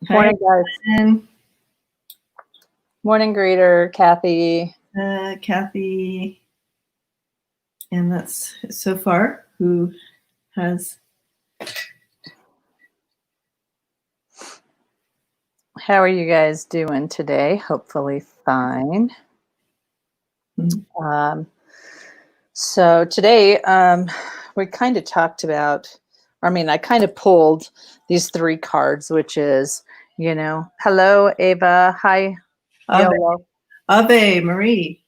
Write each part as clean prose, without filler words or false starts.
Morning, guys. And, Morning, greeter, Kathy. Kathy. And that's so far who has. How are you guys doing today? Hopefully fine. Mm-hmm. So today we kind of talked about, I kind of pulled these 3 cards, which is, hello, Ava. Hi. Ave Marie.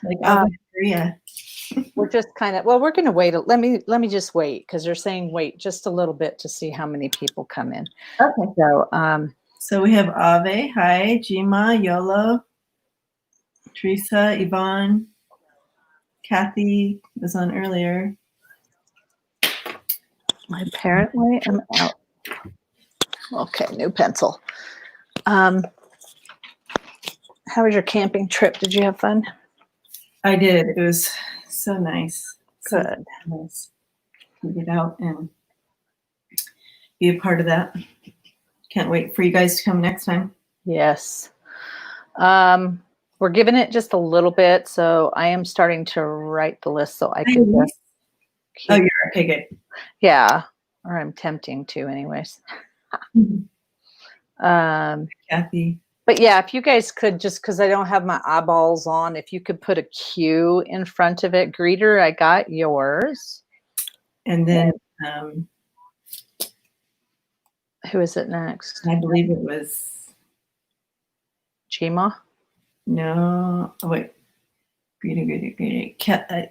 Like Ave Maria. We're just kind of, we're going to wait. Let me just wait, because they're saying wait just a little bit to see how many people come in. Okay. So we have Ave, hi, Jima, Yolo, Teresa, Yvonne, Kathy was on earlier. Apparently I'm out. Okay, new pencil. How was your camping trip? Did you have fun? I did. It was so nice. Good. So nice to get out and be a part of that. Can't wait for you guys to come next time. Yes. We're giving it just a little bit, so I am starting to write the list so I can. Oh, you're okay, good. Yeah, or I'm tempting to, anyways. Kathy. But yeah, if you guys could, just because I don't have my eyeballs on, if you could put a Q in front of it. Greeter, I got yours. And then who is it next? I believe it was Jima. No, oh, wait. Greeter. I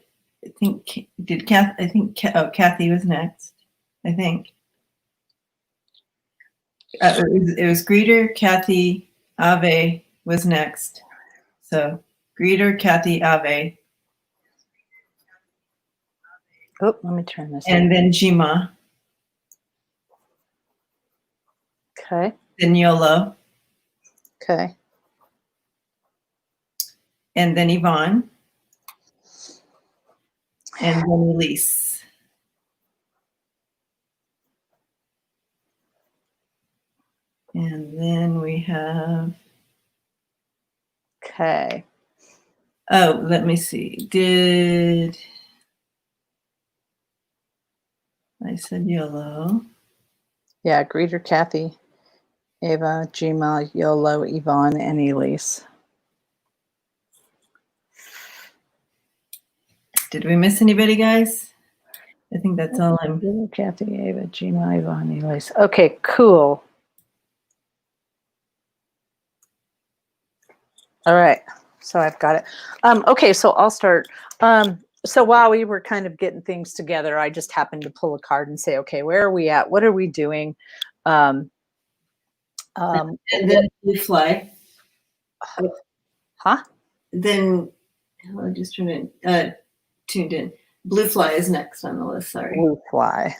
think Kathy was next. I think it was Greeter, Kathy, Ave was next. So Greeter, Kathy, Ave. Oh, let me turn this. And then Jima. Okay. Then Yolo. Okay. And then Yvonne. And then Elise. And then we have. Okay. Oh, let me see. Did I said Yolo? Yeah, Greeter, Kathy, Ava, Jima, Yolo, Yvonne, and Elise. Did we miss anybody, guys? I think that's all I'm. Kathy, Ava, Jima, Yvonne, Elise. Okay, cool. All right, so I've got it. Okay, so I'll start. So while we were kind of getting things together, I just happened to pull a card and say, okay, where are we at? What are we doing? And then Blue Fly. Huh? Then I just tuned in. Blue Fly is next on the list. Sorry. Blue Fly.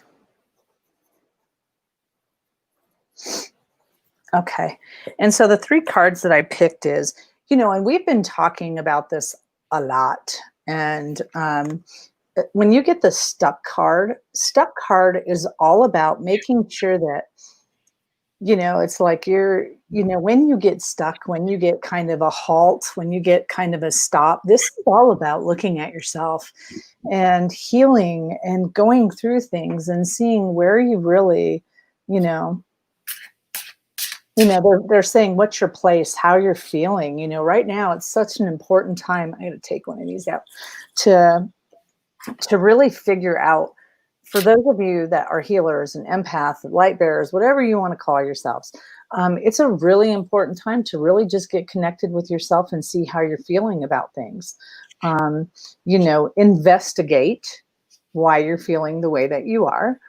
Okay, and so the 3 cards that I picked is, and we've been talking about this a lot. And when you get the stuck card is all about making sure that, it's like when you get stuck, when you get kind of a halt, when you get kind of a stop, this is all about looking at yourself and healing and going through things and seeing where you really, they're saying, what's your place, how you're feeling, right now it's such an important time. I got to take one of these out to really figure out, for those of you that are healers and empaths, light bearers, whatever you want to call yourselves, it's a really important time to really just get connected with yourself and see how you're feeling about things. Investigate why you're feeling the way that you are.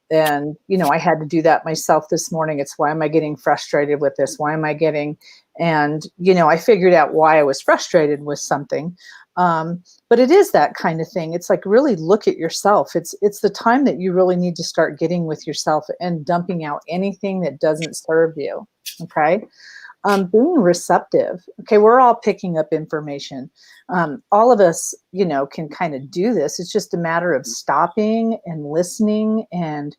And, I had to do that myself this morning. It's why am I getting frustrated with this? Why am I getting, and, I figured out why I was frustrated with something. But it is that kind of thing. It's like, really look at yourself. It's the time that you really need to start getting with yourself and dumping out anything that doesn't serve you. Okay. being receptive. Okay, we're all picking up information. All of us, can kind of do this. It's just a matter of stopping and listening and,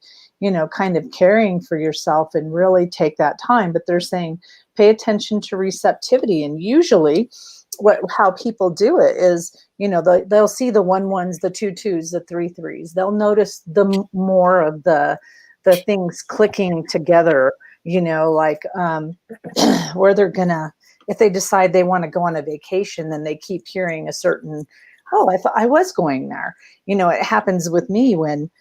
kind of caring for yourself and really take that time. But they're saying, pay attention to receptivity. And usually how people do it is, they'll see the 1-1s, the 2-2s, the 3-3s. They'll notice the more of the things clicking together, like where they're gonna, if they decide they want to go on a vacation, then they keep hearing a certain, oh, I thought I was going there. It happens with me when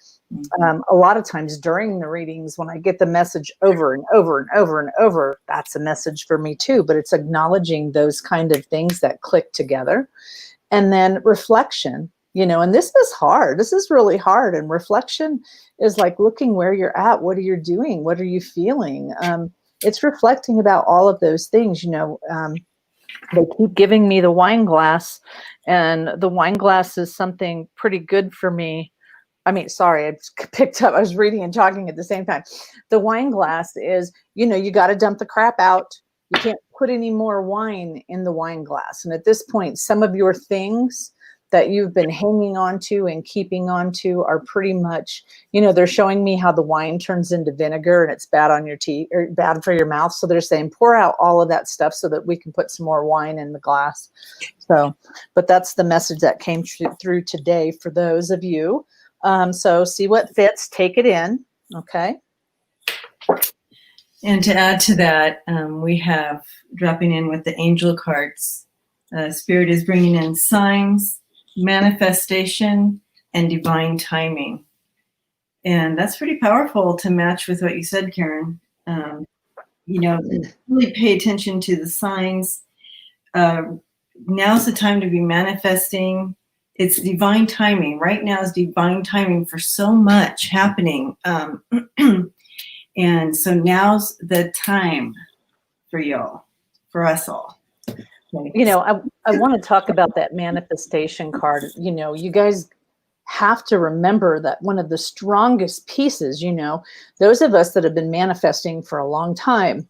a lot of times during the readings, when I get the message over and over and over and over, that's a message for me too. But it's acknowledging those kind of things that click together. And then reflection, and this is hard. This is really hard. And reflection is like looking where you're at. What are you doing? What are you feeling? It's reflecting about all of those things. They keep giving me the wine glass, and the wine glass is something pretty good for me. I mean, sorry, I picked up, I was reading and talking at the same time. The wine glass is, you got to dump the crap out. You can't put any more wine in the wine glass. And at this point, some of your things that you've been hanging on to and keeping on to are pretty much, they're showing me how the wine turns into vinegar and it's bad on your teeth or bad for your mouth. So they're saying, pour out all of that stuff so that we can put some more wine in the glass. So, but that's the message that came through today for those of you. So see what fits, take it in. Okay. And to add to that, we have dropping in with the angel cards. Spirit is bringing in signs, manifestation, and divine timing. And that's pretty powerful to match with what you said, Karen. Really pay attention to the signs. Now's the time to be manifesting. It's divine timing. Right now is divine timing for so much happening. And so now's the time for y'all, for us all. I want to talk about that manifestation card. You guys have to remember that one of the strongest pieces, those of us that have been manifesting for a long time,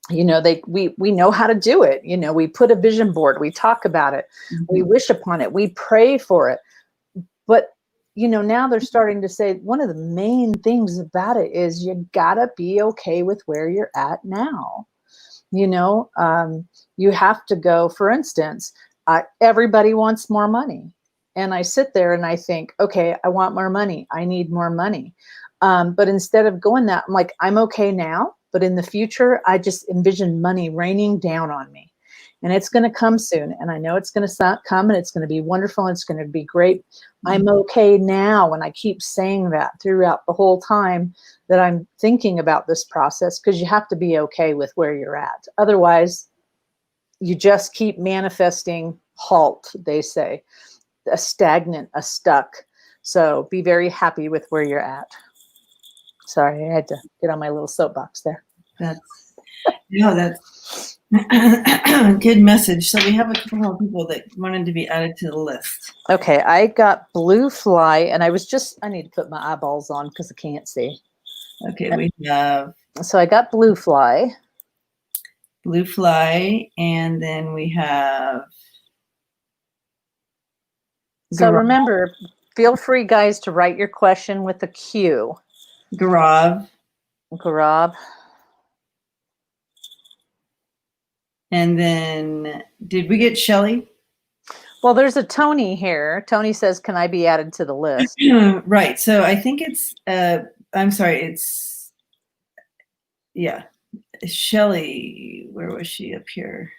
we know how to do it. We put a vision board, we talk about it, we wish upon it, we pray for it. But, now they're starting to say one of the main things about it is you gotta be okay with where you're at now. You have to go, for instance, everybody wants more money. And I sit there and I think, okay, I want more money. I need more money. But instead of going that, I'm like, I'm okay now. But in the future, I just envision money raining down on me. And it's going to come soon. And I know it's going to come and it's going to be wonderful. And it's going to be great. I'm okay now. And I keep saying that throughout the whole time that I'm thinking about this process, because you have to be okay with where you're at. Otherwise, you just keep manifesting halt, they say, a stagnant, a stuck. So be very happy with where you're at. Sorry, I had to get on my little soapbox there. That's good message. So we have a couple more people that wanted to be added to the list. Okay, I got Blue Fly, and I need to put my eyeballs on because I can't see. Okay, we have. So I got Blue Fly. Blue Fly, and then we have. So remember, feel free, guys, to write your question with a Q. Garab. And then, did we get Shelly? Well, there's a Tony here. Tony says, can I be added to the list? Right. So I think it's, I'm sorry, it's, yeah. Shelly, where was she up here?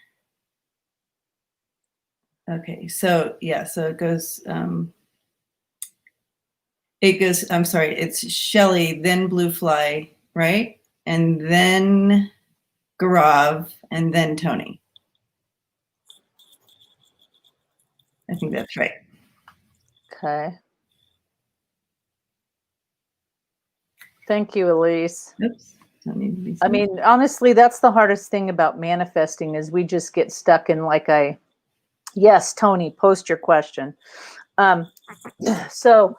Okay. So, yeah. So it goes, I'm sorry, it's Shelly, then Blue Fly, right? And then Garav, and then Tony. I think that's right. Okay. Thank you, Elise. Oops. I mean, honestly, that's the hardest thing about manifesting is we just get stuck in yes, Tony, post your question. So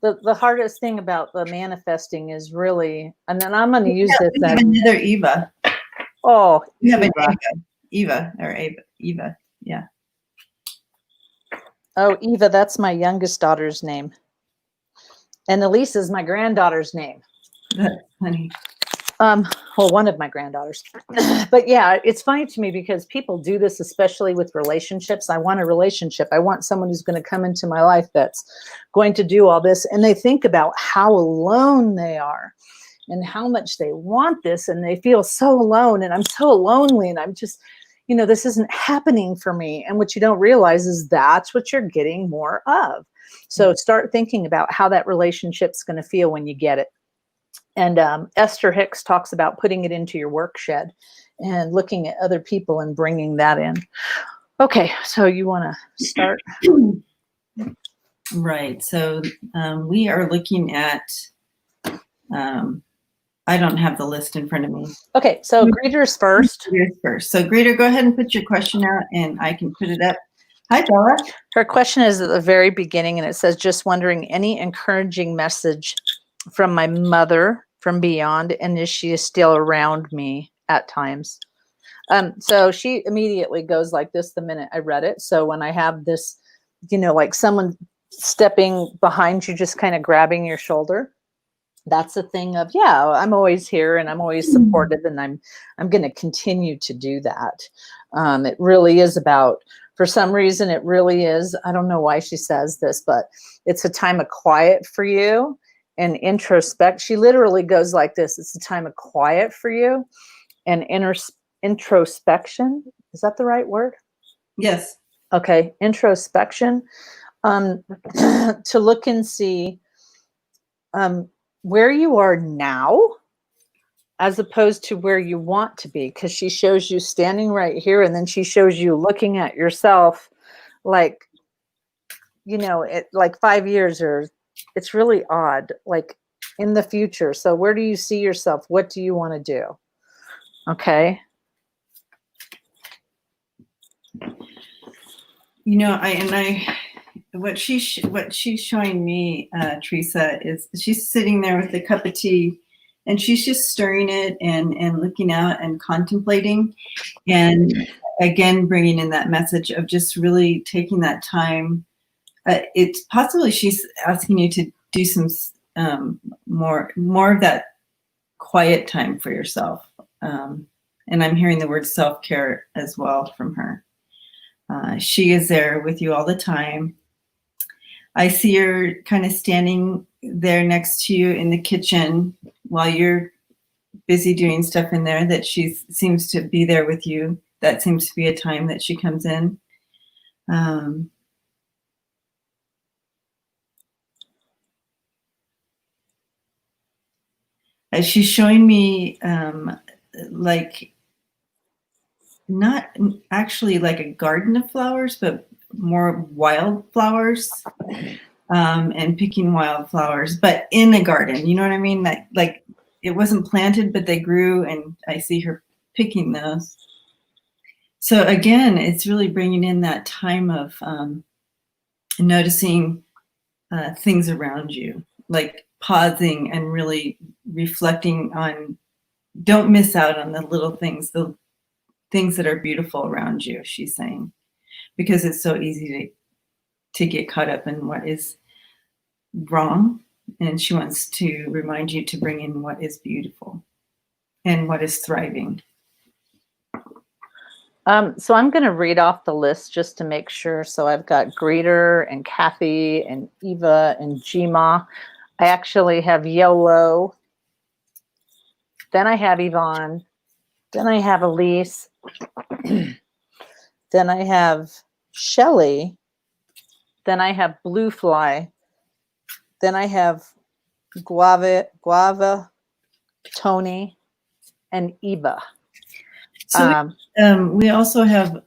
the hardest thing about the manifesting is really, and then I'm going to use this as another Eva. Oh, We have an Eva. Eva. Yeah. Oh, Eva, that's my youngest daughter's name. And Elise is my granddaughter's name. That's funny. Well, one of my granddaughters. But yeah, it's funny to me because people do this, especially with relationships. I want a relationship. I want someone who's going to come into my life that's going to do all this. And they think about how alone they are and how much they want this. And they feel so alone. And I'm so lonely. And I'm just, this isn't happening for me. And what you don't realize is that's what you're getting more of. So start thinking about how that relationship's going to feel when you get it. And Esther Hicks talks about putting it into your work shed and looking at other people and bringing that in. Okay, so you want to start? Right. So we are looking at, I don't have the list in front of me. Okay, so greeters first. Greeters first. So greeter, go ahead and put your question out and I can put it up. Hi, Lola. Her question is at the very beginning and it says, just wondering any encouraging message from my mother from beyond, and is she still around me at times? So she immediately goes like this the minute I read it. So when I have this, like someone stepping behind you, just kind of grabbing your shoulder, that's a thing of, yeah, I'm always here and I'm always supportive and I'm going to continue to do that. It really is about, for some reason, it really is, I don't know why she says this, but it's a time of quiet for you. And introspect, she literally goes like this. It's a time of quiet for you and introspection. Is that the right word? Yes. Okay. Introspection, to look and see where you are now as opposed to where you want to be. Because she shows you standing right here and then she shows you looking at yourself like, like 5 years, or it's really odd, like in the future. So where do you see yourself? What do you want to do? Okay. What she's showing me, Teresa, is she's sitting there with a cup of tea and she's just stirring it and looking out and contemplating, and again bringing in that message of just really taking that time. It's possibly she's asking you to do some more of that quiet time for yourself, and I'm hearing the word self-care as well from her. She is there with you all the time. I see her kind of standing there next to you in the kitchen while you're busy doing stuff in there, that she seems to be there with you. That seems to be a time that she comes in. She's showing me like not actually like a garden of flowers, but more wild flowers, and picking wild flowers, but in a garden. You know what I mean? That like it wasn't planted, but they grew, and I see her picking those. So again, it's really bringing in that time of noticing things around you, like pausing and really reflecting on, don't miss out on the little things, the things that are beautiful around you, she's saying, because it's so easy to get caught up in what is wrong. And she wants to remind you to bring in what is beautiful and what is thriving. So I'm going to read off the list just to make sure. So I've got Greeter and Kathy and Eva and Jima. I actually have Yolo. Then I have Yvonne. Then I have Elise. Then I have Shelly. Then I have Blue Fly. Then I have Guava, Tony, and Eva. So we also have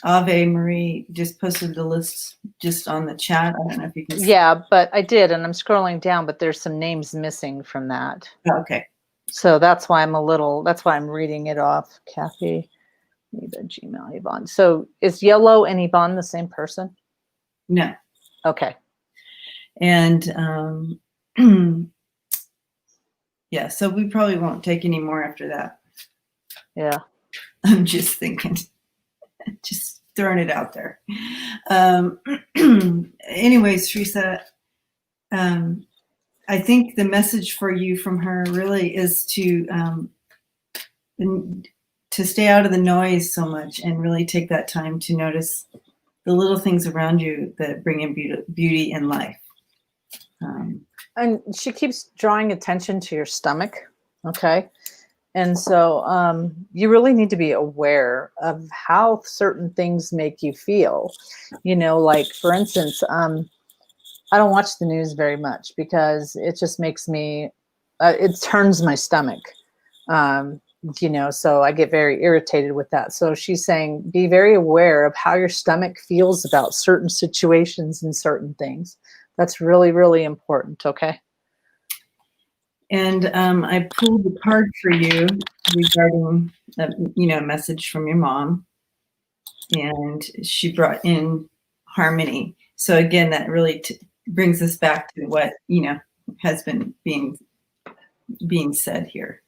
Ave Marie just posted the list just on the chat. I don't know if you can see. Yeah, but I did, and I'm scrolling down, but there's some names missing from that. Oh, okay. So that's why that's why I'm reading it off. Kathy, Eva, Gmail, Yvonne. So is Yellow and Yvonne the same person? No. Okay. And Yeah, so we probably won't take any more after that. Yeah. I'm just thinking, just throwing it out there. Anyways, Teresa, I think the message for you from her really is to stay out of the noise so much and really take that time to notice the little things around you that bring in beauty in life. And she keeps drawing attention to your stomach. Okay. And so you really need to be aware of how certain things make you feel. Like for instance, I don't watch the news very much because it just makes me, it turns my stomach. So I get very irritated with that. So she's saying, be very aware of how your stomach feels about certain situations and certain things. That's really, really important. Okay. And I pulled the card for you regarding, a message from your mom, and she brought in harmony. So again, that really brings us back to what has been being said here.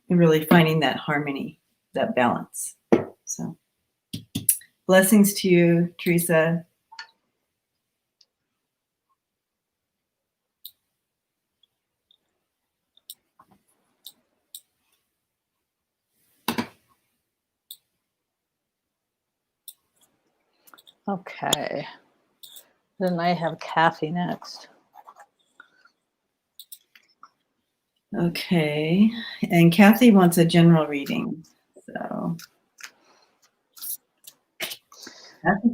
Really finding that harmony, that balance. So, blessings to you, Teresa. Okay. Then I have Kathy next. Okay. And Kathy wants a general reading. So,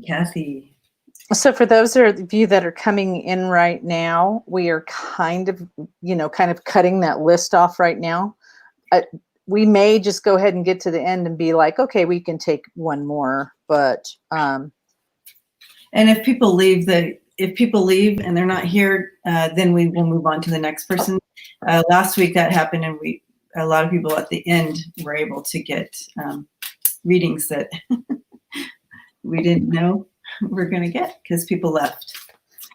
Kathy. So for those of you that are coming in right now, we are kind of cutting that list off right now. We may just go ahead and get to the end and be like, okay, we can take one more, but and if people leave and they're not here, then we will move on to the next person. Last week that happened, and a lot of people at the end were able to get readings that we didn't know we're going to get because people left.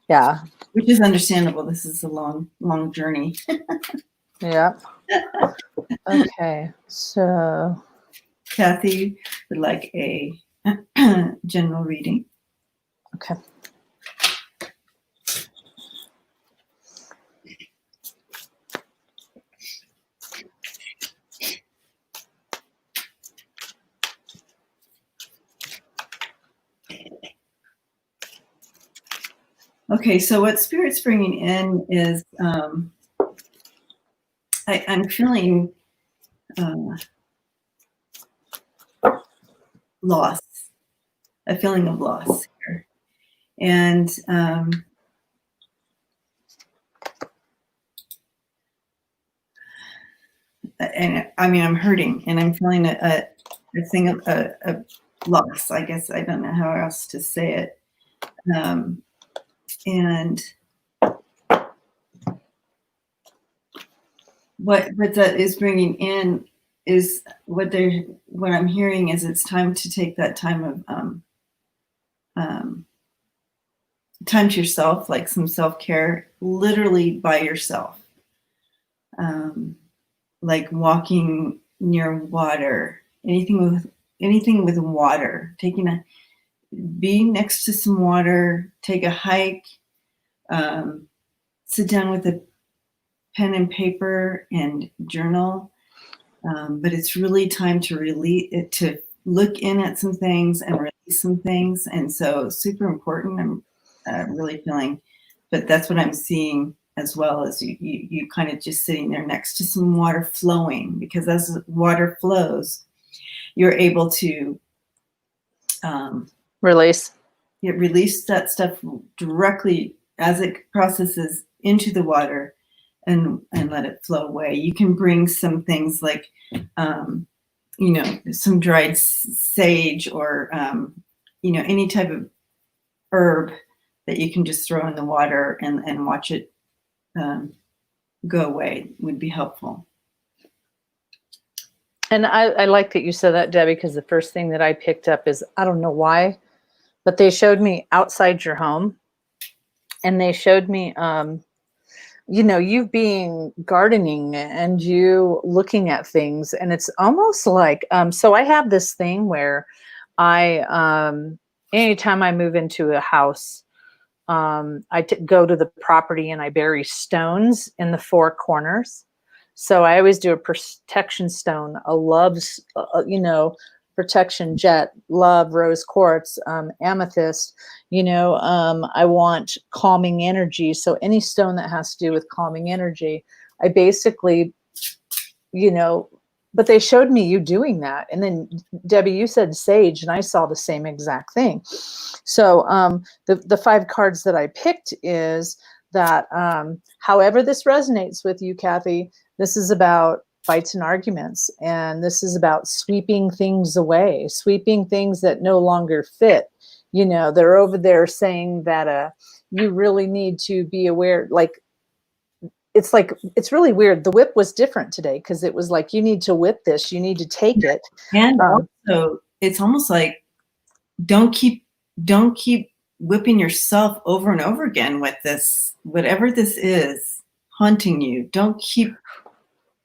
Yeah, which is understandable. This is a long journey. Yeah. Okay, so Kathy would like a general reading. Okay. Okay, so what Spirit's bringing in is I'm feeling loss, a feeling of loss here. And I mean, I'm hurting and I'm feeling a thing of a loss. I guess I don't know how else to say it. And what that is bringing in is what I'm hearing is it's time to take that time of time to yourself, like some self-care, literally by yourself. Like walking near water, anything with water, being next to some water, take a hike, sit down with a pen and paper and journal. But it's really time to look in at some things and release some things. And so super important. I'm really feeling, but that's what I'm seeing as well as you kind of just sitting there next to some water flowing, because as water flows, you're able to release that stuff directly as it processes into the water and let it flow away. You can bring some things like, some dried sage or, any type of herb that you can just throw in the water and watch it go away would be helpful. And I like that you said that, Debbie, because the first thing that I picked up is, I don't know why, but they showed me outside your home, and they showed me you being gardening and you looking at things, and it's almost like, so I have this thing where anytime I move into a house, go to the property and I bury stones in the four corners. So I always do a protection stone, a love's, protection jet, love, rose quartz, amethyst. I want calming energy. So any stone that has to do with calming energy, I basically, but they showed me you doing that. And then Debbie, you said sage, and I saw the same exact thing. So the 5 cards that I picked is that, however this resonates with you, Kathy, this is about fights and arguments. And this is about sweeping things away, sweeping things that no longer fit. They're over there saying that you really need to be aware. It's really weird. The whip was different today because it was like, you need to whip this, you need to take it. And also, it's almost like don't keep whipping yourself over and over again with this, whatever this is haunting you. Don't keep.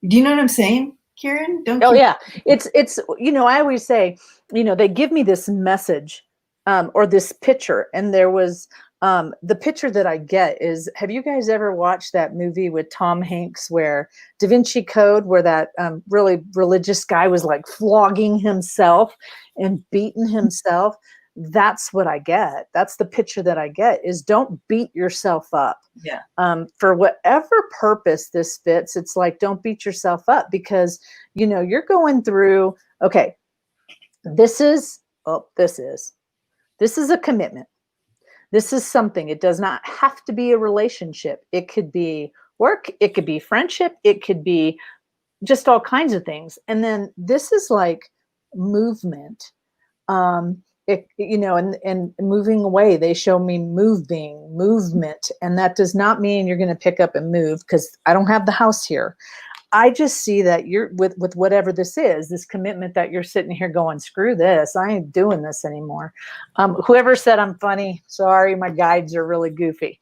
Do you know what I'm saying, Karen? Yeah. It's I always say, they give me this message or this picture, and there was the picture that I get is, have you guys ever watched that movie with Tom Hanks where Da Vinci Code, where that really religious guy was like flogging himself and beating himself? That's what I get. That's the picture that I get, is don't beat yourself up. Yeah. For whatever purpose this fits, it's like, don't beat yourself up, because, you're going through, okay, this is a commitment. This is something. It does not have to be a relationship. It could be work. It could be friendship. It could be just all kinds of things. And then this is like movement. And moving away. They show me movement. And that does not mean you're going to pick up and move, because I don't have the house here. I just see that you're with whatever this is, this commitment, that you're sitting here going, screw this, I ain't doing this anymore. Whoever said I'm funny, sorry, my guides are really goofy.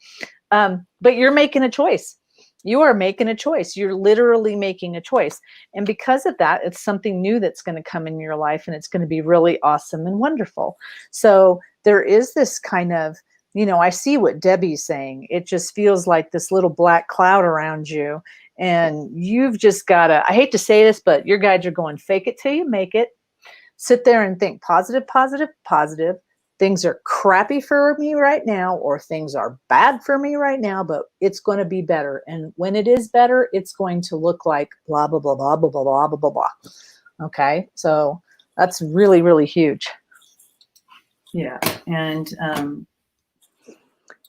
But you're making a choice. You are making a choice. You're literally making a choice. And because of that, it's something new that's going to come in your life, and it's going to be really awesome and wonderful. So there is this kind of, I see what Debbie's saying. It just feels like this little black cloud around you. And you've just got to, I hate to say this, but your guides are going, fake it till you make it. Sit there and think positive, positive, positive. Things are crappy for me right now, or things are bad for me right now, but it's going to be better. And when it is better, it's going to look like blah, blah, blah, blah, blah, blah, blah, blah, blah, blah. Okay. So that's really, really huge. Yeah. And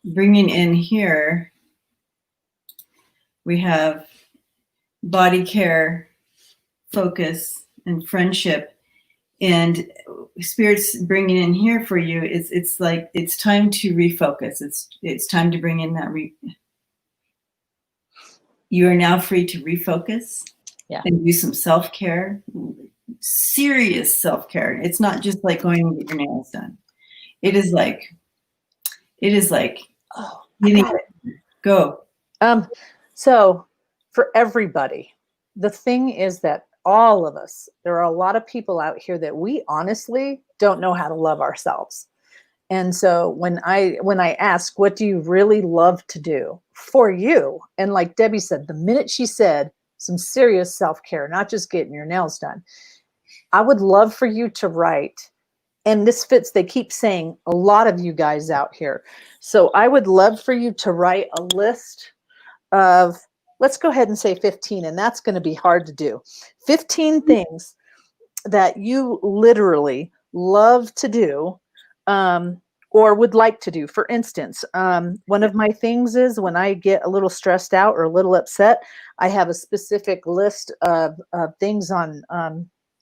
bringing in here, we have body care, focus, and friendship. And Spirit's bringing in here for you, it's like, it's time to refocus. It's time to bring in that you are now free to refocus. Yeah. And do some self-care, serious self-care. It's not just like going to get your nails done. It is like, oh, you need it. Go. So for everybody, the thing is that all of us, there are a lot of people out here that we honestly don't know how to love ourselves. And so when I ask, what do you really love to do for you? And like Debbie said, the minute she said some serious self-care, not just getting your nails done, I would love for you to write, and this fits, they keep saying a lot of you guys out here. So I would love for you to write a list of, let's go ahead and say 15, and that's going to be hard to do. 15 things that you literally love to do, or would like to do. For instance, one of my things is when I get a little stressed out or a little upset, I have a specific list of things on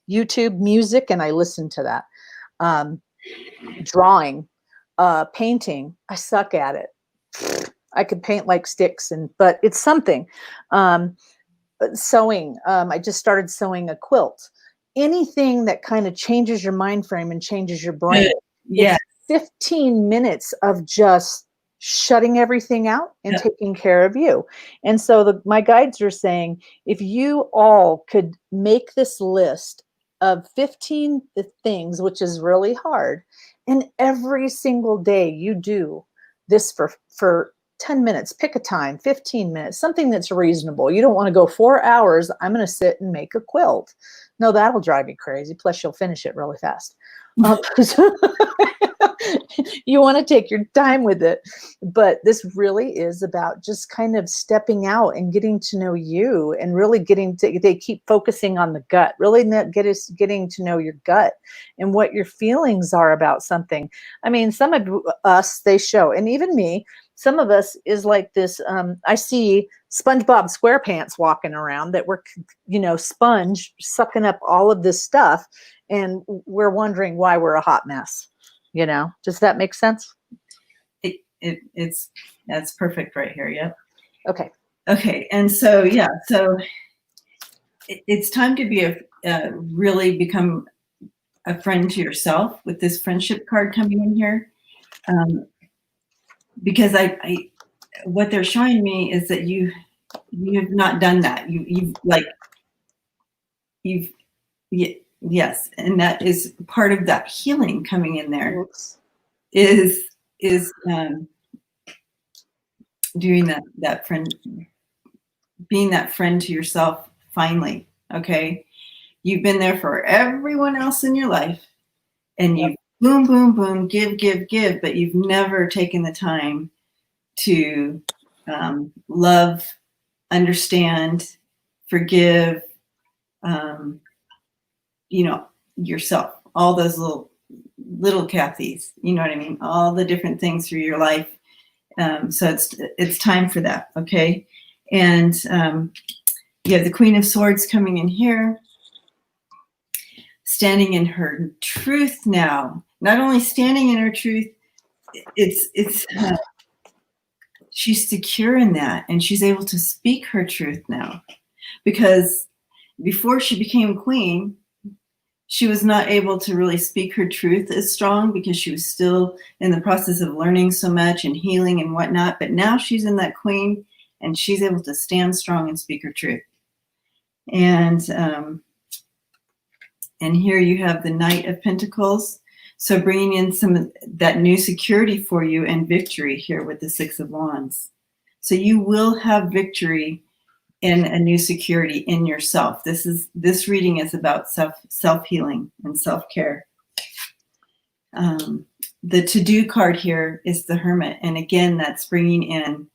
YouTube music, and I listen to that. Drawing, painting, I suck at it. I could paint like sticks, but it's something. Sewing, I just started sewing a quilt. Anything that kind of changes your mind frame and changes your brain. Yeah. It's 15 minutes of just shutting everything out and Yep. taking care of you. And so my guides are saying, if you all could make this list of 15 things, which is really hard, and every single day you do this for 10 minutes, pick a time, 15 minutes, something that's reasonable. You don't want to go 4 hours. I'm going to sit and make a quilt. No, that'll drive you crazy. Plus, you'll finish it really fast. You want to take your time with it. But this really is about just kind of stepping out and getting to know you, and really they keep focusing on the gut, really getting to know your gut and what your feelings are about something. I mean, some of us, they show, and even me, some of us is like this. I see SpongeBob SquarePants walking around that we're, sponge sucking up all of this stuff. And we're wondering why we're a hot mess. Does that make sense? That's perfect right here. Yep. Okay. And so, so it's time to really become a friend to yourself with this friendship card coming in here. Because what they're showing me is that you have not done that. Yes. And that is part of that healing coming in there. Oops. is doing that friend, being that friend to yourself finally. Okay. You've been there for everyone else in your life, and you boom, boom, boom, give, but you've never taken the time to love, understand, forgive, yourself, all those little Kathys, you know what I mean? All the different things through your life. So it's time for that. Okay. And you have the Queen of Swords coming in here, standing in her truth now. Not only standing in her truth, she's secure in that, and she's able to speak her truth now. Because before she became queen, she was not able to really speak her truth as strong, because she was still in the process of learning so much and healing and whatnot. But now she's in that queen, and she's able to stand strong and speak her truth. And here you have the Knight of Pentacles. So bringing in some of that new security for you and victory here with the Six of Wands. So you will have victory in a new security in yourself. This reading is about self-healing and self-care. The to-do card here is the Hermit. And again, that's bringing in,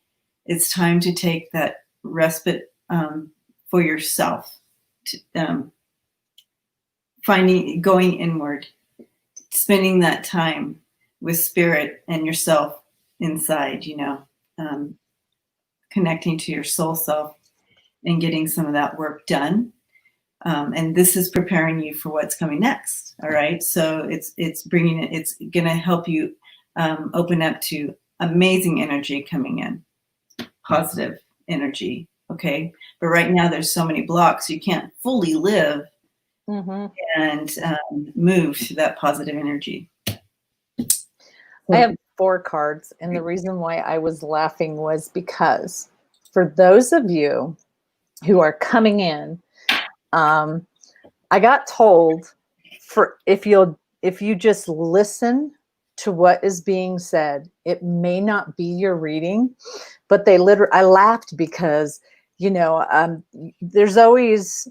it's time to take that respite for yourself. Going inward, spending that time with spirit and yourself inside, connecting to your soul self and getting some of that work done. And this is preparing you for what's coming next. All right. So it's going to help you open up to amazing energy coming in, positive energy. Okay. But right now there's so many blocks, you can't fully live and move to that positive energy. I have 4 cards. And the reason why I was laughing was because for those of you who are coming in, I got told if you just listen to what is being said, it may not be your reading. But I laughed because, there's always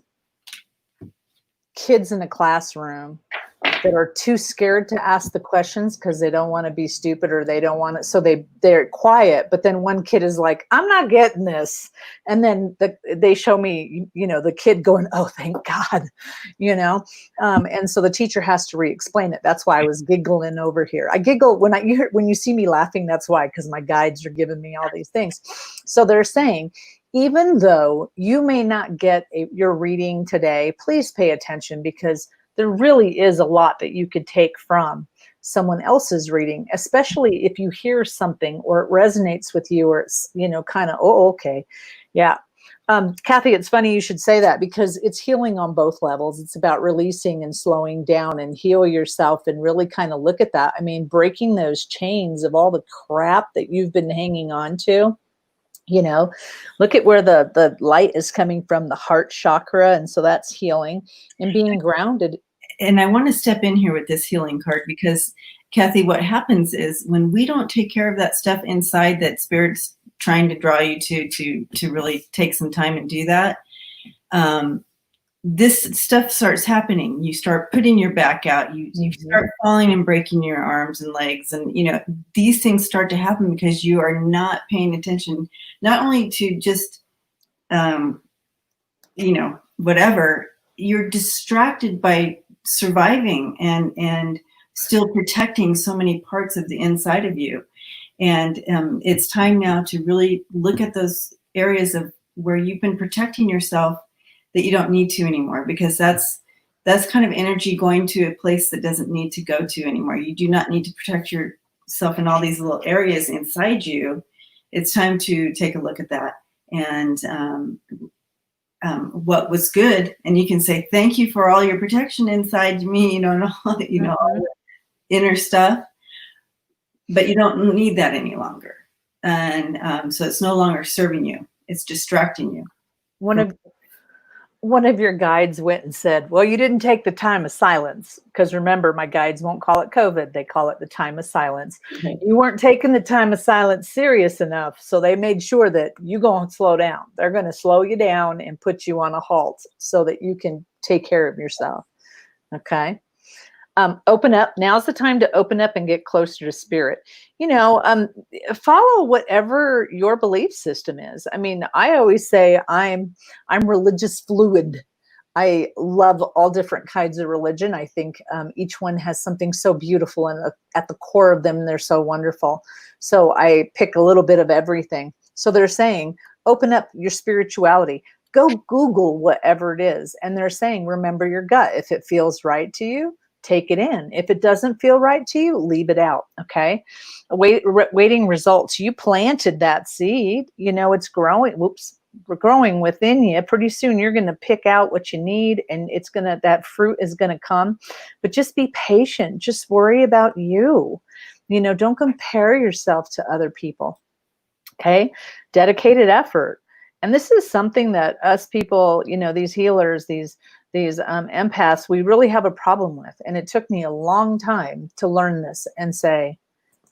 kids in a classroom that are too scared to ask the questions because they don't want to be stupid, or they don't want to, so they're quiet. But then one kid is like, I'm not getting this. And then they show me, the kid going, oh, thank God, and so the teacher has to re-explain it. That's why I was giggling over here. I giggle when you see me laughing. That's why, because my guides are giving me all these things. So they're saying, even though you may not get your reading today, please pay attention, because there really is a lot that you could take from someone else's reading, especially if you hear something or it resonates with you, or it's, kind of, oh, okay. Yeah. Kathy, it's funny you should say that because it's healing on both levels. It's about releasing and slowing down and heal yourself and really kind of look at that. I mean, breaking those chains of all the crap that you've been hanging on to. You know, look at where the light is coming from, the heart chakra. And so that's healing and being grounded. And I want to step in here with this healing card because, Kathy, what happens is when we don't take care of that stuff inside that Spirit's trying to draw you to really take some time and do that, this stuff starts happening. You start putting your back out. You start falling and breaking your arms and legs. And, you know, these things start to happen because you are not paying attention, not only to just, you know, whatever, you're distracted by surviving and still protecting so many parts of the inside of you. And it's time now to really look at those areas of where you've been protecting yourself that you don't need to anymore, because that's kind of energy going to a place that doesn't need to go to anymore. You do not need to protect yourself in all these little areas inside you. It's time to take a look at that and what was good, and you can say thank you for all your protection inside me, you know, and all, you know, all the inner stuff, but you don't need that any longer, and so it's no longer serving you; it's distracting you. One of your guides went and said, well, you didn't take the time of silence, because remember, my guides won't call it COVID. They call it the time of silence. Okay. You weren't taking the time of silence serious enough. So they made sure that you go and slow down. They're going to slow you down and put you on a halt so that you can take care of yourself. Okay. Open up. Now's the time to open up and get closer to Spirit. You know, follow whatever your belief system is. I mean, I always say I'm religious fluid. I love all different kinds of religion. I think each one has something so beautiful, and at the core of them, they're so wonderful. So I pick a little bit of everything. So they're saying, open up your spirituality. Go Google whatever it is. And they're saying, remember your gut. If it feels right to you, take it in. If it doesn't feel right to you, leave it out. Okay. Waiting results. You planted that seed, you know, it's growing. We're growing within you. Pretty soon you're going to pick out what you need, and that fruit is going to come. But just be patient. Just worry about you. You know, don't compare yourself to other people. Okay. Dedicated effort. And this is something that us people, you know, these healers, these empaths, we really have a problem with. And it took me a long time to learn this and say,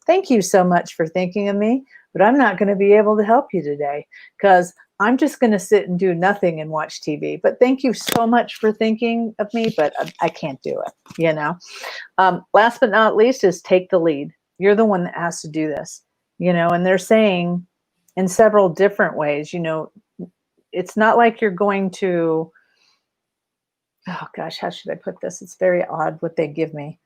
thank you so much for thinking of me, but I'm not going to be able to help you today because I'm just going to sit and do nothing and watch TV. But thank you so much for thinking of me, but I can't do it, you know. Last but not least is take the lead. You're the one that has to do this, you know, and they're saying in several different ways, you know, it's not like you're going to, oh gosh, how should I put this? It's very odd what they give me.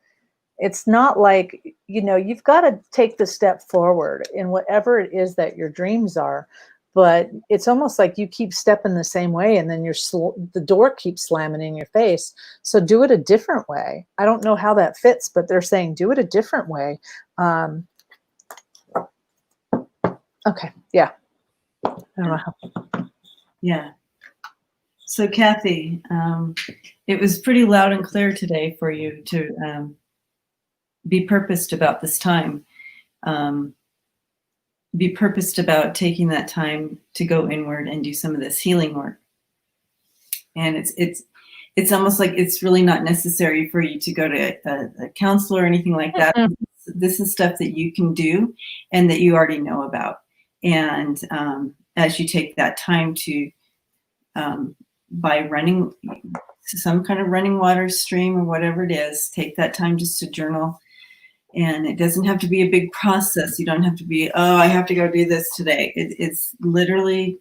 It's not like, you know, you've got to take the step forward in whatever it is that your dreams are, but it's almost like you keep stepping the same way and then the door keeps slamming in your face. So do it a different way. I don't know how that fits, but they're saying do it a different way. Okay. Yeah. I don't know how. Yeah. So Kathy, it was pretty loud and clear today for you to be purposed about this time. Be purposed about taking that time to go inward and do some of this healing work. And it's almost like it's really not necessary for you to go to a counselor or anything like that. Mm-hmm. This is stuff that you can do and that you already know about. And as you take that time to, by running some kind of running water stream or whatever it is, take that time just to journal. And it doesn't have to be a big process. You don't have to be, oh, I have to go do this today. It's literally,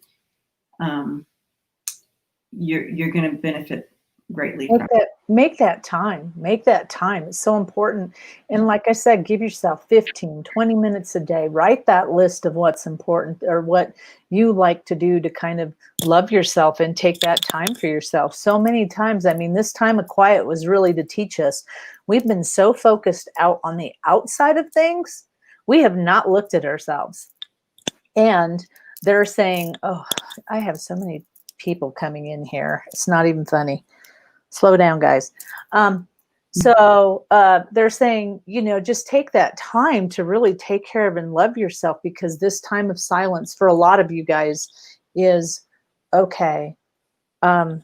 you're going to benefit greatly from it. Make that time. Make that time. It's so important. And like I said, give yourself 15, 20 minutes a day. Write that list of what's important or what you like to do to kind of love yourself and take that time for yourself. So many times, I mean, this time of quiet was really to teach us. We've been so focused out on the outside of things, we have not looked at ourselves. And they're saying, oh, I have so many people coming in here. It's not even funny. Slow down, guys. So they're saying, just take that time to really take care of and love yourself, because this time of silence for a lot of you guys is okay. Gosh,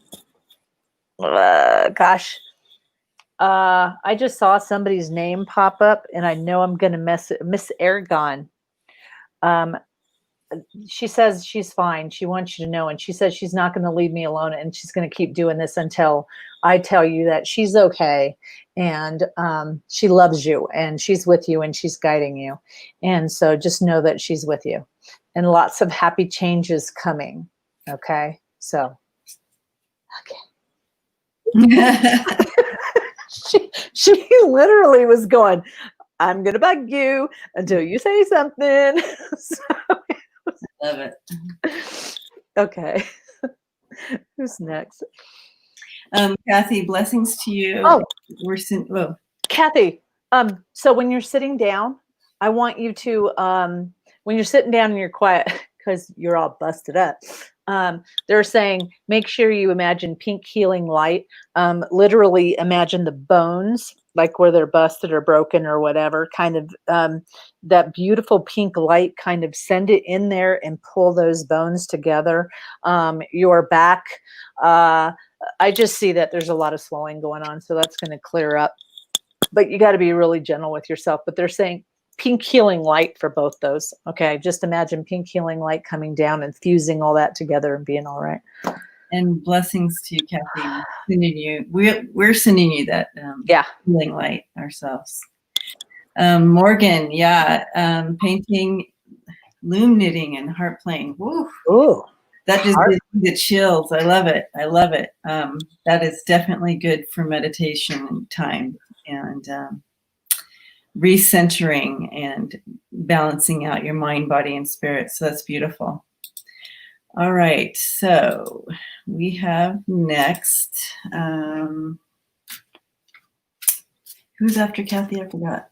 I just saw somebody's name pop up, and I know I'm going to Miss Aragon. She says she's fine. She wants you to know, and she says she's not going to leave me alone, and she's going to keep doing this until I tell you that she's okay, and she loves you, and she's with you, and she's guiding you. And so just know that she's with you, and lots of happy changes coming. Okay, so okay. She literally was going, I'm gonna bug you until you say something. So, Love it. okay. Who's next? Kathy, blessings to you. Oh, Whoa. Kathy. So when you're sitting down, I want you to when you're sitting down and you're quiet, because you're all busted up. They're saying make sure you imagine pink healing light. Literally imagine the bones, like where they're busted or broken or whatever, kind of that beautiful pink light, kind of send it in there and pull those bones together. Your back, I just see that there's a lot of swelling going on, so that's going to clear up. But you got to be really gentle with yourself. But they're saying pink healing light for both those. Okay, just imagine pink healing light coming down and fusing all that together and being all right. And blessings to you, Kathy. We're sending you that healing light ourselves. Morgan, painting, loom knitting, and harp playing. Woo. Ooh, that just gives me the chills. I love it. I love it. That is definitely good for meditation time and recentering and balancing out your mind, body, and spirit. So that's beautiful. All right. So we have next. Who's after Kathy? I forgot.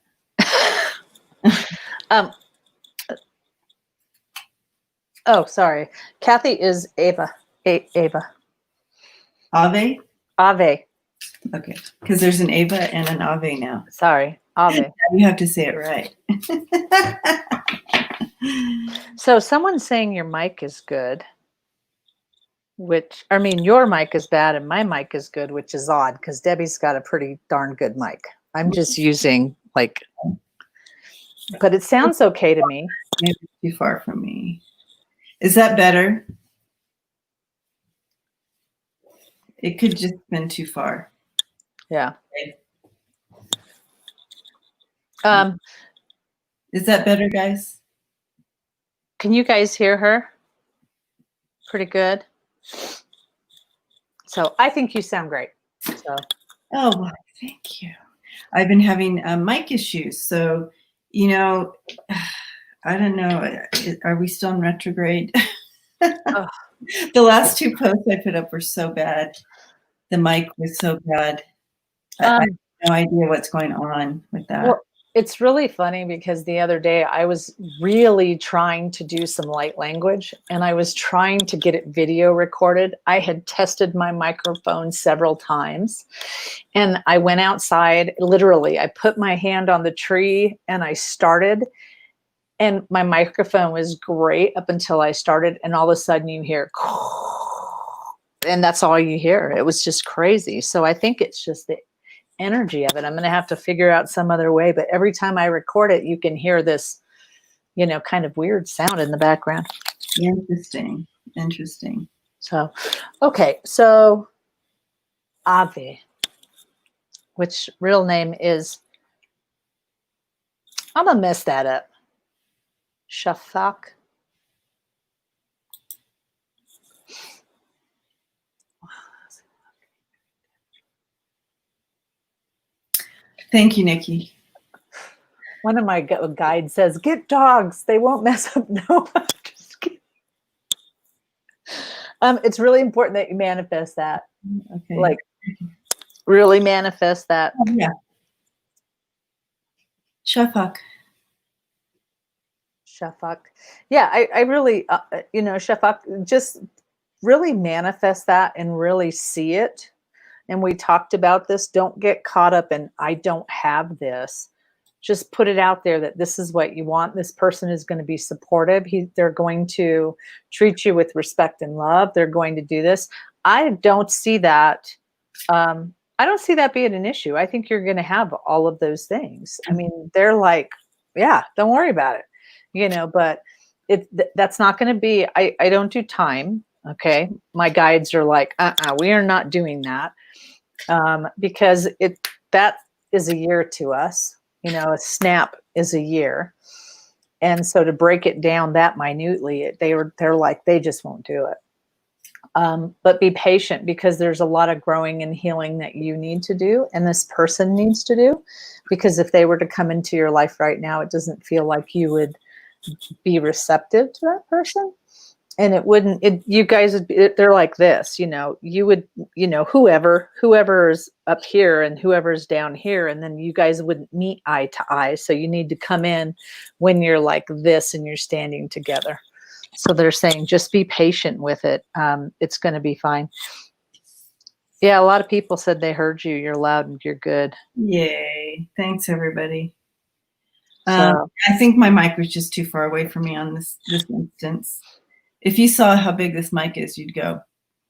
Oh, sorry. Kathy is Ava. Ava. Ave? Ave. Okay. Because there's an Ava and an Ave now. Sorry. Ave. You have to say it right. So someone's saying your mic is good, your mic is bad and my mic is good, which is odd because Debbie's got a pretty darn good mic. I'm just using but it sounds okay to me. Maybe too far from me. Is that better? It could just been too far. Yeah. Okay. Is that better, guys? Can you guys hear her? Pretty good. So I think you sound great. So. Oh, well, thank you. I've been having mic issues. So, I don't know. Are we still in retrograde? Oh. The last two posts I put up were so bad. The mic was so bad. I have no idea what's going on with that. Well, it's really funny because the other day I was really trying to do some light language and I was trying to get it video recorded. I had tested my microphone several times and I went outside. Literally, I put my hand on the tree and I started. And my microphone was great up until I started, and all of a sudden you hear, and that's all you hear. It was just crazy. So I think it's just the energy of it. I'm going to have to figure out some other way. But every time I record it, you can hear this, kind of weird sound in the background. Interesting. So, okay. So Ave, which real name is, I'm going to mess that up. Shafak. Thank you, Nikki. One of my guides says, get dogs. They won't mess up. No, I'm just kidding. It's really important that you manifest that. Okay. Really manifest that. Oh, yeah. Shafak. Yeah, I really, Shafak, just really manifest that and really see it. And we talked about this. Don't get caught up in, I don't have this. Just put it out there that this is what you want. This person is going to be supportive. They're going to treat you with respect and love. They're going to do this. I don't see that. I don't see that being an issue. I think you're going to have all of those things. I mean, they're like, yeah, don't worry about it, you know, but that's not going to be, I don't do time. Okay. My guides are like, we are not doing that. Because that is a year to us, you know, a snap is a year. And so to break it down that minutely, they're like, they just won't do it. But be patient, because there's a lot of growing and healing that you need to do and this person needs to do, because if they were to come into your life right now, it doesn't feel like you would be receptive to that person. And it wouldn't, you guys would be, they're like this, you know, you would, you know, whoever's up here and whoever's down here, and then you guys wouldn't meet eye to eye. So you need to come in when you're like this and you're standing together. So they're saying, just be patient with it. It's going to be fine. Yeah. A lot of people said they heard you. You're loud and you're good. Yay. Thanks, everybody. So, I think my mic was just too far away from me on this instance. If you saw how big this mic is, you'd go,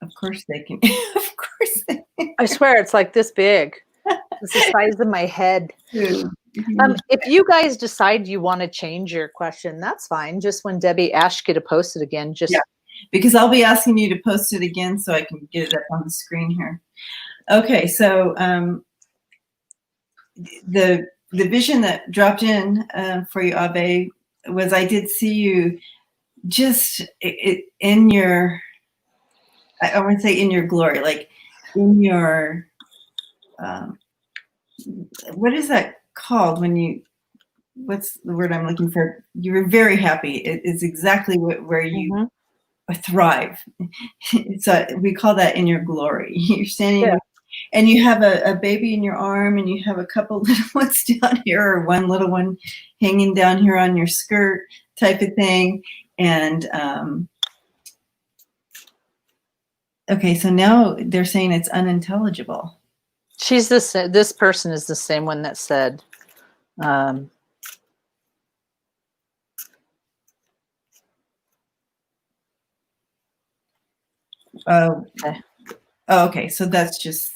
of course they can. Of course they can. I swear it's like this big. It's the size of my head. If you guys decide you want to change your question, that's fine. Just when Debbie asks you to post it again, just. Yeah, because I'll be asking you to post it again so I can get it up on the screen here. Okay, so the vision that dropped in for you, Abe, was I did see you just in your, I want to say in your glory, like in your, what is that called when you, what's the word I'm looking for? You were very happy. It is exactly where you thrive. So we call that in your glory. You're standing and you have a baby in your arm, and you have a couple little ones down here, or one little one hanging down here on your skirt type of thing. And okay, so now they're saying it's unintelligible. This person is the same one that said, okay, so that's just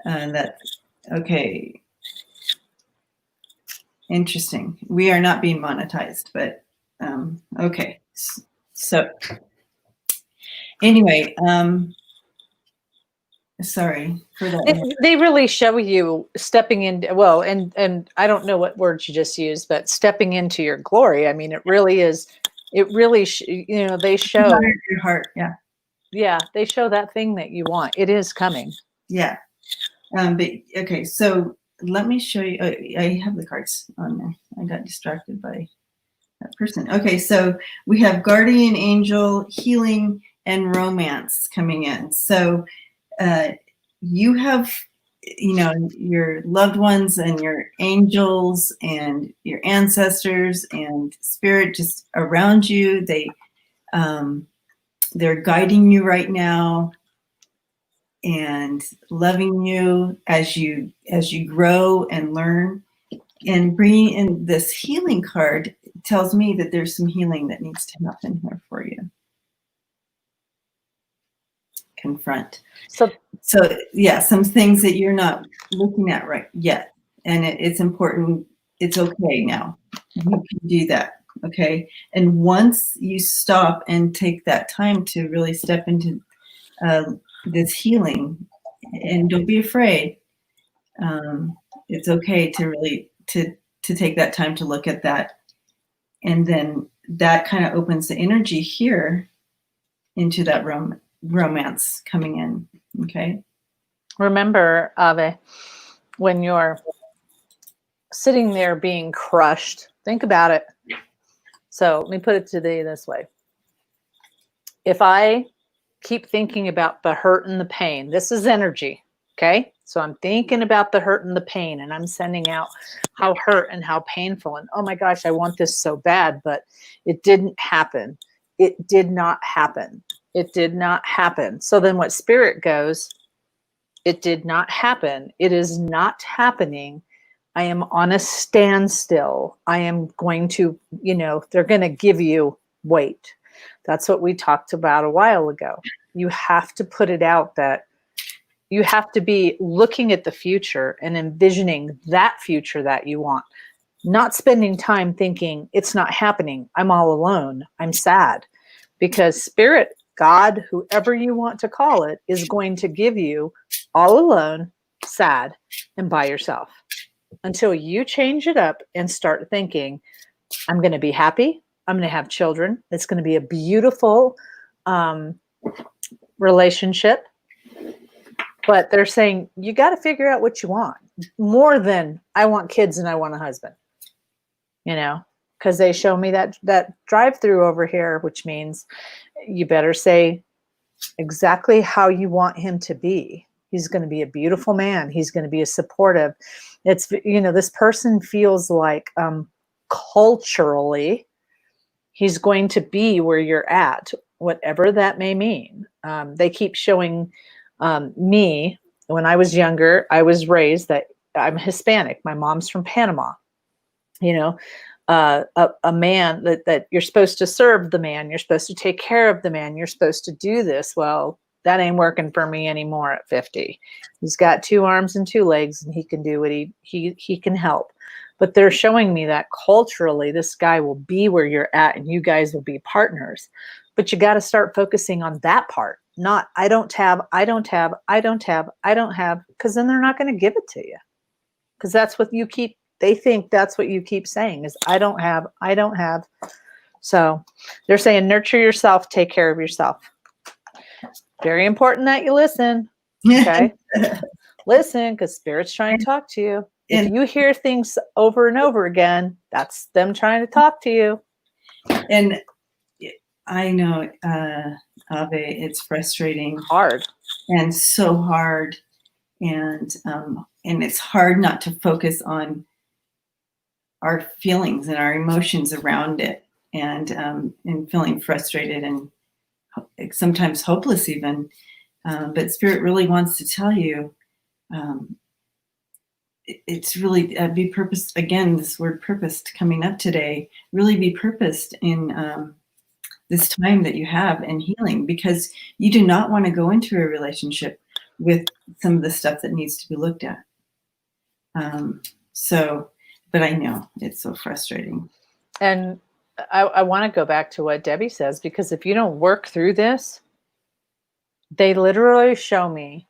that. Okay, interesting. We are not being monetized, but okay. So anyway, sorry for that. They really show you stepping in. Well, and I don't know what words you just used, but stepping into your glory. I mean, it really is. It really, you know, they show your heart. Yeah. Yeah, they show that thing that you want. It is coming. Yeah. But okay, so let me show you. I have the cards on there. I got distracted by that person. Okay, so we have guardian angel, healing, and romance coming in. So you have, you know, your loved ones and your angels and your ancestors and spirit just around you. They're guiding you right now and loving you as you grow and learn. And bringing in this healing card tells me that there's some healing that needs to happen here for you. Confront. So yeah, some things that you're not looking at right yet. And it's important. It's okay now. You can do that. Okay. And once you stop and take that time to really step into this healing, and don't be afraid. It's okay to really to take that time to look at that. And then that kind of opens the energy here into that romance coming in. Okay. Remember, Ave, when you're sitting there being crushed, think about it. So let me put it to you this way. If I keep thinking about the hurt and the pain, this is energy. Okay. So I'm thinking about the hurt and the pain, and I'm sending out how hurt and how painful. And oh my gosh, I want this so bad, but it didn't happen. It did not happen. It did not happen. So then what Spirit goes, it did not happen. It is not happening. I am on a standstill. I am going to, they're going to give you wait. That's what we talked about a while ago. You have to put it out that you have to be looking at the future and envisioning that future that you want, not spending time thinking it's not happening. I'm all alone. I'm sad, because Spirit, God, whoever you want to call it, is going to give you all alone, sad, and by yourself until you change it up and start thinking, I'm going to be happy. I'm going to have children. It's going to be a beautiful relationship. But they're saying, you got to figure out what you want more than I want kids and I want a husband, because they show me that drive-through over here, which means you better say exactly how you want him to be. He's going to be a beautiful man. He's going to be a supportive. It's, this person feels like culturally he's going to be where you're at, whatever that may mean. They keep showing me, when I was younger, I was raised that I'm Hispanic. My mom's from Panama. A man that you're supposed to serve the man, you're supposed to take care of the man, you're supposed to do this. Well, that ain't working for me anymore at 50. He's got 2 arms and 2 legs, and he can do what he can help. But they're showing me that culturally, this guy will be where you're at, and you guys will be partners. But you got to start focusing on that part, not I don't have, because then they're not going to give it to you. Because that's what they think that's what you keep saying is I don't have. So they're saying nurture yourself, take care of yourself. Very important that you listen. Okay. Listen, because Spirit's trying to talk to you. If you hear things over and over again, that's them trying to talk to you. And I know, Ave, it's frustrating. Hard. And so hard. And it's hard not to focus on our feelings and our emotions around it, and feeling frustrated and sometimes hopeless even. But Spirit really wants to tell you, it's really be purposed. Again, this word purposed coming up today, really be purposed in this time that you have in healing, because you do not want to go into a relationship with some of the stuff that needs to be looked at. But I know it's so frustrating. And I want to go back to what Debbie says, because if you don't work through this, they literally show me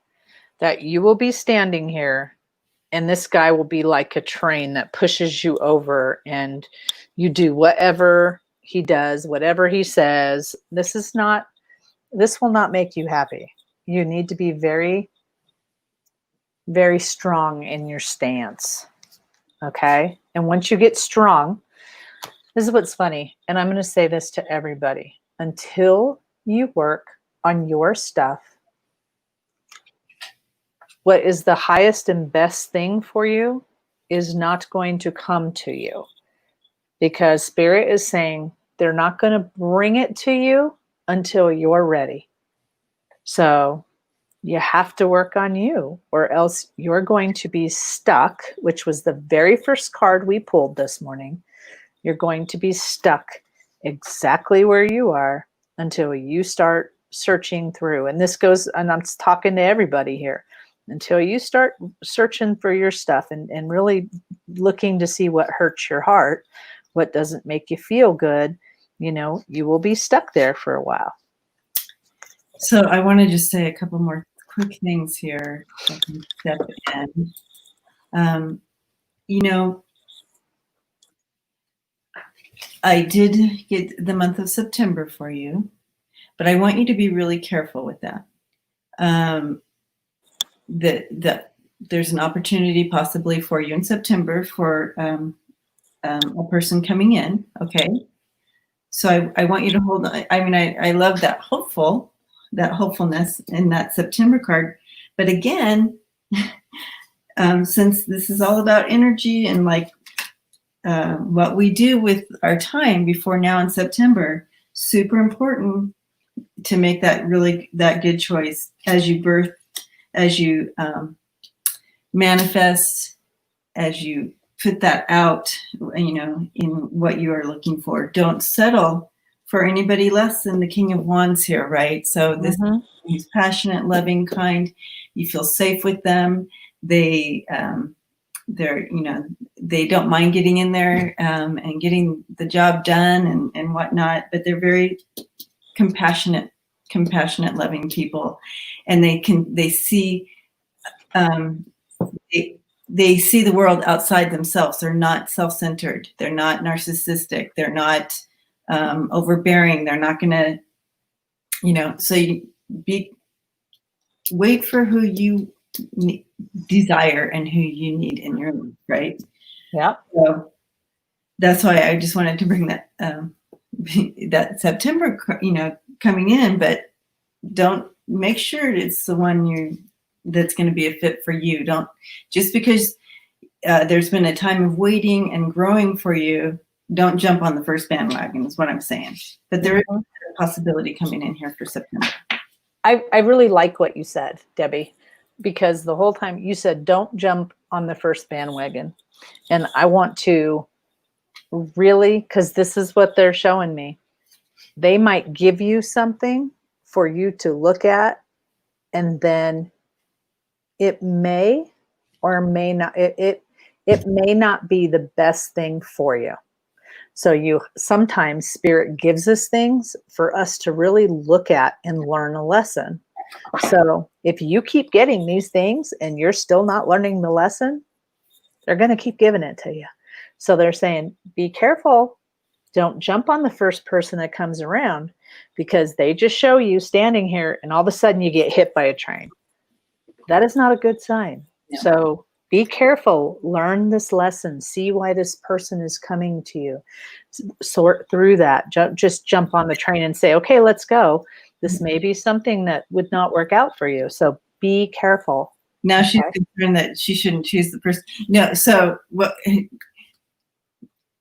that you will be standing here and this guy will be like a train that pushes you over, and you do whatever he does, whatever he says. This will not make you happy. You need to be very, very strong in your stance. Okay. And once you get strong, this is what's funny. And I'm going to say this to everybody: until you work on your stuff, what is the highest and best thing for you is not going to come to you, because Spirit is saying they're not going to bring it to you until you're ready. So you have to work on you, or else you're going to be stuck, which was the very first card we pulled this morning. You're going to be stuck exactly where you are until you start searching through. And this goes, and I'm talking to everybody here, until you start searching for your stuff and really looking to see what hurts your heart, what doesn't make you feel good, you will be stuck there for a while. So I want to just say a couple more quick things here. I can step in. I did get the month of September for you, but I want you to be really careful with that. That there's an opportunity possibly for you in September for a person coming in. Okay. So I want you to hold on. I mean, I love that hopefulness in that September card. But again, since this is all about energy and what we do with our time before now in September, super important to make that good choice as you birth, as you manifest, as you put that out, in what you are looking for. Don't settle for anybody less than the King of Wands here, right? So this is passionate, loving, kind. You feel safe with them. They're, they don't mind getting in there and getting the job done and whatnot, but they're very compassionate, loving people. And they see the world outside themselves. They're not self-centered. They're not narcissistic. They're not overbearing. They're not going to, so wait for who you desire and who you need in your life, right? Yeah. So that's why I just wanted to bring that that September, coming in, but don't make sure it's the one that's going to be a fit for you. Don't just because there's been a time of waiting and growing for you, don't jump on the first bandwagon is what I'm saying. But there is a possibility coming in here for September. I really like what you said, Debbie, because the whole time you said, don't jump on the first bandwagon. And I want to really, because this is what they're showing me. They might give you something for you to look at, and then it may or may not, it may not be the best thing for you. So sometimes Spirit gives us things for us to really look at and learn a lesson. So if you keep getting these things and you're still not learning the lesson, they're going to keep giving it to you. So they're saying, be careful. Don't jump on the first person that comes around, because they just show you standing here and all of a sudden you get hit by a train. That is not a good sign. Yeah. So be careful, learn this lesson, see why this person is coming to you, sort through that. Just jump on the train and say, okay, let's go. This may be something that would not work out for you. So be careful. Now she's concerned that she shouldn't choose the person. No, so what?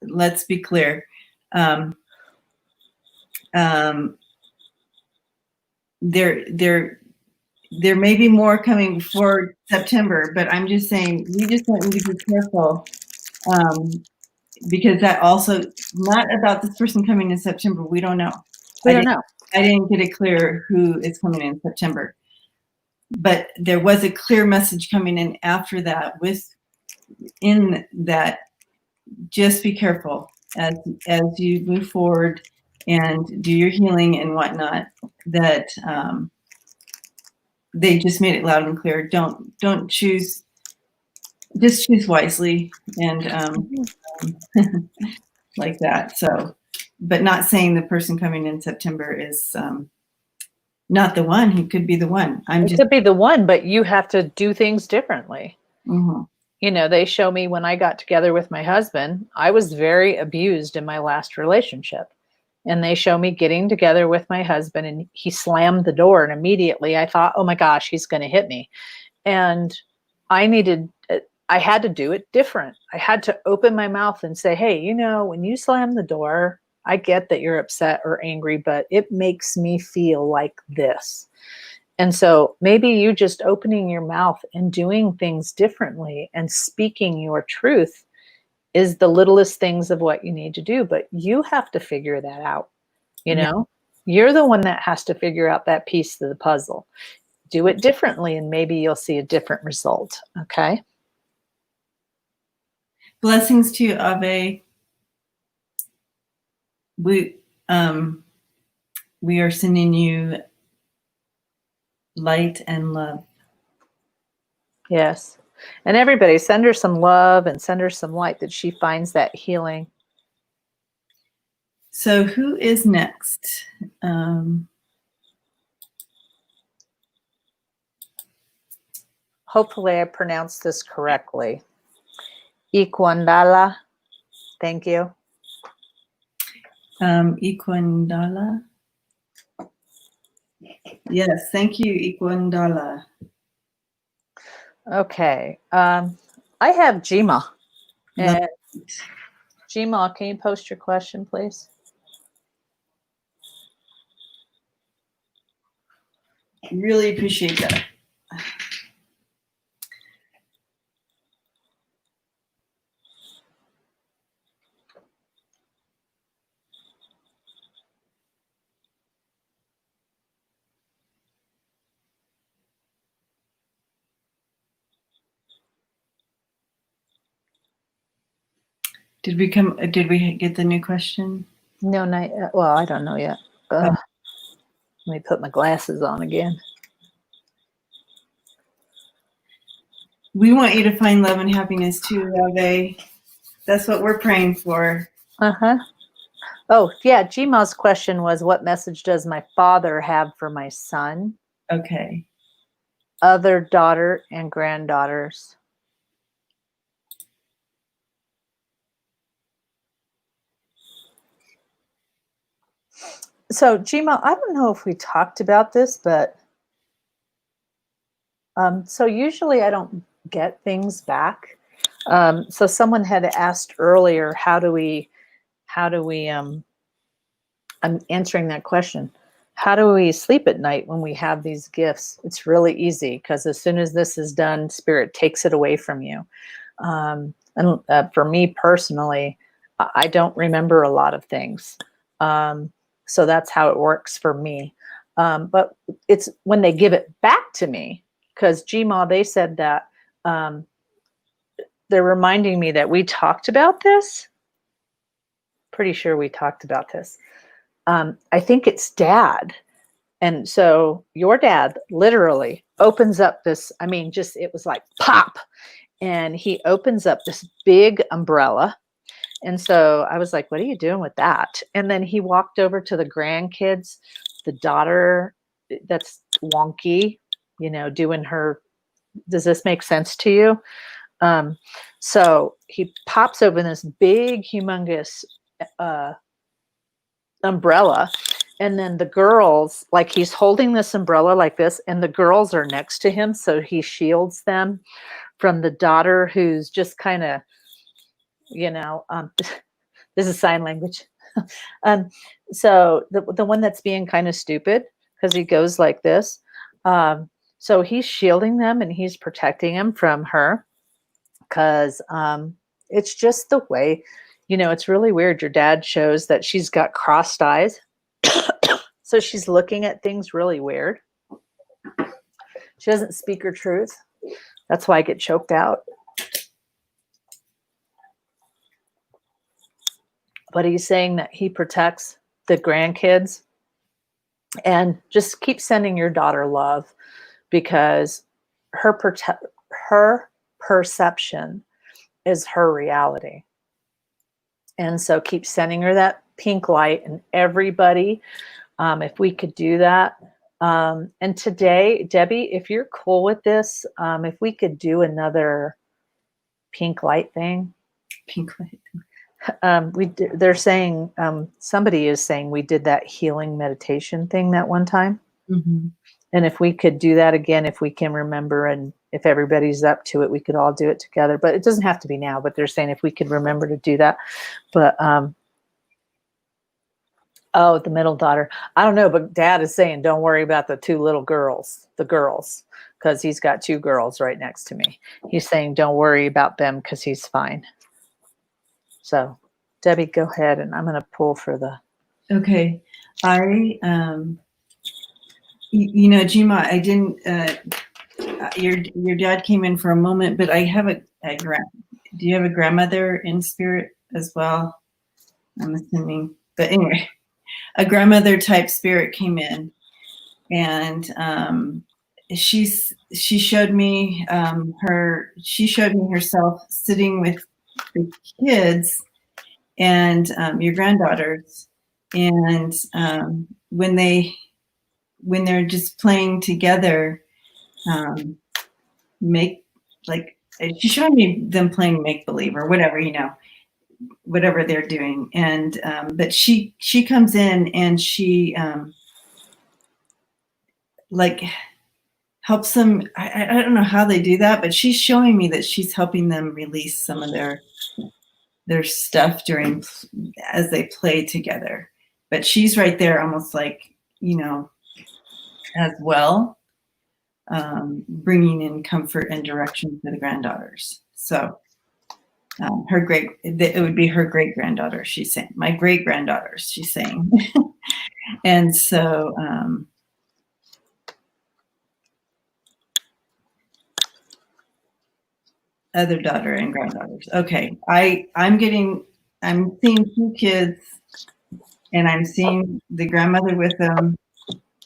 Let's be clear. There may be more coming before September, but I'm just saying we just want you to be careful, because that also not about this person coming in September. We don't know. We don't know. I didn't get it clear who is coming in September, but there was a clear message coming in after that. Within that, just be careful as you move forward and do your healing and whatnot. That they just made it loud and clear. Don't choose. Just choose wisely and like that. So, but not saying the person coming in September is not the one. He could be the one. It could be the one, but you have to do things differently. Mm-hmm. They show me when I got together with my husband, I was very abused in my last relationship. And they show me getting together with my husband, and he slammed the door, and immediately I thought, oh my gosh, he's going to hit me. And I had to do it different. I had to open my mouth and say, hey, when you slam the door, I get that you're upset or angry, but it makes me feel like this. And so maybe you just opening your mouth and doing things differently and speaking your truth is the littlest things of what you need to do, but you have to figure that out. You're the one that has to figure out that piece of the puzzle. Do it differently, and maybe you'll see a different result. Okay. Blessings to you, Ave. We are sending you light and love. Yes. And everybody, send her some love and send her some light, that she finds that healing. So who is next? Hopefully I pronounced this correctly. Ikwandala. Thank you. Ikwandala. Yes, thank you, Ikwandala. Okay. I have Jima. And Jima, can you post your question, please? really appreciate that. Did we get the new question? No, not yet. Well, I don't know yet. Let me put my glasses on again. We want you to find love and happiness too, Rave. That's what we're praying for. Uh-huh. Oh, yeah. Gma's question was, what message does my father have for my son, Okay. other daughter, and granddaughters? So, Gma, I don't know if we talked about this, but so usually I don't get things back. So someone had asked earlier, how do we, I'm answering that question. How do we sleep at night when we have these gifts? It's really easy, because as soon as this is done, Spirit takes it away from you. And for me personally, I don't remember a lot of things. So that's how it works for me. But it's when they give it back to me, because GMA, they said that they're reminding me that we talked about this. Pretty sure we talked about this. I think it's Dad. And so your dad literally opens up this, I mean, just, it was like pop. And he opens up this big umbrella. And so I was like, what are you doing with that? And then he walked over to the grandkids, the daughter that's wonky, you know, doing her, does this make sense to you? So he pops open this big, humongous umbrella. And then the girls, like, he's holding this umbrella like this, and the girls are next to him. So he shields them from the daughter who's just kind of, you know, this is sign language. So the one that's being kind of stupid, because he goes like this. So he's shielding them and he's protecting them from her, because it's just the way, you know, it's really weird. Your dad shows that she's got crossed eyes. So she's looking at things really weird. She doesn't speak her truth. That's why I get choked out. But he's saying that he protects the grandkids, and just keep sending your daughter love, because her perception is her reality. And so keep sending her that pink light, and everybody, if we could do that. And today, Debbie, if you're cool with this, if we could do another pink light thing. Pink light. They're saying, somebody is saying we did that healing meditation thing that one time. Mm-hmm. And if we could do that again, if we can remember, and if everybody's up to it, we could all do it together. But it doesn't have to be now, but they're saying if we could remember to do that. But, oh, the middle daughter. I don't know, but Dad is saying, don't worry about the two little girls, because he's got two girls right next to me. He's saying, don't worry about them, because he's fine. So, Debbie, go ahead, and I'm going to pull for the. Okay. You know, Jima, I didn't, your dad came in for a moment, but I have do you have a grandmother in spirit as well? I'm assuming, but anyway, a grandmother type spirit came in, and she showed me herself sitting with the kids and your granddaughters, and when they're just playing together, she showed me them playing make believe or whatever, you know, whatever they're doing, and but she comes in and she like helps them. I don't know how they do that, but she's showing me that she's helping them release some of their stuff as they play together. But she's right there, almost like, you know, as well. bringing in comfort and direction for the granddaughters. So it would be her great granddaughter, she's saying. My great granddaughters, she's saying. And so, other daughter and granddaughters. Okay, I'm seeing 2 kids, and I'm seeing the grandmother with them.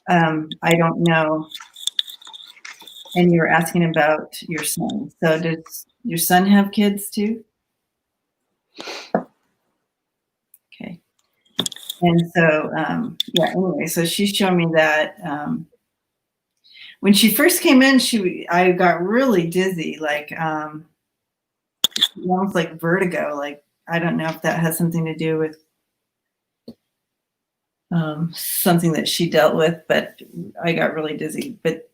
I don't know. And you were asking about your son. So does your son have kids too? Okay. And so, yeah, anyway, so she's showing me that when she first came in, I got really dizzy, like almost like vertigo. Like, I don't know if that has something to do with something that she dealt with, but I got really dizzy. But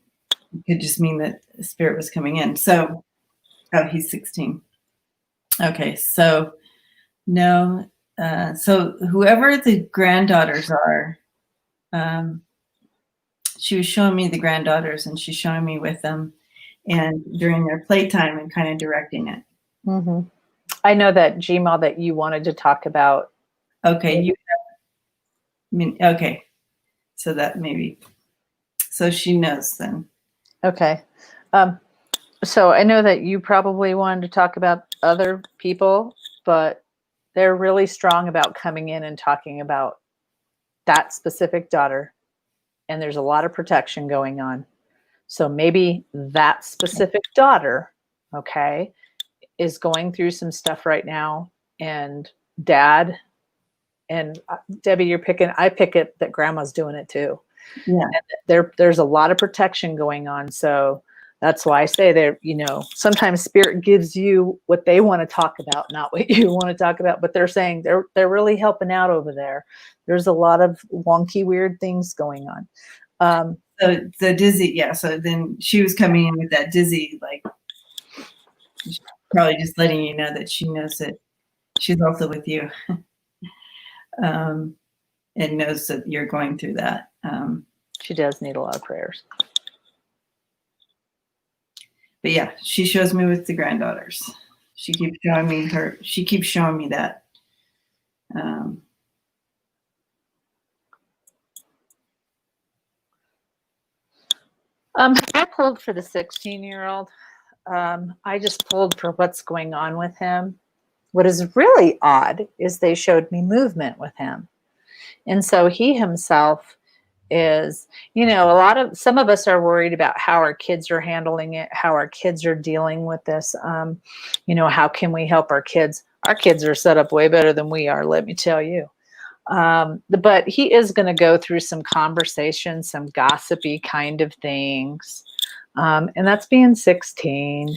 it could just mean that the spirit was coming in. So, oh, he's 16. Okay, so no. So whoever the granddaughters are, she was showing me the granddaughters, and she's showing me with them and during their playtime and kind of directing it. Mm-hmm. I know that Gmail that you wanted to talk about. Okay, okay, so that maybe, so she knows then. Okay. So I know that you probably wanted to talk about other people, but they're really strong about coming in and talking about that specific daughter. And there's a lot of protection going on. So maybe that specific daughter, okay, is going through some stuff right now. And dad and Debbie, I pick it that grandma's doing it too. Yeah. And there's a lot of protection going on. So that's why I say there, sometimes spirit gives you what they want to talk about, not what you want to talk about, but they're saying they're really helping out over there. There's a lot of wonky, weird things going on. So the dizzy, yeah. So then she was coming in with that dizzy, like probably just letting you know that she knows that she's also with you, and knows that you're going through that. She does need a lot of prayers. But yeah, she shows me with the granddaughters. She keeps showing me that. I pulled for the 16-year-old. I just pulled for what's going on with him. What is really odd is they showed me movement with him. And so he himself is, some of us are worried about how our kids are handling it, how our kids are dealing with this. How can we help our kids? Our kids are set up way better than we are, let me tell you. But he is going to go through some conversations, some gossipy kind of things. And that's being 16.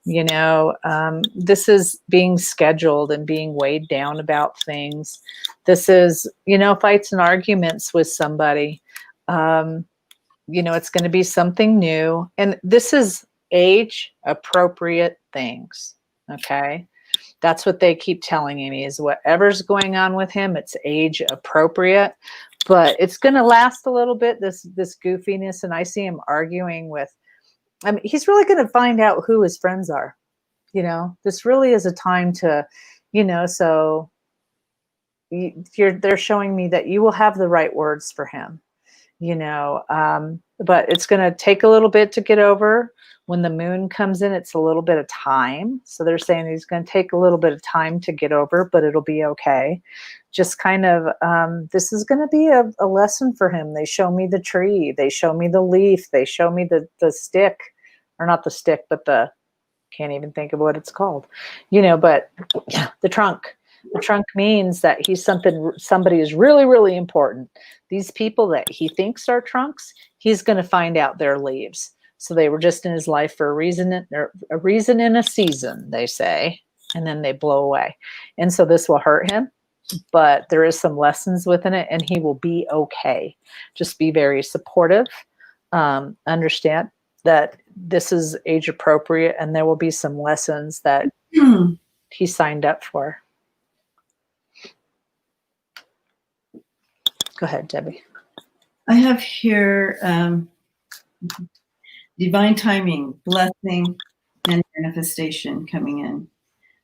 This is being scheduled and being weighed down about things. This is, fights and arguments with somebody. It's going to be something new. And this is age appropriate things. Okay. That's what they keep telling me is whatever's going on with him, it's age appropriate, but it's going to last a little bit, this goofiness. And I see him arguing with, he's really going to find out who his friends are. This really is a time to, so they're showing me that you will have the right words for him, but it's going to take a little bit to get over. When the moon comes in, it's a little bit of time. So they're saying he's going to take a little bit of time to get over, but it'll be okay. Just kind of, this is going to be a lesson for him. They show me the tree. They show me the leaf. They show me the stick, or not the stick, but can't even think of what it's called, but the trunk. The trunk means that somebody is really, really important. These people that he thinks are trunks, he's going to find out they're leaves. So they were just in his life for a reason and a season, they say, and then they blow away. And so this will hurt him, but there is some lessons within it, and he will be okay. Just be very supportive. Understand that this is age appropriate, and there will be some lessons that he signed up for. Go ahead, Debbie. I have here, divine timing, blessing, and manifestation coming in.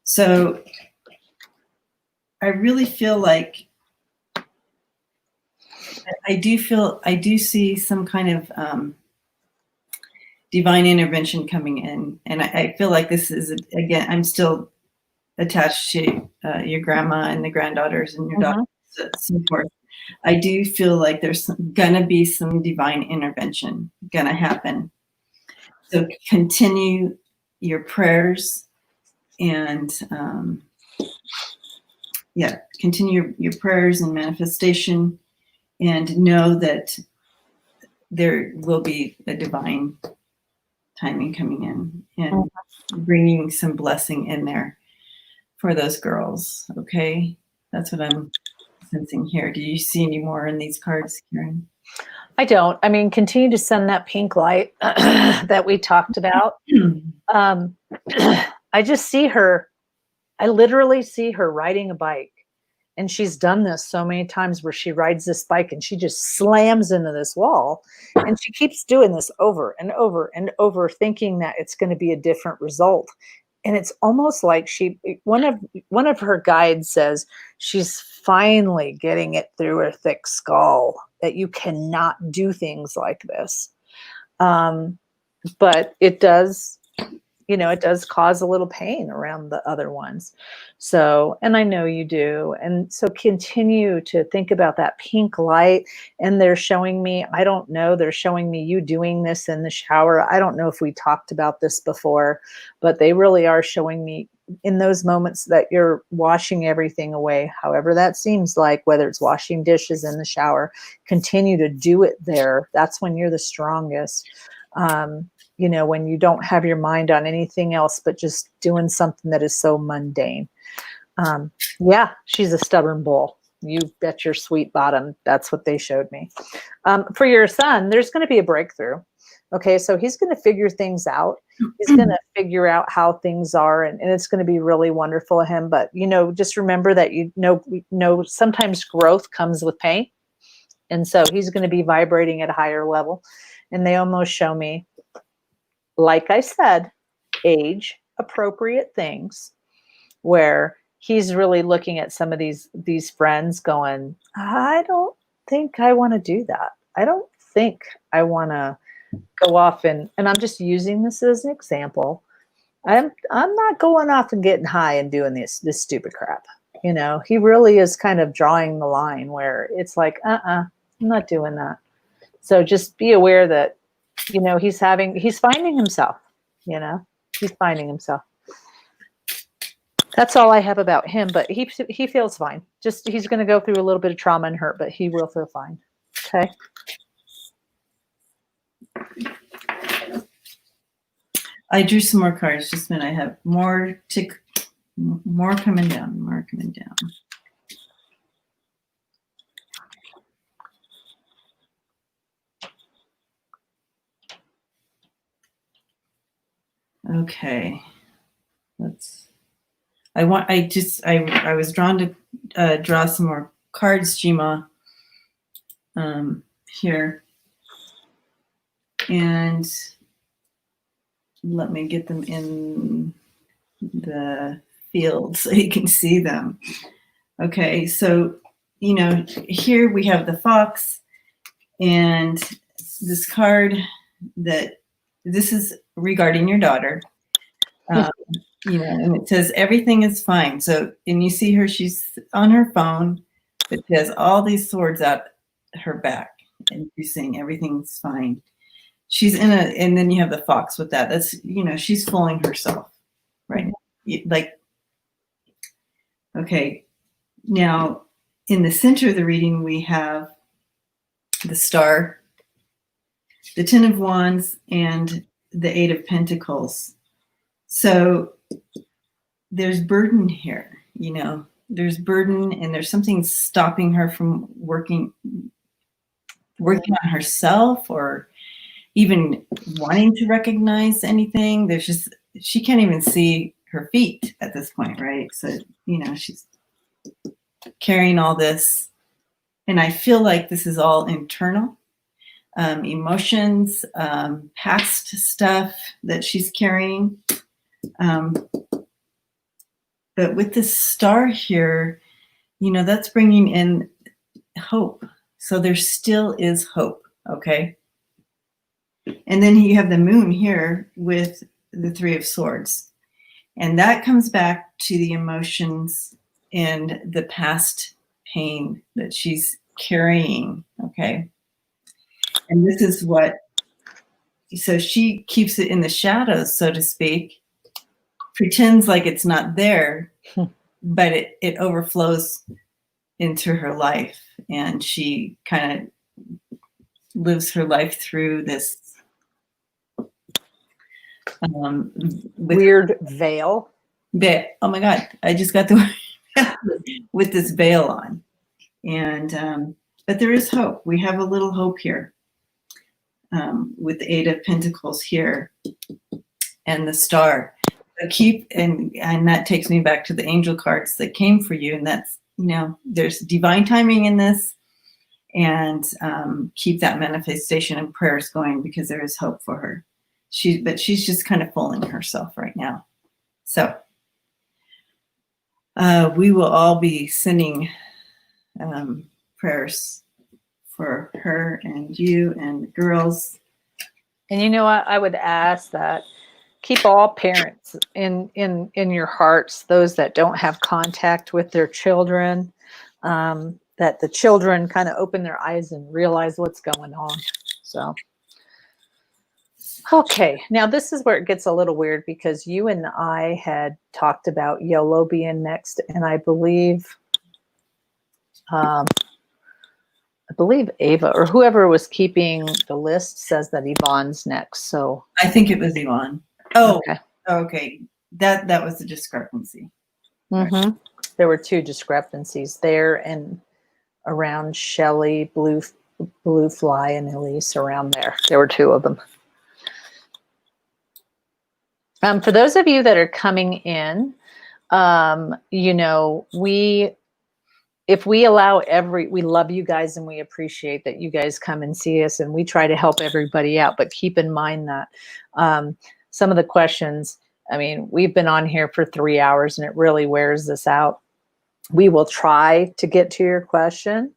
So I really feel like I do see some kind of divine intervention coming in. And I feel like this is, again, I'm still attached to your grandma and the granddaughters and your daughters, so forth. I do feel like there's gonna be some divine intervention gonna happen. So continue your prayers and continue your prayers and manifestation, and know that there will be a divine timing coming in and bringing some blessing in there for those girls. Okay, that's what I'm sensing here. Do you see any more in these cards, Karen? I don't. I mean, continue to send that pink light that we talked about. I just see her. I literally see her riding a bike. And she's done this so many times where she rides this bike and she just slams into this wall. And she keeps doing this over and over and over, thinking that it's going to be a different result. And it's almost like one of her guides says she's finally getting it through her thick skull that you cannot do things like this. But it does, it does cause a little pain around the other ones. So, and I know you do. And so continue to think about that pink light. And they're showing me, I don't know, they're showing me you doing this in the shower. I don't know if we talked about this before, but they really are showing me in those moments that you're washing everything away, however that seems like, whether it's washing dishes in the shower, continue to do it there. That's when you're the strongest. When you don't have your mind on anything else, but just doing something that is so mundane. She's a stubborn bull. You bet your sweet bottom. That's what they showed me. For your son, there's going to be a breakthrough. Okay. So he's going to figure things out. He's going to figure out how things are, and it's going to be really wonderful of him. But, just remember that, sometimes growth comes with pain. And so he's going to be vibrating at a higher level. And they almost show me, like I said, age appropriate things, where he's really looking at some of these friends going, I don't think I want to do that. I don't think I want to go off and I'm just using this as an example. I'm not going off and getting high and doing this stupid crap. He really is kind of drawing the line where it's like, I'm not doing that. So just be aware that, he's finding himself, he's finding himself. That's all I have about him, but he feels fine. Just, he's going to go through a little bit of trauma and hurt, but he will feel fine. Okay. I drew some more cards. Just a minute. I have more coming down, Okay. I was drawn to draw some more cards, Jima, here. And let me get them in the field so you can see them. Okay, so, here we have the fox and this card this is regarding your daughter. And it says everything is fine. So, and you see her, she's on her phone, but she has all these swords out her back, and she's saying everything's fine. She's and then you have the fox with that. That's, she's fooling herself, right? Like, okay. Now, in the center of the reading, we have the star, the 10 of wands, and the 8 of pentacles. So there's burden here, there's burden, and there's something stopping her from working on herself, or even wanting to recognize anything. She can't even see her feet at this point, right? So, she's carrying all this, and I feel like this is all internal. emotions, past stuff that she's carrying. But with this star here, that's bringing in hope. So there still is hope, okay? And then you have the moon here with the Three of Swords. And that comes back to the emotions and the past pain that she's carrying, okay? And this is so she keeps it in the shadows, so to speak, pretends like it's not there, but it overflows into her life. And she kind of lives her life through this weird veil. Oh my God, I just got the with this veil on. And but there is hope. We have a little hope here with the Eight of Pentacles here and the star. So and that takes me back to the angel cards that came for you. And that's, there's divine timing in this, and keep that manifestation and prayers going, because there is hope for her. But she's just kind of fooling herself right now. So we will all be sending prayers for her and you and the girls. And you know what? I would ask that keep all parents in your hearts, those that don't have contact with their children, that the children kind of open their eyes and realize what's going on. So, okay. Now this is where it gets a little weird, because you and I had talked about YOLO being next. And I believe Ava or whoever was keeping the list says that Yvonne's next. So I think it was Yvonne. Oh, okay. Okay. That was the discrepancy. Mm-hmm. Right. There were two discrepancies there, and around Shelley, Blue Fly, and Elise around there. There were two of them. For those of you that are coming in, if we allow we love you guys and we appreciate that you guys come and see us, and we try to help everybody out. But keep in mind that some of the questions, I mean, we've been on here for 3 hours and it really wears us out. We will try to get to your question.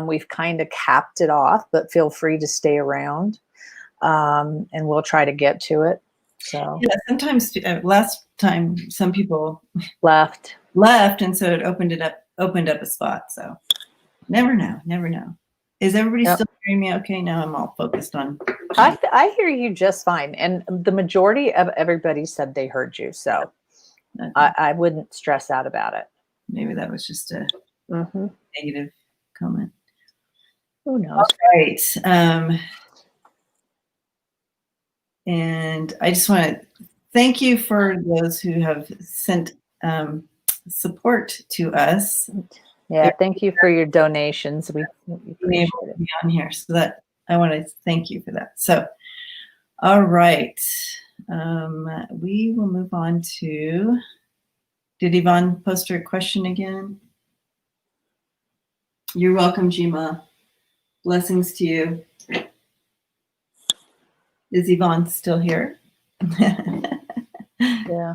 We've kind of capped it off, but feel free to stay around and we'll try to get to it. So yeah, sometimes last time some people left, and so it opened up a spot. So never know. Is everybody still hearing me okay? Now I'm all focused on. I hear you just fine, and the majority of everybody said they heard you, so I wouldn't stress out about it. Maybe that was just a negative comment. Who knows? All right. And I just want to thank you for those who have sent support to us. Yeah, thank you for your donations. We appreciate it. Be on here, so that I want to thank you for that. So, all right, we will move on to. Did Yvonne post her question again? You're welcome, Jima. Blessings to you. Is Yvonne still here? Yeah.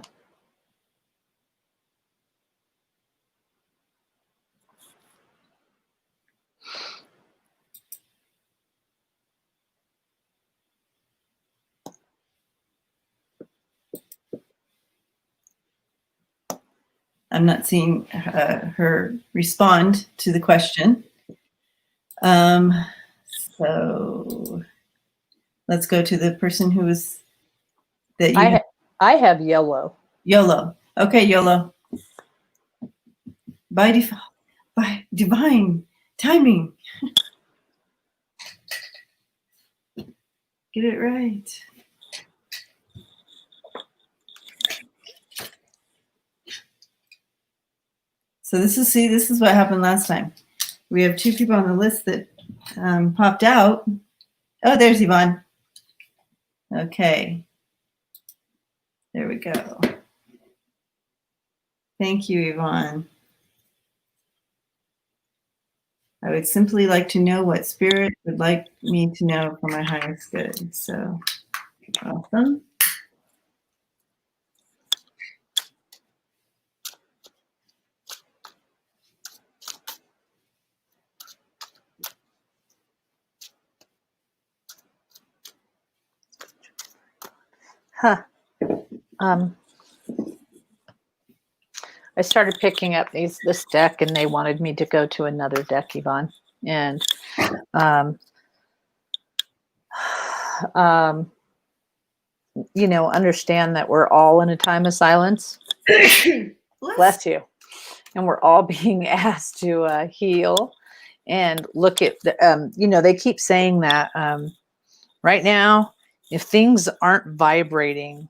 I'm not seeing her respond to the question. So let's go to the person who was that you. I have YOLO. YOLO. Okay, YOLO. By divine timing. Get it right. So this is what happened last time. We have two people on the list that popped out. Oh, there's Yvonne. Okay. There we go. Thank you, Yvonne. I would simply like to know what spirit would like me to know for my highest good. So awesome. Huh. I started picking up this deck, and they wanted me to go to another deck, Yvonne. And understand that we're all in a time of silence. Bless you. And we're all being asked to heal and look at the, they keep saying that right now, if things aren't vibrating,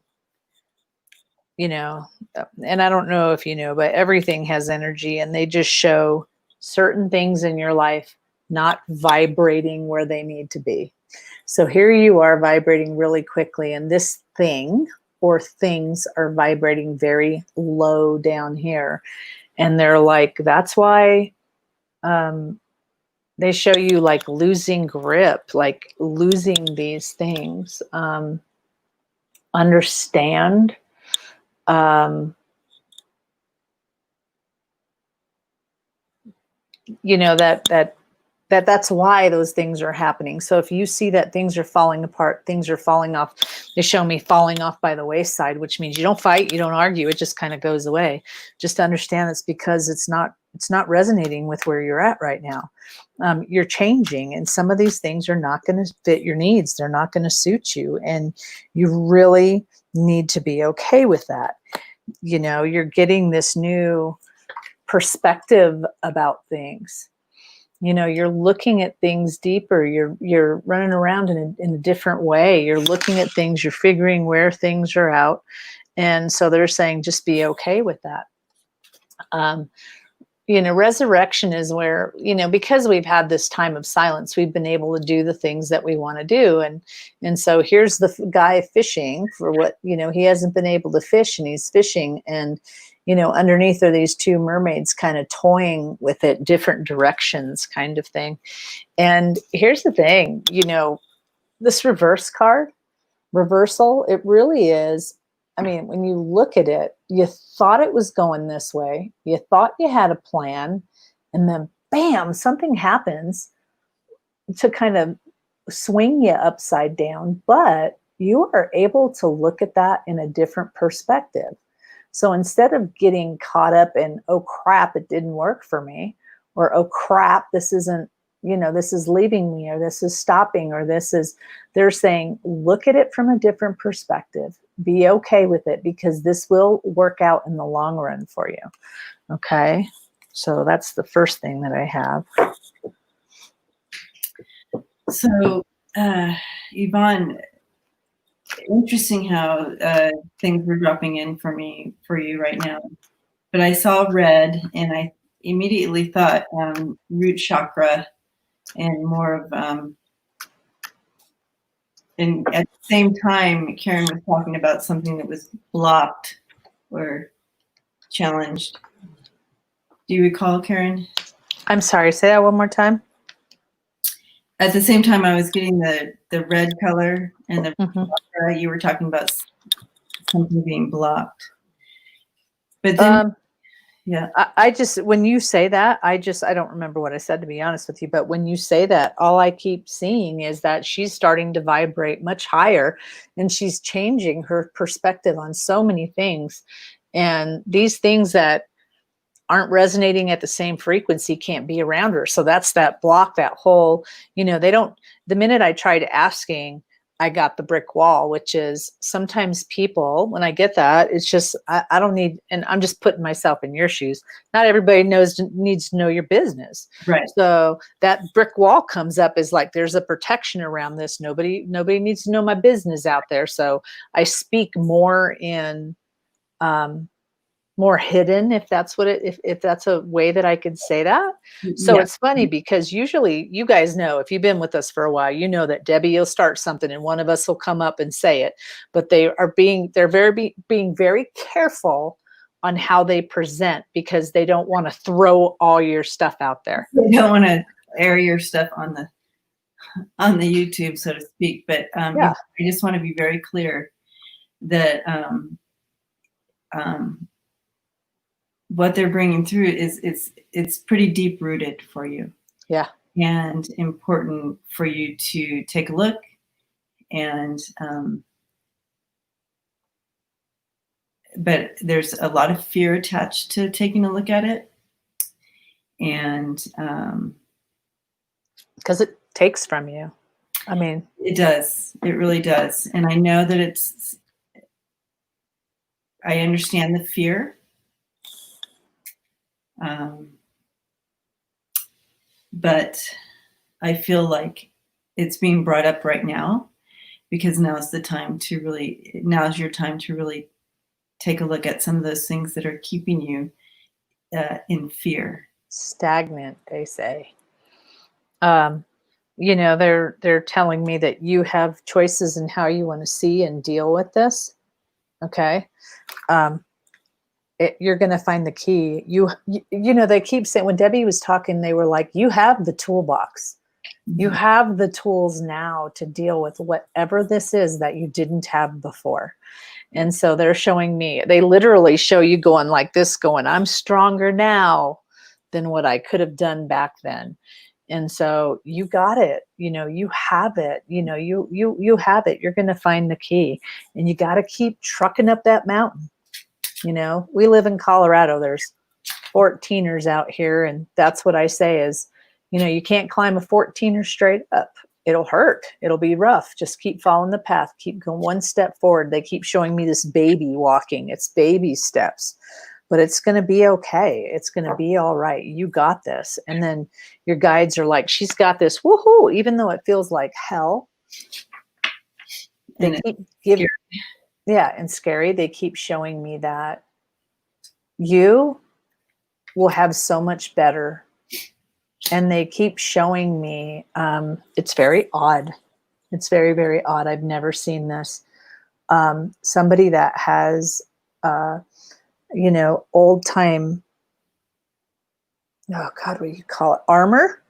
and I don't know if you know, but everything has energy, and they just show certain things in your life not vibrating where they need to be. So here you are vibrating really quickly, and this thing or things are vibrating very low down here. And they're like, that's why they show you like losing grip, like losing these things. Understand that's why those things are happening. So if you see that things are falling apart, things are falling off, they show me falling off by the wayside, which means you don't fight, you don't argue, it just kind of goes away. Just understand it's because it's not resonating with where you're at right now. You're changing, and some of these things are not going to fit your needs. They're not going to suit you, and you really need to be okay with that. You're getting this new perspective about things. You're looking at things deeper. You're running around in a different way. You're looking at things. You're figuring where things are out. And so they're saying, just be okay with that. Resurrection is where, because we've had this time of silence, we've been able to do the things that we want to do. And so here's the guy fishing for what, he hasn't been able to fish, and he's fishing, and underneath are these two mermaids kind of toying with it, different directions kind of thing. And here's the thing, this reverse card, reversal, it really is. I mean, when you look at it, you thought it was going this way. You thought you had a plan, and then bam, something happens to kind of swing you upside down, but you are able to look at that in a different perspective. So instead of getting caught up in, oh crap, it didn't work for me, or oh crap, this isn't, this is leaving me, or this is stopping, or they're saying, look at it from a different perspective. Be okay with it, because this will work out in the long run for you. Okay. So that's the first thing that I have. So, Yvonne, interesting how things were dropping in for you right now. But I saw red, and I immediately thought root chakra, and more of and at the same time, Karen was talking about something that was blocked or challenged. Do you recall, Karen? I'm sorry, say that one more time. At the same time, I was getting the red color and the chakra, you were talking about something being blocked. But then, yeah. I just, when you say that, I don't remember what I said, to be honest with you. But when you say that, all I keep seeing is that she's starting to vibrate much higher, and she's changing her perspective on so many things. And these things that aren't resonating at the same frequency can't be around her. So that's that block, that whole, the minute I tried asking, I got the brick wall, which is sometimes people, when I get that, it's just, I don't need, and I'm just putting myself in your shoes. Not everybody needs to know your business. Right. So that brick wall comes up as like, there's a protection around this. Nobody needs to know my business out there. So I speak more in, more hidden, if that's if that's a way that I could say that. So yeah. It's funny, because usually, you guys know, if you've been with us for a while, you know that Debbie will start something and one of us will come up and say it, but they're being very careful on how they present, because they don't want to throw all your stuff out there. They don't want to air your stuff on the YouTube, so to speak. But Yeah. I just want to be very clear that what they're bringing through is it's pretty deep rooted for you. Yeah. And important for you to take a look. And but there's a lot of fear attached to taking a look at it. And because it takes from you. I mean, it does. It really does. And I know that I understand the fear. But I feel like it's being brought up right now because now's your time to really take a look at some of those things that are keeping you in fear. Stagnant, they say. They're telling me that you have choices in how you want to see and deal with this. Okay. You're going to find the key. They keep saying, when Debbie was talking, they were like, you have the toolbox. Mm-hmm. You have the tools now to deal with whatever this is that you didn't have before. And so they're showing me, they literally show you going like this, going, I'm stronger now than what I could have done back then. And so you got it, you have it, you have it. You're going to find the key, and you got to keep trucking up that mountain. We live in Colorado. There's 14ers out here. And that's what I say is, you can't climb a 14er straight up. It'll hurt. It'll be rough. Just keep following the path. Keep going one step forward. They keep showing me this baby walking. It's baby steps, but it's going to be okay. It's going to be all right. You got this. And then your guides are like, she's got this. Woohoo. Even though it feels like hell. They keep giving. Yeah, and scary. They keep showing me that you will have so much better. And they keep showing me, it's very odd. It's very, very odd. I've never seen this. Somebody that has, old time, oh God, what do you call it? Armor?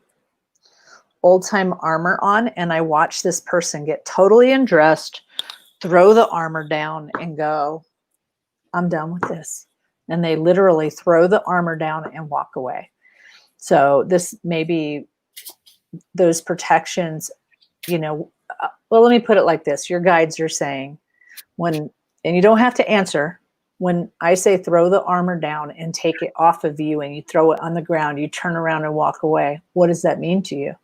Old time armor on. And I watch this person get totally undressed, throw the armor down and go, I'm done with this. And they literally throw the armor down and walk away. So this may be those protections, well, let me put it like this. Your guides are saying and you don't have to answer, when I say throw the armor down and take it off of you and you throw it on the ground, you turn around and walk away. What does that mean to you?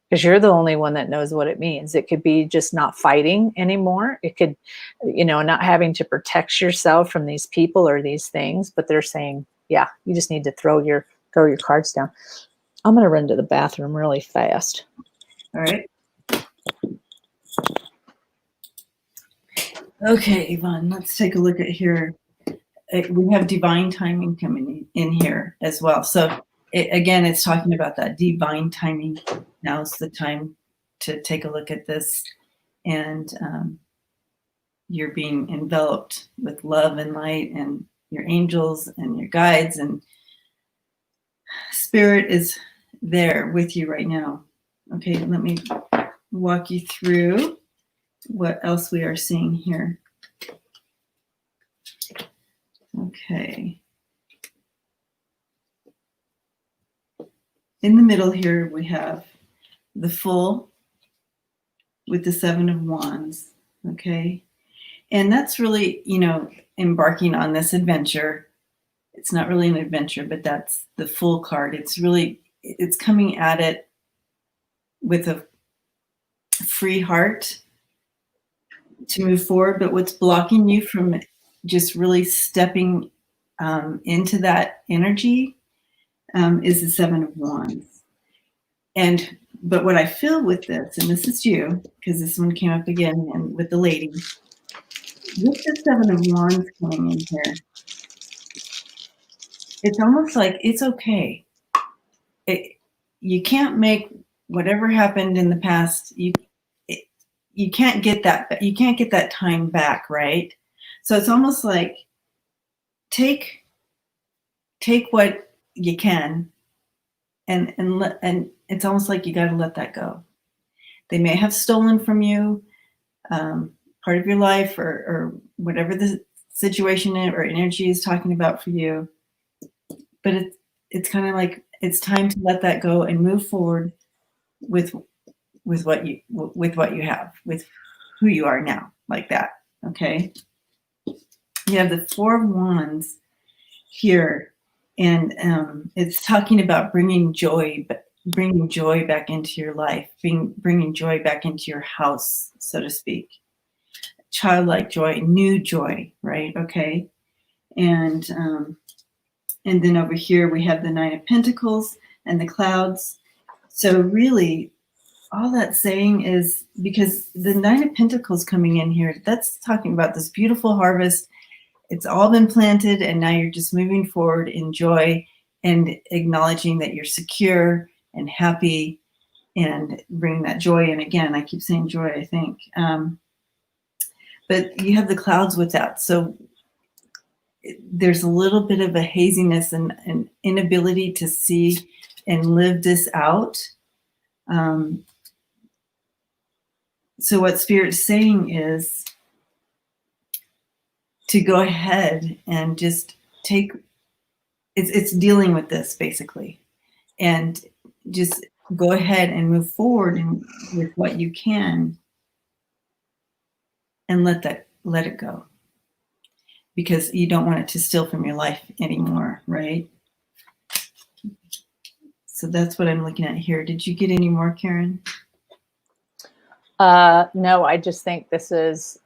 Because you're the only one that knows what it means. It could be just not fighting anymore. It could, not having to protect yourself from these people or these things, but they're saying, yeah, you just need to throw your cards down. I'm going to run to the bathroom really fast. All right. Okay, Yvonne, let's take a look at here. We have divine timing coming in here as well. So again, it's talking about that divine timing. Now's the time to take a look at this. And you're being enveloped with love and light, and your angels and your guides, and spirit is there with you right now. Okay, let me walk you through what else we are seeing here. Okay. In the middle here, we have the Fool with the 7 of Wands. Okay. And that's really, embarking on this adventure. It's not really an adventure, but that's the Fool card. It's coming at it with a free heart to move forward. But what's blocking you from just really stepping into that energy is the 7 of Wands. But what I feel with this, and this is you, because this one came up again, and with the lady, with the 7 of Wands coming in here, it's almost like it's okay. You can't make whatever happened in the past. You can't get that. You can't get that time back, right? So it's almost like take what you can and it's almost like you got to let that go. They may have stolen from you part of your life, or whatever the situation or energy is talking about for you. But it's kind of like it's time to let that go and move forward with what you have, with who you are now, like that. Okay. You have the Four of Wands here, and it's talking about bringing joy back into your life, bringing joy back into your house, so to speak. Childlike joy, new joy, right? Okay. And then over here we have the Nine of Pentacles and the clouds. So really, all that's saying is, because the Nine of Pentacles coming in here, that's talking about this beautiful harvest. It's all been planted, and now you're just moving forward in joy and acknowledging that you're secure and happy, and bringing that joy in. Again, I keep saying joy, I think. But you have the clouds with that. So there's a little bit of a haziness and an inability to see and live this out. So what Spirit's saying is to go ahead and just take, it's dealing with this basically, and just go ahead and move forward with what you can, and let it go, because you don't want it to steal from your life anymore, right? So that's what I'm looking at here. Did you get any more, Karen? No, I just think this is,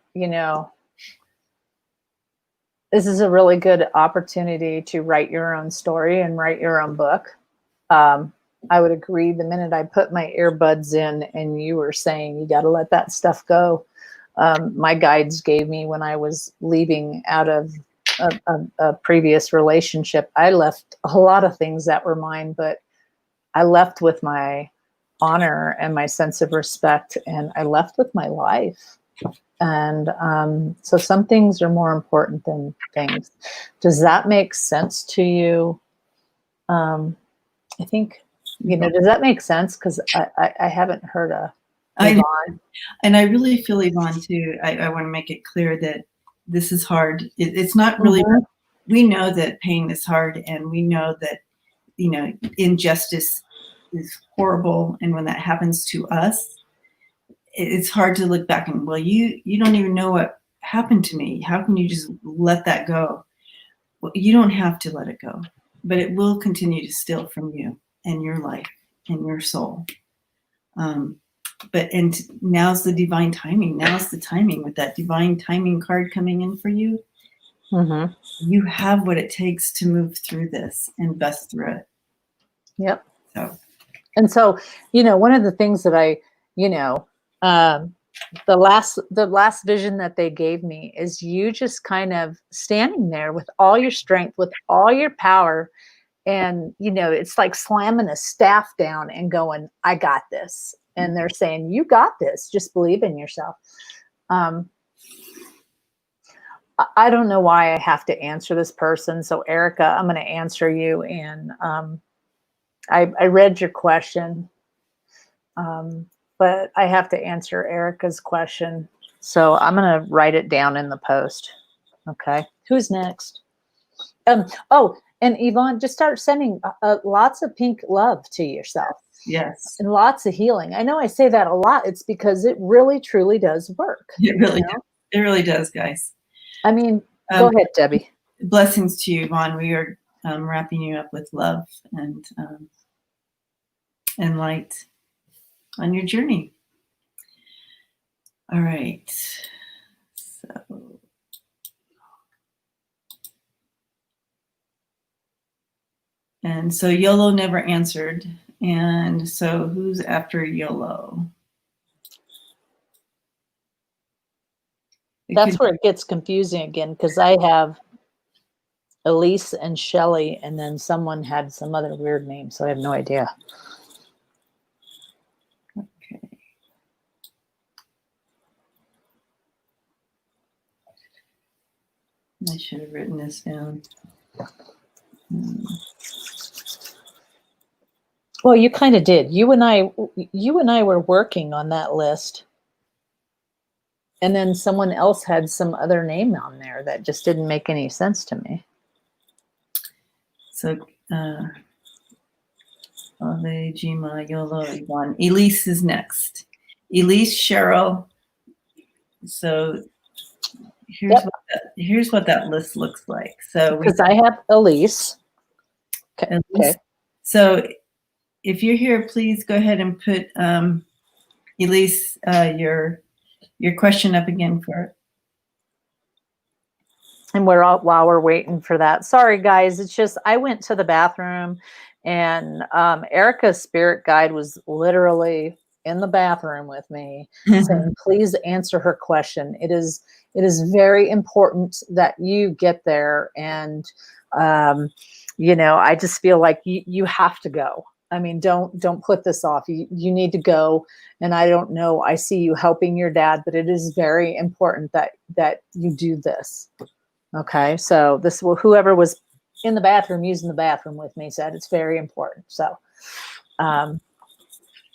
this is a really good opportunity to write your own story and write your own book. I would agree. The minute I put my earbuds in and you were saying you got to let that stuff go, my guides gave me when I was leaving out of a previous relationship. I left a lot of things that were mine, but I left with my honor and my sense of respect, and I left with my life. And so some things are more important than things. Does that make sense to you? I think, does that make sense? Because I haven't heard a Yvonne. And I really feel, Yvonne, too, I want to make it clear that this is hard. It's not really, we know that pain is hard, and we know that, injustice is horrible. And when that happens to us, it's hard to look back and, well, you don't even know what happened to me. How can you just let that go? Well, you don't have to let it go, but it will continue to steal from you and your life and your soul. And now's the divine timing. Now's the timing with that divine timing card coming in for you. Mm-hmm. You have what it takes to move through this and bust through it. Yep. So, one of the things that I, the last vision that they gave me is you just kind of standing there with all your strength, with all your power. And, it's like slamming a staff down and going, I got this. And they're saying, you got this. Just believe in yourself. I don't know why I have to answer this person. So, Erica, I'm going to answer you. And I read your question, but I have to answer Erica's question. So I'm going to write it down in the post. Okay. Who's next? Oh, and Yvonne, just start sending lots of pink love to yourself. Yes. And lots of healing. I know I say that a lot. It's because it really, truly does work. It really does. It really does, guys. I mean, go ahead, Debbie. Blessings to you, Yvonne. We are wrapping you up with love and light on your journey. All right. So YOLO never answered. And so who's after YOLO? That's where it gets confusing again, because I have Elise and Shelly, and then someone had some other weird name, so I have no idea. Okay. I should have written this down. Well, you kind of did. You and I were working on that list. And then someone else had some other name on there that just didn't make any sense to me. So, Ave, Jima, Yolo, Yvonne. Elise is next. Elise, Cheryl. So here's what that list looks like. So because I have Elise. Elise. Okay. So if you're here, please go ahead and put Elise your question up again for it. And while we're waiting for that. Sorry, guys. It's just I went to the bathroom, and Erica's spirit guide was literally in the bathroom with me, saying, "Please answer her question." It is very important that you get there, and I just feel like you have to go. I mean, don't put this off. You need to go. And I don't know. I see you helping your dad, but it is very important that you do this. Okay, so whoever was in the bathroom using the bathroom with me said it's very important. So,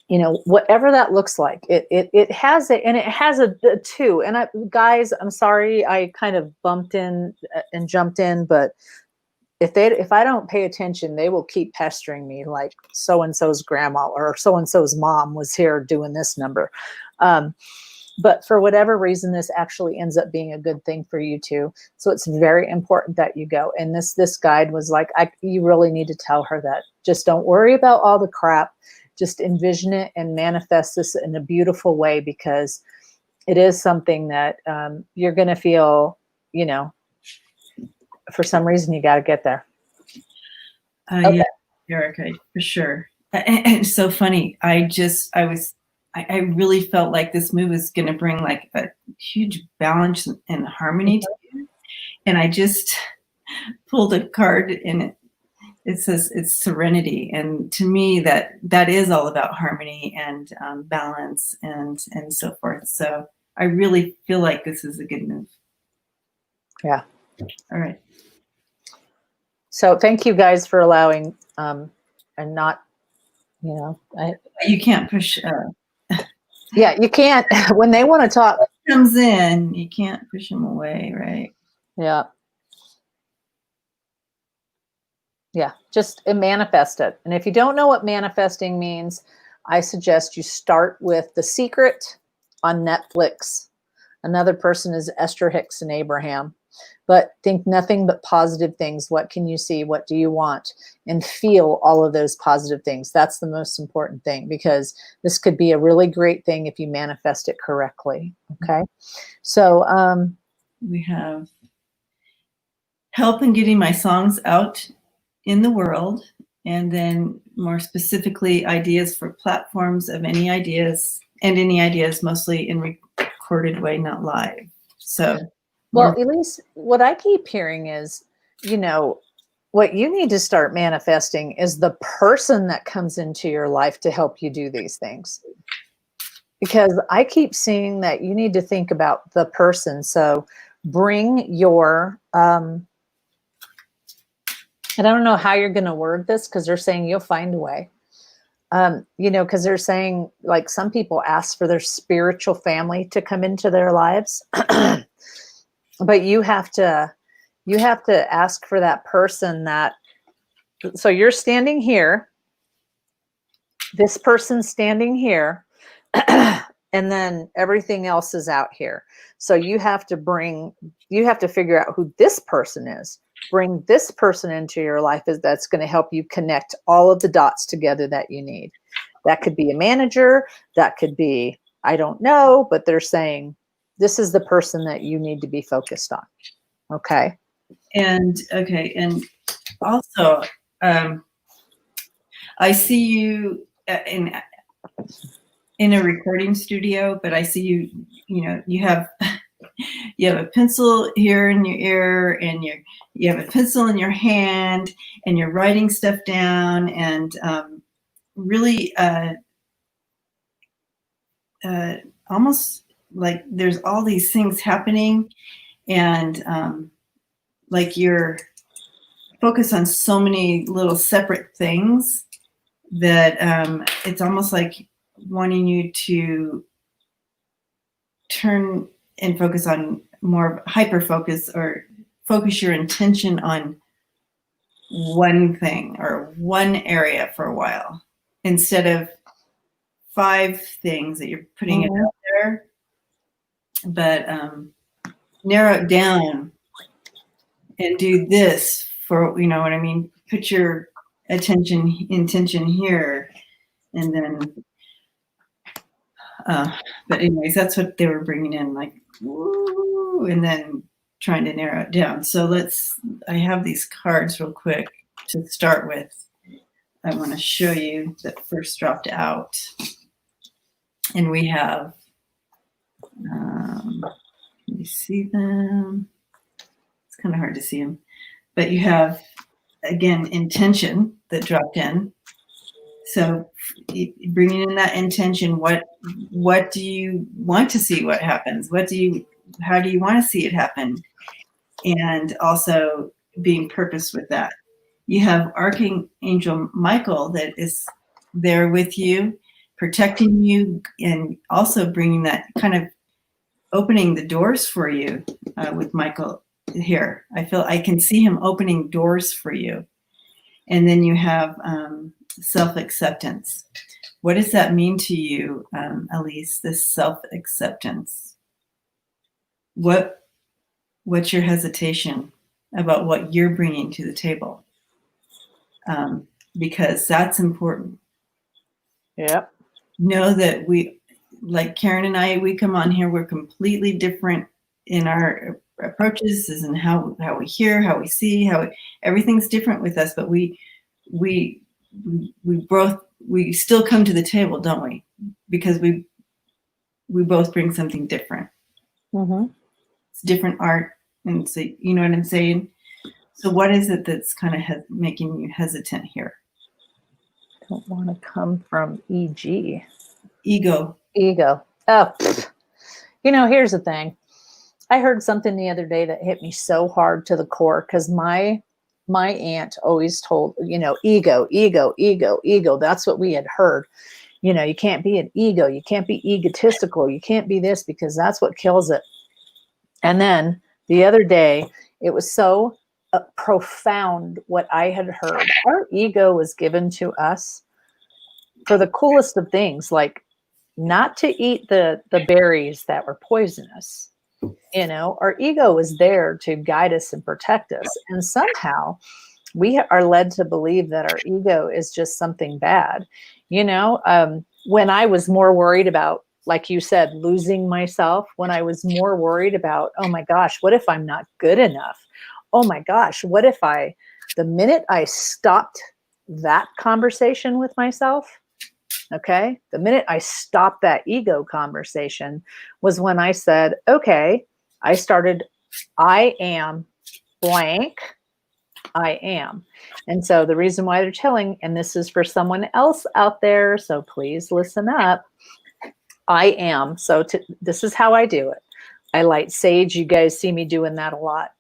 whatever that looks like, it has it, and it has a two. And guys, I'm sorry, I kind of bumped in and jumped in, but if I don't pay attention, they will keep pestering me like so and so's grandma or so and so's mom was here doing this number. But for whatever reason, this actually ends up being a good thing for you too. So it's very important that you go. And this guide was like, you really need to tell her that. Just don't worry about all the crap. Just envision it and manifest this in a beautiful way, because it is something that you're going to feel, for some reason you got to get there. Okay. Yeah, Erica, for sure. And it's so funny. I really felt like this move was going to bring like a huge balance and harmony to you. And I just pulled a card, and it says it's serenity. And to me, that is all about harmony and balance and so forth. So I really feel like this is a good move. Yeah. All right. So thank you guys for allowing, and not, you can't push. Yeah, you can't. When they want to talk, comes in, you can't push them away, right? Yeah. Yeah, just manifest it. And if you don't know what manifesting means, I suggest you start with The Secret on Netflix. Another person is Esther Hicks and Abraham. But think nothing but positive things. What can you see? What do you want? And feel all of those positive things. That's the most important thing, because this could be a really great thing if you manifest it correctly. Okay. So we have help in getting my songs out in the world. And then more specifically, ideas for platforms of any ideas, mostly in recorded way, not live. So well, Elise, what I keep hearing is, what you need to start manifesting is the person that comes into your life to help you do these things. Because I keep seeing that you need to think about the person. So bring your, and I don't know how you're going to word this, because they're saying you'll find a way. Because they're saying, like, some people ask for their spiritual family to come into their lives. But you have to ask for that person that, so you're standing here, this person's standing here, and then everything else is out here. So you have to figure out who this person is. Bring this person into your life that's going to help you connect all of the dots together that you need. That could be a manager, that could be, I don't know, but they're saying this is the person that you need to be focused on. Okay. And also, I see you in a recording studio, but I see you, you have a pencil here in your ear, and you have a pencil in your hand, and you're writing stuff down, and really almost like there's all these things happening, and like you're focused on so many little separate things, that it's almost like wanting you to turn and focus on more hyper focus, or focus your intention on one thing or one area for a while, instead of 5 things that you're putting it out there. But narrow it down and do this for, you know what I mean? Put your intention here, and then, but anyways, that's what they were bringing in, like, woo, and then trying to narrow it down. So I have these cards real quick to start with. I want to show you that first dropped out. And we have, can you see them? It's kind of hard to see them. But you have, again, intention that dropped in. So bringing in that intention, what do you want to see what happens? How do you want to see it happen? And also being purpose with that. You have Archangel Michael that is there with you, protecting you, and also bringing that kind of opening the doors for you with Michael here. I can see him opening doors for you. And then you have self-acceptance. What does that mean to you, Elise, this self-acceptance? What's your hesitation about what you're bringing to the table? Because that's important. Yep. Know that like Karen and I, we come on here, we're completely different in our approaches, and how we hear, how we see, everything's different with us, but we still come to the table, don't we? Because we both bring something different. It's different art, and so, you know what I'm saying? So what is it that's kind of making you hesitant here? Don't want to come from EG. Ego. Oh, you know, here's the thing. I heard something the other day that hit me so hard to the core, because my aunt always told, you know, ego. That's what we had heard. You know, you can't be an ego. You can't be egotistical. You can't be this, because that's what kills it. And then the other day, it was so profound what I had heard. Our ego was given to us for the coolest of things, like not to eat the berries that were poisonous. You know, our ego is there to guide us and protect us. And somehow we are led to believe that our ego is just something bad. You know, when I was more worried about, like you said, losing myself, when I was more worried about, oh my gosh, what if I'm not good enough? Oh my gosh, what if the minute I stopped that conversation with myself, okay, the minute I stopped that ego conversation was when I said, okay, I am blank, I am. And so the reason why they're telling, and this is for someone else out there, so please listen up, I am. So this is how I do it. I light sage. You guys see me doing that a lot.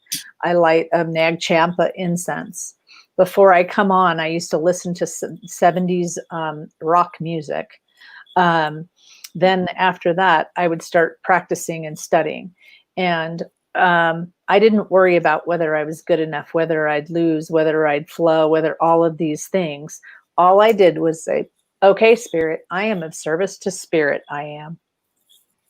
I light a Nag Champa incense. Before I come on, I used to listen to 70s rock music. Then after that, I would start practicing and studying. And I didn't worry about whether I was good enough, whether I'd lose, whether I'd flow, whether all of these things. All I did was say, okay, Spirit, I am of service to Spirit. I am.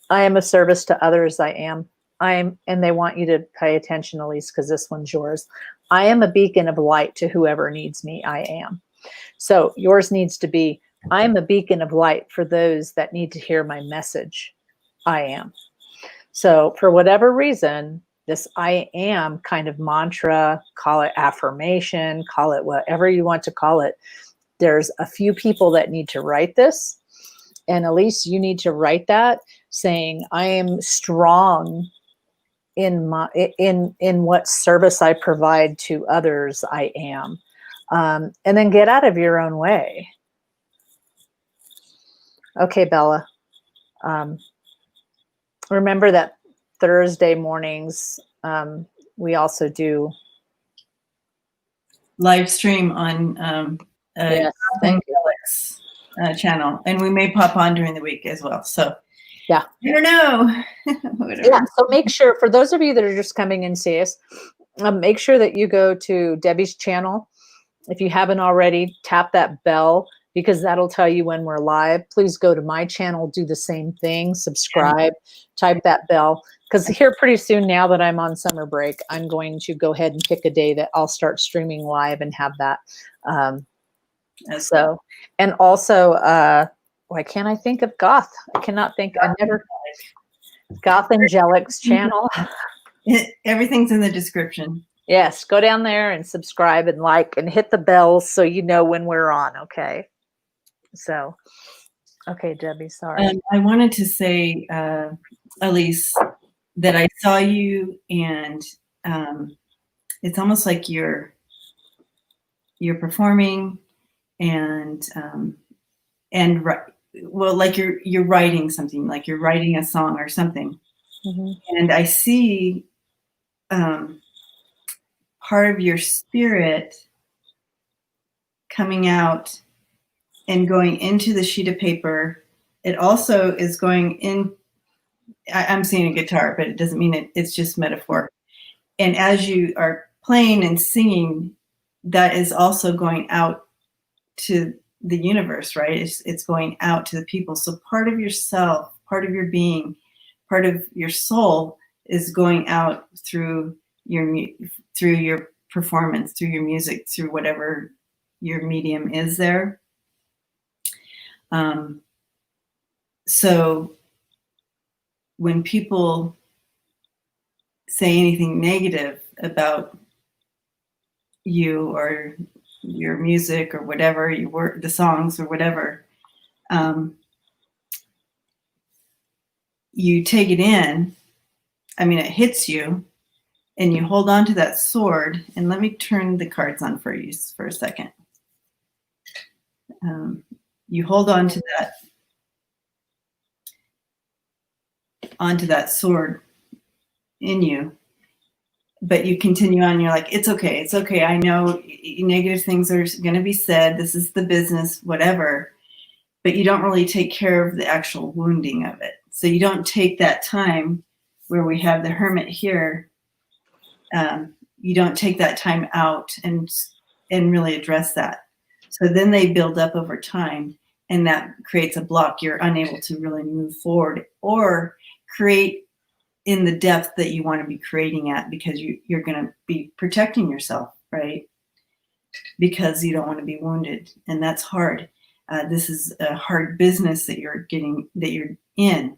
I am of service to others. I am. And they want you to pay attention, Elise, because this one's yours. I am a beacon of light to whoever needs me. I am. So yours needs to be, I am a beacon of light for those that need to hear my message. I am. So for whatever reason, this I am kind of mantra, call it affirmation, call it whatever you want to call it. There's a few people that need to write this. And Elise, you need to write that saying, I am strong in what service I provide to others. I am. And then get out of your own way. Okay, Bella. Remember that Thursday mornings, we also do live stream on yes, thank you. X channel, and we may pop on during the week as well. So yeah, I don't know. yeah. So make sure, for those of you that are just coming in, see us, make sure that you go to Debbie's channel. If you haven't already, tap that bell, because that'll tell you when we're live. Please go to my channel, do the same thing, subscribe, type that bell. Because here pretty soon, now that I'm on summer break, I'm going to go ahead and pick a day that I'll start streaming live and have that. So, and also, why can't I think of Goth? I cannot think, I never, Gothangelik's channel. Everything's in the description. Yes, go down there and subscribe and like and hit the bell so you know when we're on, okay? So, okay, Debbie, sorry. I wanted to say, Elise, that I saw you, and it's almost like you're performing, and well, like you're writing something, like you're writing a song or something. Mm-hmm. And I see part of your spirit coming out and going into the sheet of paper. It also is going in. I'm seeing a guitar, but it doesn't mean it's just metaphor. And as you are playing and singing, that is also going out to the universe, right? It's going out to the people. So part of yourself, part of your being, part of your soul is going out through your performance, through your music, through whatever your medium is there. So when people say anything negative about you or your music or whatever, you work, the songs or whatever, you take it in. I mean, it hits you, and you hold on to that sword. And let me turn the cards on for you for a second. You hold on to that sword in you, but you continue on. You're like, it's okay. It's okay. I know negative things are going to be said. This is the business, whatever. But you don't really take care of the actual wounding of it. So you don't take that time where we have the hermit here. You don't take that time out and really address that. So then they build up over time, and that creates a block. You're unable to really move forward or create in the depth that you want to be creating at, because you're going to be protecting yourself, right? Because you don't want to be wounded, and that's hard. This is a hard business that you're in,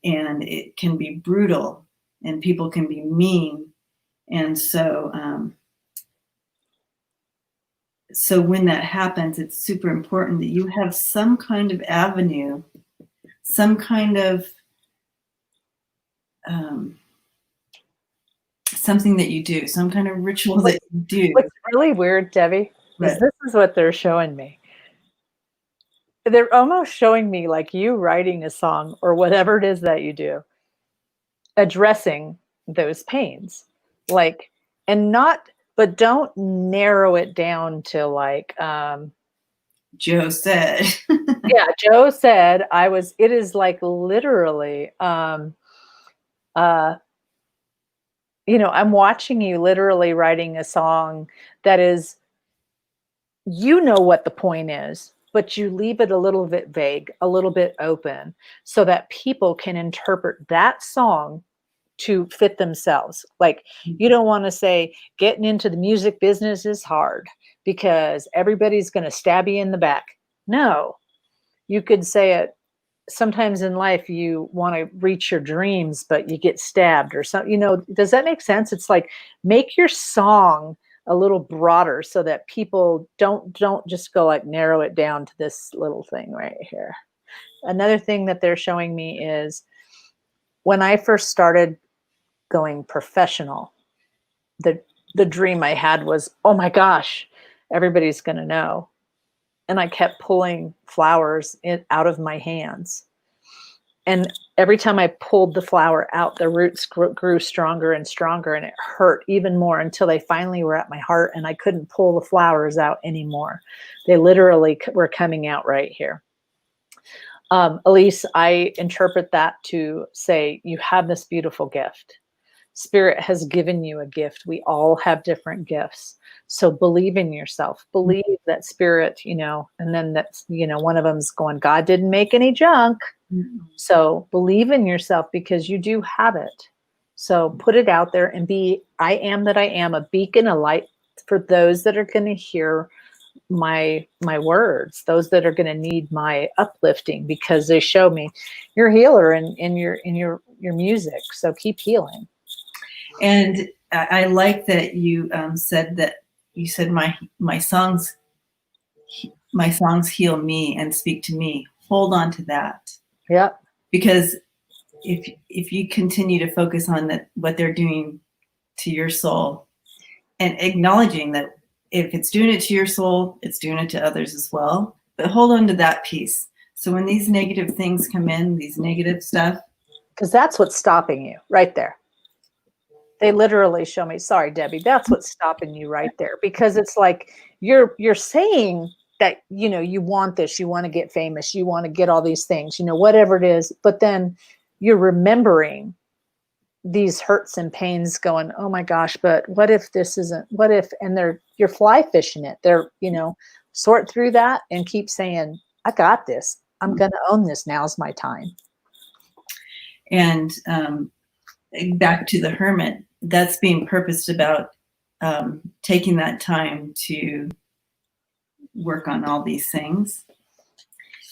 and it can be brutal, and people can be mean. And so when that happens, it's super important that you have some kind of avenue, some kind of something that you do, some kind of ritual that you do. What's really weird, Debbie, is this is what they're showing me. They're almost showing me like you writing a song or whatever it is that you do, addressing those pains, like, and not, but don't narrow it down to like, Joe said. Yeah, Joe said, it is like literally, I'm watching you literally writing a song that is, what the point is, but you leave it a little bit vague, a little bit open, so that people can interpret that song to fit themselves. Like, you don't want to say getting into the music business is hard because everybody's going to stab you in the back. No, you could say it. Sometimes in life you want to reach your dreams, but you get stabbed or something, does that make sense? It's like, make your song a little broader so that people don't just go like narrow it down to this little thing right here. Another thing that they're showing me is when I first started going professional, the dream I had was, oh my gosh, everybody's going to know. And I kept pulling flowers out of my hands. And every time I pulled the flower out, the roots grew stronger and stronger, and it hurt even more until they finally were at my heart and I couldn't pull the flowers out anymore. They literally were coming out right here. Elise, I interpret that to say you have this beautiful gift. Spirit has given you a gift. We all have different gifts. So believe in yourself. Believe that spirit, and then that's, one of them's going, God didn't make any junk. So believe in yourself because you do have it. So put it out there and be, I am that I am, a beacon, a light for those that are going to hear my words, those that are going to need my uplifting, because they show me you're a healer in your music. So keep healing. And I like that you said my songs heal me and speak to me. Hold on to that. Yeah. Because if you continue to focus on what they're doing to your soul, and acknowledging that if it's doing it to your soul, it's doing it to others as well. But hold on to that piece. So when these negative things come in, these negative stuff, because that's what's stopping you right there. They literally show me, sorry, Debbie, that's what's stopping you right there. Because it's like you're saying that, you want this, you want to get famous, you want to get all these things, whatever it is. But then you're remembering these hurts and pains going, oh my gosh, but what if this isn't, what if, and you're fly fishing it. They're, sort through that and keep saying, I got this. I'm going to own this. Now's my time. And back to the hermit, that's being purposed about taking that time to work on all these things.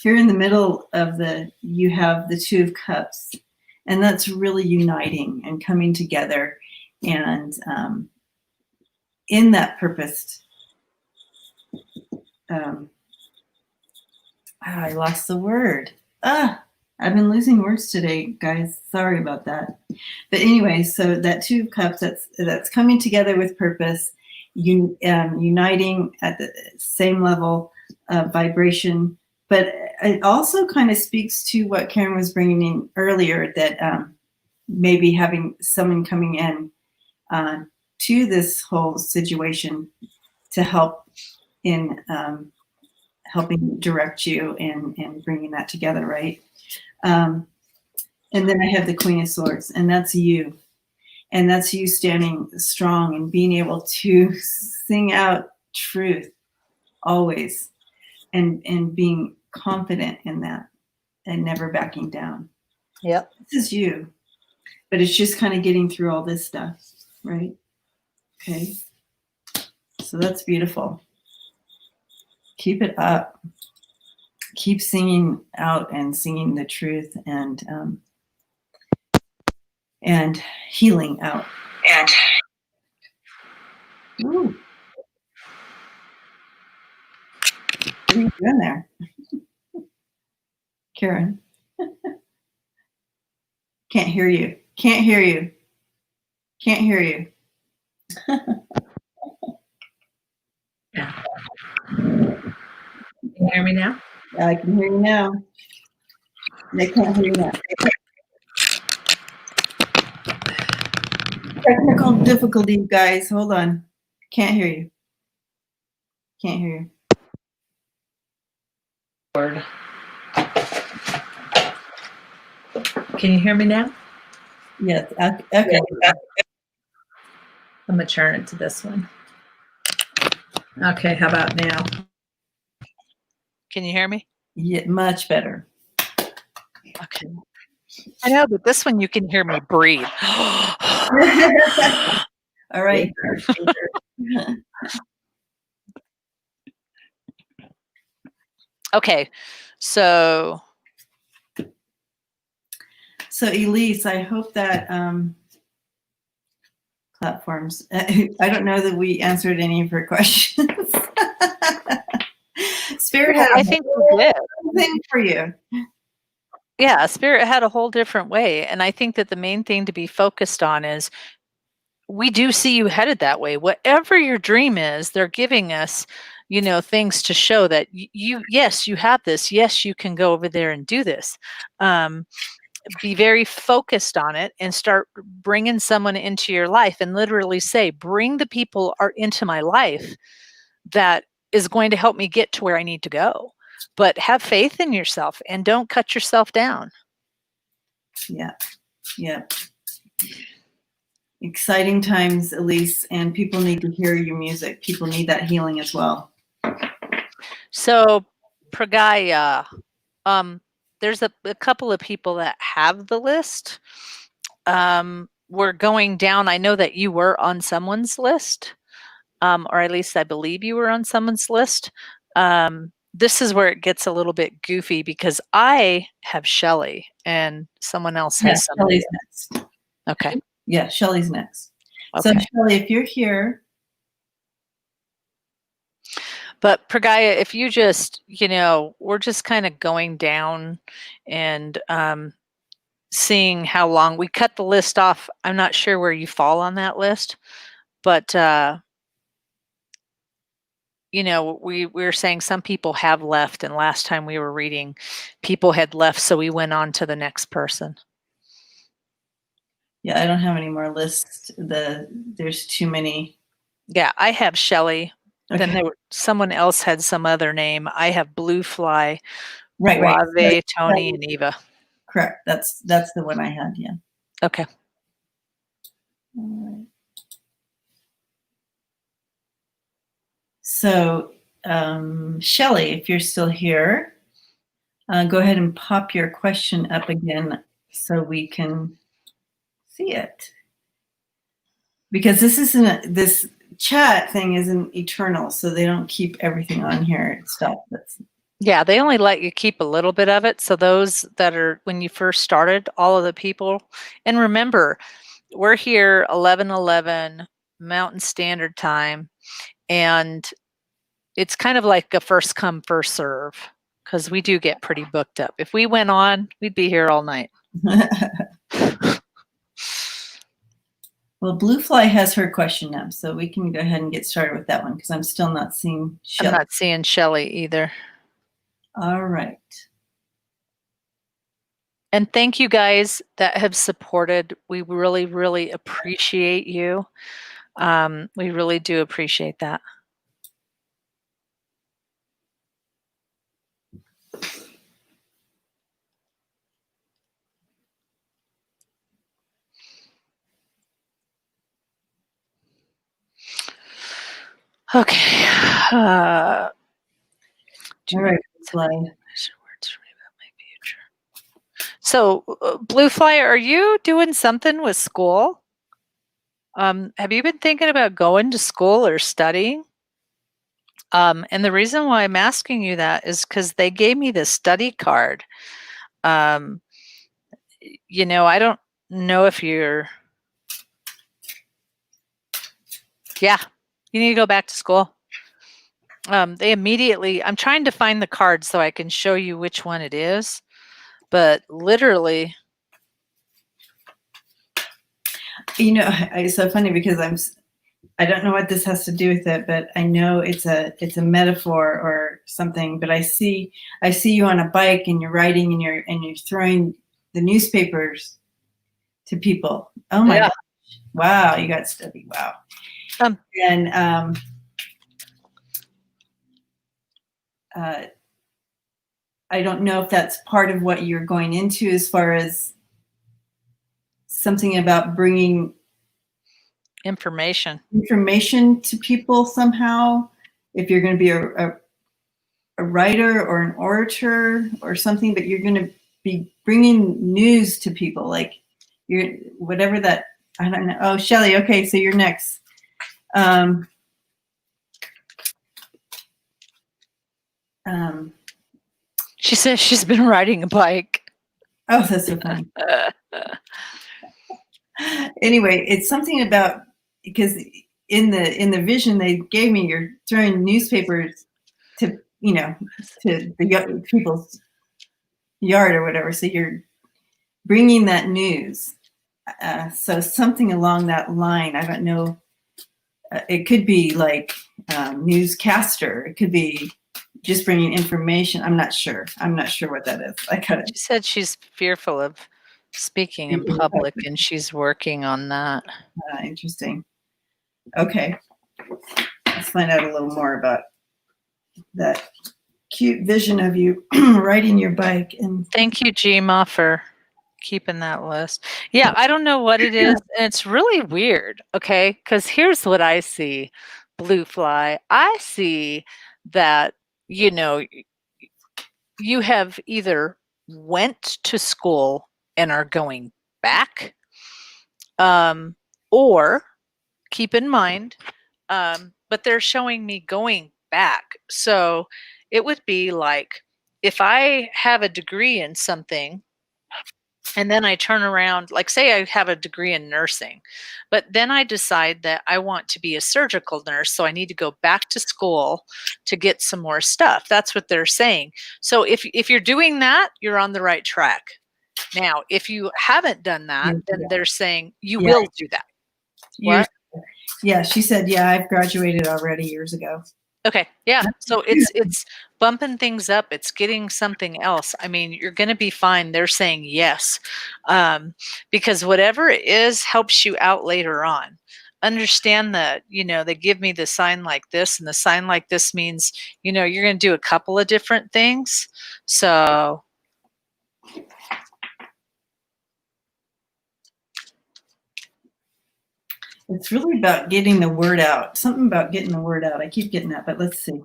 Here in the middle of you have the Two of Cups, and that's really uniting and coming together. And in that purpose, I lost the word. I've been losing words today, guys. Sorry about that. But anyway, so that Two of Cups, that's coming together with purpose, uniting at the same level of vibration. But it also kind of speaks to what Karen was bringing in earlier, that maybe having someone coming in to this whole situation to help in helping direct you and bringing that together, right? And then I have the Queen of Swords, and that's you. And that's you standing strong and being able to sing out truth always, and being confident in that and never backing down. Yep. This is you. But it's just kind of getting through all this stuff, right? Okay. So that's beautiful. Keep it up. Keep singing out and singing the truth and healing out. And ooh. What are you doing there? Karen? Can't hear you. Can't hear you. Can't hear you. Yeah. Can you hear me now? Yeah, I can hear you now. I can't hear you now. Technical difficulty, guys. Hold on. Can't hear you. Can't hear you. Word. Can you hear me now? Yes. Okay. I'm going to turn it to this one. Okay, how about now? Can you hear me? Yeah, much better. Okay. I know, but this one you can hear me breathe. All right. Okay, so Elise, I hope that platforms, I don't know that we answered any of her questions. Spirit had I think we did. Thing for you. Yeah, Spirit had a whole different way. And I think that the main thing to be focused on is we do see you headed that way. Whatever your dream is, they're giving us things to show that yes, you have this. Yes, you can go over there and do this. Be very focused on it and start bringing someone into your life and literally say, bring the people into my life that is going to help me get to where I need to go. But have faith in yourself and don't cut yourself down. Yeah. Yeah. Exciting times, Elise, and people need to hear your music. People need that healing as well. So, Pragaya, there's a couple of people that have the list. We're going down. I know that you were on someone's list, or at least I believe you were on someone's list. This is where it gets a little bit goofy because I have Shelly and someone else has somebody. Shelly's next. Okay. Yeah, Shelly's next. Okay. So, Shelly, if you're here. But Pragaya, if you just, we're just kind of going down and seeing how long we cut the list off. I'm not sure where you fall on that list, but we were saying some people have left, and last time we were reading, people had left, so we went on to the next person. Yeah, I don't have any more lists. There's too many. Yeah, I have Shelly. Okay. Then someone else had some other name. I have Blue Fly, Right. Tony, and Eva. Correct. That's the one I had. Yeah. Okay. All right. So, Shelly, if you're still here, go ahead and pop your question up again so we can see it. Because this chat thing isn't eternal, so they don't keep everything on here and stuff. Yeah, they only let you keep a little bit of it. So those that are when you first started, all of the people, and remember, we're here 11:11 Mountain Standard Time, and it's kind of like a first come, first serve because we do get pretty booked up. If we went on, we'd be here all night. Well, Blue Fly has her question now, so we can go ahead and get started with that one because I'm still not seeing Shelly. I'm not seeing Shelly either. All right. And thank you guys that have supported. We really, really appreciate you. We really do appreciate that. Okay. All right. So, Blue Fly, are you doing something with school? Have you been thinking about going to school or studying? And the reason why I'm asking you that is because they gave me this study card. I don't know if you're. Yeah, you need to go back to school. They immediately, I'm trying to find the card so I can show you which one it is, but literally. It's so funny because I don't know what this has to do with it, but I know it's a metaphor or something. But I see you on a bike and you're riding and you're throwing the newspapers to people. Oh my gosh. Wow, you got study. Wow. And I don't know if that's part of what you're going into as far as something about bringing information to people somehow. If you're going to be a writer or an orator or something, but you're going to be bringing news to people, like you're whatever that. I don't know. Oh, Shelly. Okay, so you're next. She says she's been riding a bike. Oh, that's so funny. Anyway, it's something about because in the vision they gave me, you're throwing newspapers to the people's yard or whatever. So you're bringing that news. So something along that line. I don't know it could be like newscaster. It could be just bringing information. I'm not sure. I'm not sure what that is. I kind of. She said she's fearful of speaking in public, and she's working on that. Interesting. Okay. Let's find out a little more about that cute vision of you riding your bike. And thank you, Gma, for keeping that list. Yeah, I don't know what it is, and it's really weird, okay? Because here's what I see, Blue Fly. I see that, you know, you have either went to school and are going back, or keep in mind, but they're showing me going back. So it would be like if I have a degree in something and then I turn around, like say I have a degree in nursing, but then I decide that I want to be a surgical nurse. So I need to go back to school to get some more stuff. That's what they're saying. So if you're doing that, you're on the right track. Now, if you haven't done that, then they're saying you will do that. What? Yeah, she said, yeah, I've graduated already years ago. Okay. Yeah. So it's bumping things up. It's getting something else. I mean, you're going to be fine. They're saying yes, because whatever it is helps you out later on. Understand that, you know, they give me the sign like this, and the sign like this means, you know, you're going to do a couple of different things. So it's really about getting the word out. Something about getting the word out. I keep getting that, but let's see.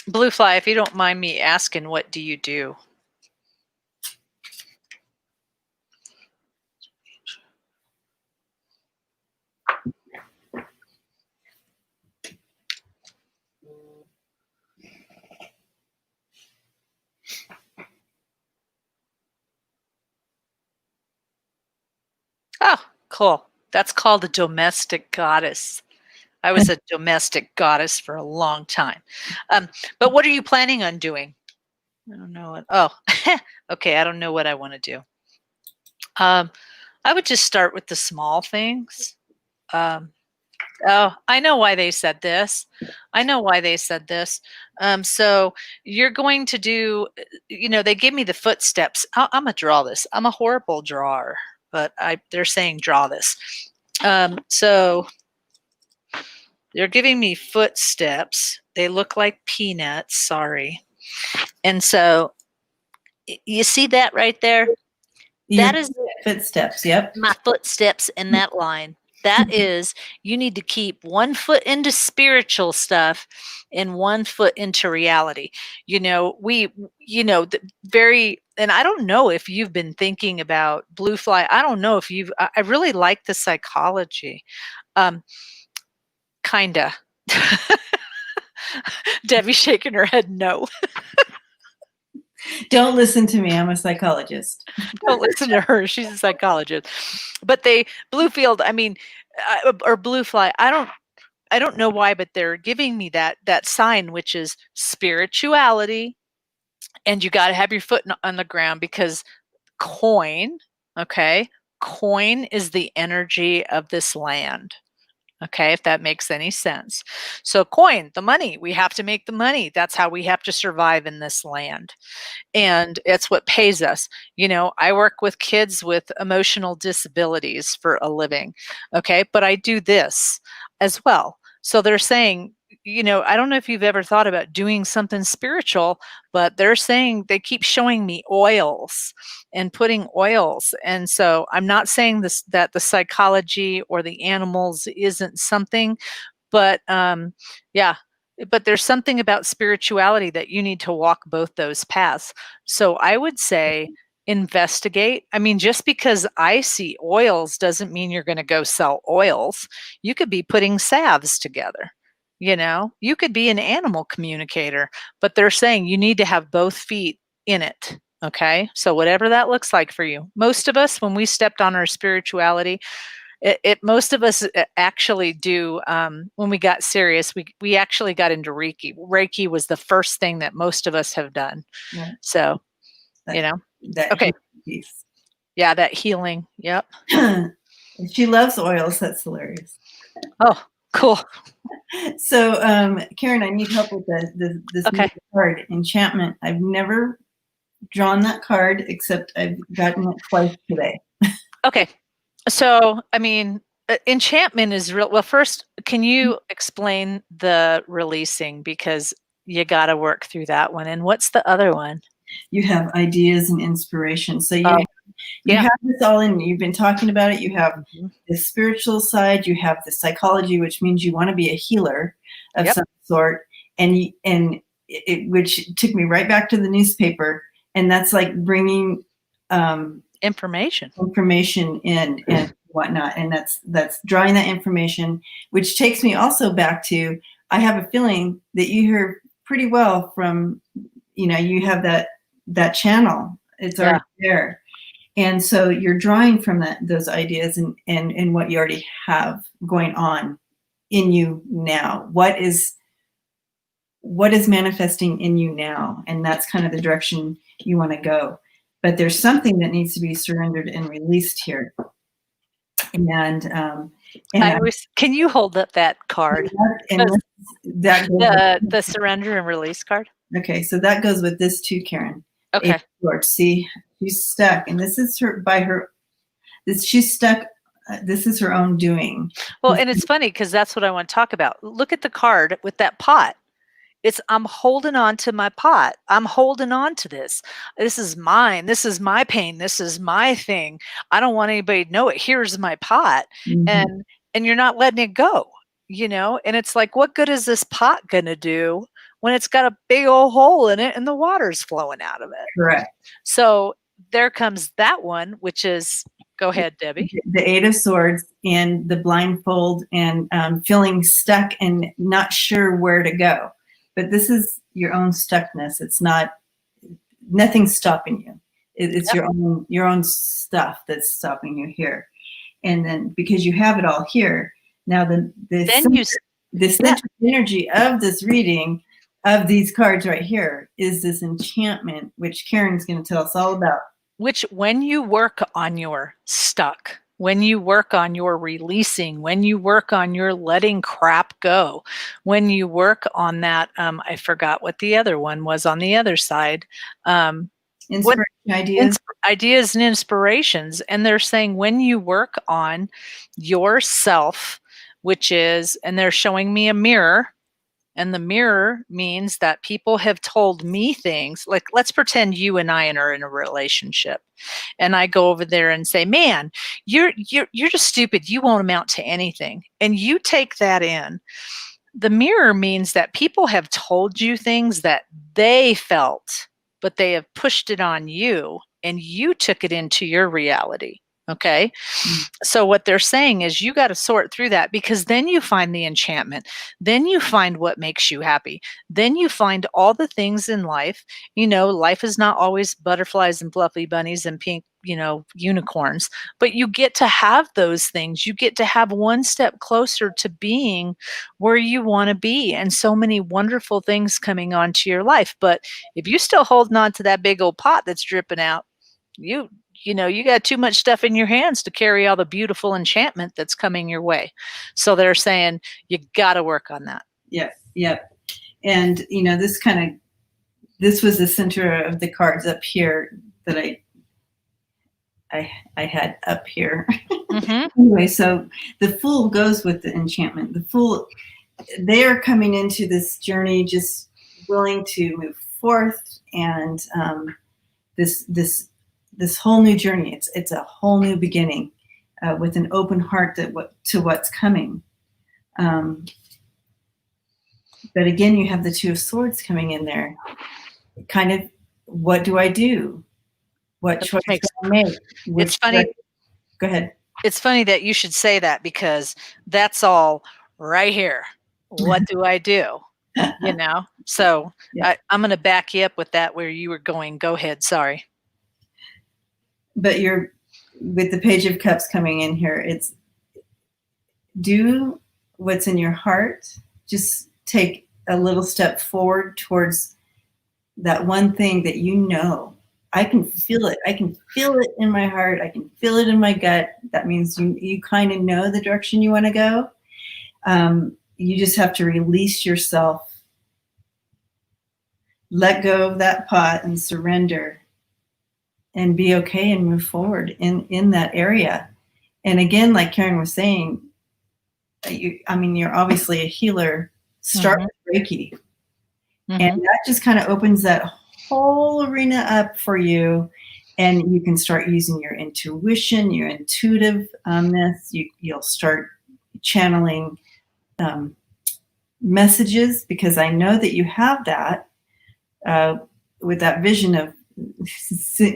Blue Fly, if you don't mind me asking, what do you do? Oh, cool. That's called a domestic goddess. I was a domestic goddess for a long time. But what are you planning on doing? I don't know what. Oh, okay. I don't know what I want to do. I would just start with the small things. Oh, I know why they said this. I know why they said this. So you're going to do, you know, they give me the footsteps. I'm going to draw this. I'm a horrible drawer, but they're saying draw this. So they're giving me footsteps. They look like peanuts. Sorry. And so you see that right there? That is footsteps. Yep. my footsteps in that line. That is, you need to keep one foot into spiritual stuff and one foot into reality. You know, and I don't know if you've been thinking about Blue Fly. I don't know if I really like the psychology. Kinda. Debbie shaking her head no. Don't listen to me. I'm a psychologist. Don't listen to her. She's a psychologist. But Bluefield, I mean, or Blue Fly, I don't know why, but they're giving me that sign, which is spirituality, and you got to have your foot on the ground, because coin, okay, coin is the energy of this land. Okay, if that makes any sense. So coin, the money, we have to make the money. That's how we have to survive in this land. And it's what pays us. You know, I work with kids with emotional disabilities for a living. Okay, but I do this as well. So they're saying, you know, I don't know if you've ever thought about doing something spiritual, but they're saying, they keep showing me oils and putting oils. And so I'm not saying that the psychology or the animals isn't something, but yeah, but there's something about spirituality that you need to walk both those paths. So I would say investigate. I mean, just because I see oils doesn't mean you're going to go sell oils. You could be putting salves together. You know, you could be an animal communicator, but they're saying you need to have both feet in it. Okay. So whatever that looks like for you. Most of us, when we stepped on our spirituality, most of us actually do. When we got serious, we actually got into Reiki. Reiki was the first thing that most of us have done. Yeah. So, you know, that okay. Piece. Yeah, that healing. Yep. She loves oils. That's hilarious. Oh, cool. So, Karen, I need help with this Okay. new card, Enchantment. I've never drawn that card except I've gotten it twice today. Okay. So, I mean, enchantment is real. Well, first, can you explain the releasing? Because you got to work through that one. And what's the other one? You have ideas and inspiration. So Oh, you yeah. have this all in. You've been talking about it. You have Mhm. the spiritual side. You have the psychology, which means you want to be a healer of Yep. some sort. And which took me right back to the newspaper. And that's like bringing Information. in and whatnot. And that's drawing that information, which takes me also back to, I have a feeling that you hear pretty well from, you have that channel. It's already there. And so you're drawing from those ideas and what you already have going on in you now. What is manifesting in you now? And that's kind of the direction you want to go. But there's something that needs to be surrendered and released here. And Can you hold up that card? The surrender and release card. Okay, so that goes with this too, Karen. Okay. See, she's stuck, and this is she's stuck. This is her own doing. Well, and it's funny because that's what I want to talk about. Look at the card with that pot. I'm holding on to my pot. I'm holding on to this. This is mine. This is my pain. This is my thing. I don't want anybody to know it. Here's my pot. Mm-hmm. And you're not letting it go, and it's like, what good is this pot going to do when it's got a big old hole in it and the water's flowing out of it? Correct. So there comes that one, which is, go ahead, Debbie. The Eight of Swords and the blindfold and feeling stuck and not sure where to go. But this is your own stuckness. It's nothing's stopping you. It's your own stuff that's stopping you here. And then because you have it all here, now the central energy of this reading of these cards right here is this enchantment, which Karen's going to tell us all about. Which, when you work on your stuck, when you work on your releasing, when you work on your letting crap go, when you work on that, I forgot what the other one was on the other side. Ideas and inspirations. And they're saying when you work on yourself, which is, and they're showing me a mirror. And the mirror means that people have told me things, like, let's pretend you and I are in a relationship. And I go over there and say, man, you're just stupid. You won't amount to anything. And you take that in. The mirror means that people have told you things that they felt, but they have pushed it on you and you took it into your reality. Okay. So what they're saying is you got to sort through that, because then you find the enchantment. Then you find what makes you happy. Then you find all the things in life. Life is not always butterflies and fluffy bunnies and pink, unicorns, but you get to have those things. You get to have one step closer to being where you want to be, and so many wonderful things coming onto your life. But if you're still holding on to that big old pot that's dripping out, you got too much stuff in your hands to carry all the beautiful enchantment that's coming your way. So they're saying you got to work on that. Yep. And this was the center of the cards up here that I had up here. Mm-hmm. Anyway, so the Fool goes with the enchantment. The Fool, they are coming into this journey just willing to move forth, and this whole new journey. It's a whole new beginning with an open heart to what's coming. But again, you have the Two of Swords coming in there. Kind of, what do I do? What choice do I make? It's funny. Go ahead. It's funny that you should say that, because that's all right here. What do I do? So yeah. I'm going to back you up with that where you were going. Go ahead. Sorry. But you're with the Page of Cups coming in here. It's do what's in your heart. Just take a little step forward towards that one thing that I can feel it. I can feel it in my heart. I can feel it in my gut. That means you kind of know the direction you want to go. You just have to release yourself, let go of that pot and surrender and be okay and move forward in that area. And again, like Karen was saying, you're obviously a healer. Start with Reiki. And that just kind of opens that whole arena up for you. And you can start using your intuition, your intuitiveness. You'll start channeling messages, because I know that you have that with that vision of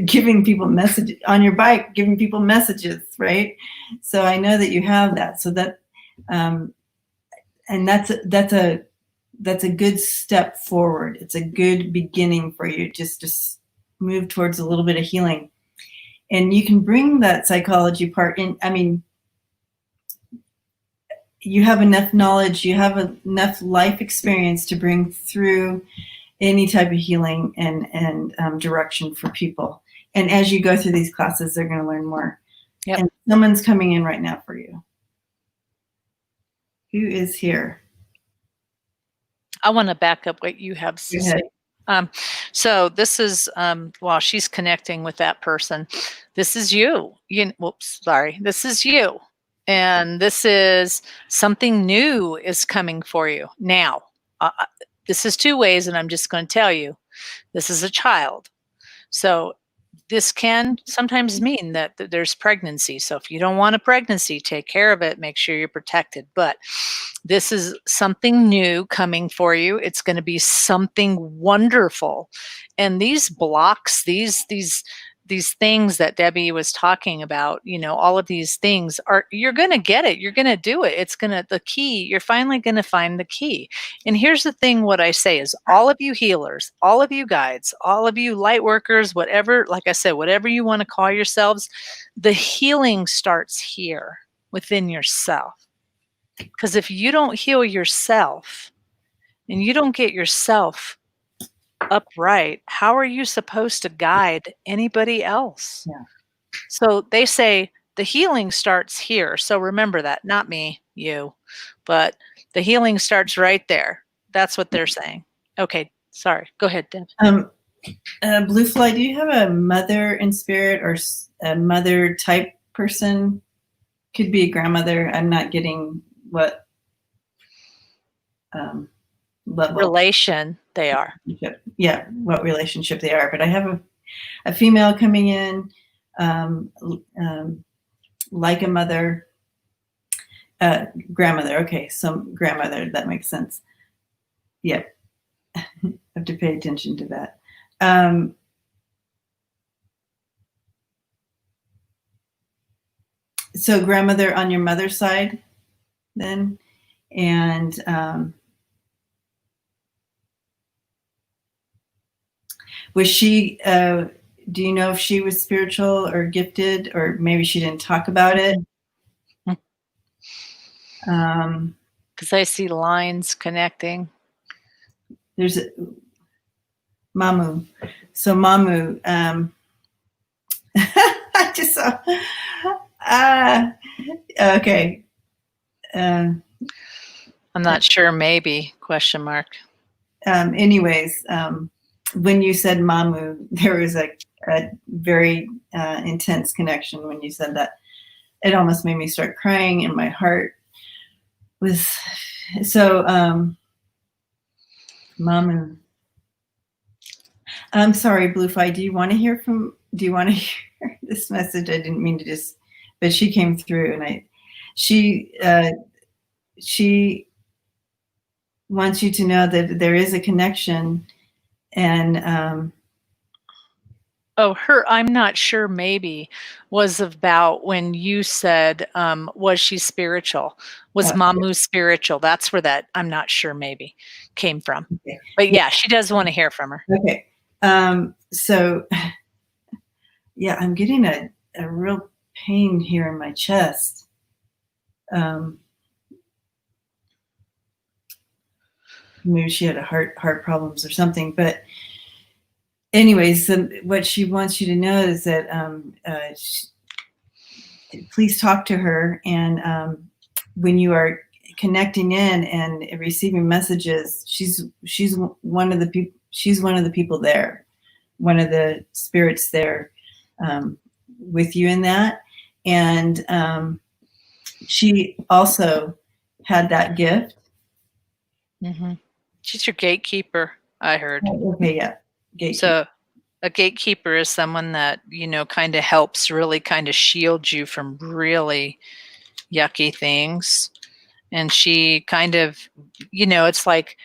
giving people messages on your bike, giving people messages, right? So I know that you have that. So that, and that's a good step forward. It's a good beginning for you just to move towards a little bit of healing. And you can bring that psychology part in. I mean, you have enough knowledge, you have enough life experience to bring through any type of healing and direction for people. And as you go through these classes, they're going to learn more. Yep. And someone's coming in right now for you. Who is here? I want to back up what you have to say. So this is while she's connecting with that person, this is you. This is you. And this is something new is coming for you now. This is two ways, and I'm just going to tell you, this is a child. So this can sometimes mean that there's pregnancy. So if you don't want a pregnancy, take care of it. Make sure you're protected. But this is something new coming for you. It's going to be something wonderful. And these blocks, these things that Debbie was talking about, all of these things you're going to get it. You're going to do it. The key, you're finally going to find the key. And here's the thing, what I say is all of you healers, all of you guides, all of you light workers, whatever, like I said, whatever you want to call yourselves, the healing starts here within yourself. Because if you don't heal yourself and you don't get yourself upright, how are you supposed to guide anybody else? Yeah. So they say the healing starts here. So remember that, not me, you, but the healing starts right there. That's what they're saying. Okay, sorry. Go ahead, Deb. Blue Fly, do you have a mother in spirit or a mother type person? Could be a grandmother. I'm not getting what level. Relation they are. Yeah, what relationship they are. But I have a female coming in, like a mother, grandmother. Okay, so grandmother, that makes sense. Yeah, I have to pay attention to that. So grandmother on your mother's side then, and was she, do you know if she was spiritual or gifted, or maybe she didn't talk about it? Because I see lines connecting. There's Mamu. So Mamu, I just saw, okay. I'm not sure, maybe, question mark. Anyways, when you said Mamu, there was a very intense connection when you said that. It almost made me start crying, and my heart was so. Mamu, I'm sorry, Bluefly. Do you want to hear this message? I didn't mean to but she came through, and she wants you to know that there is a connection, and I'm not sure, maybe was about when you said, was she spiritual? Was Mamu spiritual? That's where that I'm not sure maybe came from. Okay. But yeah, she does want to hear from her. Okay. So yeah, I'm getting a real pain here in my chest. Maybe she had heart problems or something, but anyways, what she wants you to know is that please talk to her, and when you are connecting in and receiving messages, she's one of the people. She's one of the people there, one of the spirits there with you in that, and she also had that gift. Mm-hmm. She's your gatekeeper, I heard. Okay, yeah, gatekeeper. So a gatekeeper is someone that, you know, kind of helps really kind of shield you from really yucky things. And she kind of, you know, it's like,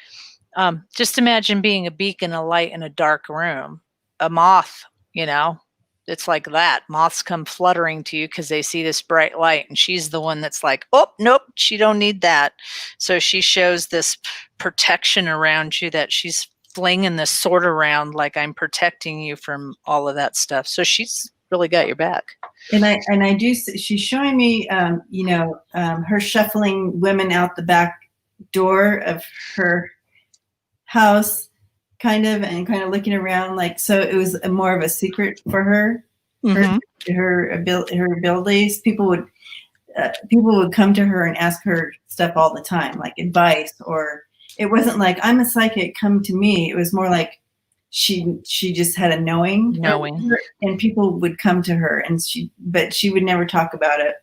just imagine being a beacon of light in a dark room. A moth, you know, it's like that. Moths come fluttering to you because they see this bright light, and she's the one that's like, oh, nope, she don't need that. So she shows this protection around you, that she's flinging this sword around like, I'm protecting you from all of that stuff. So she's really got your back. And I do. She's showing me, you know, her shuffling women out the back door of her house, kind of looking around, like, so it was more of a secret for her. Mm-hmm. Her abilities. People would come to her and ask her stuff all the time, like advice, or it wasn't like, I'm a psychic, come to me. It was more like she just had a knowing, and people would come to her, and but she would never talk about it,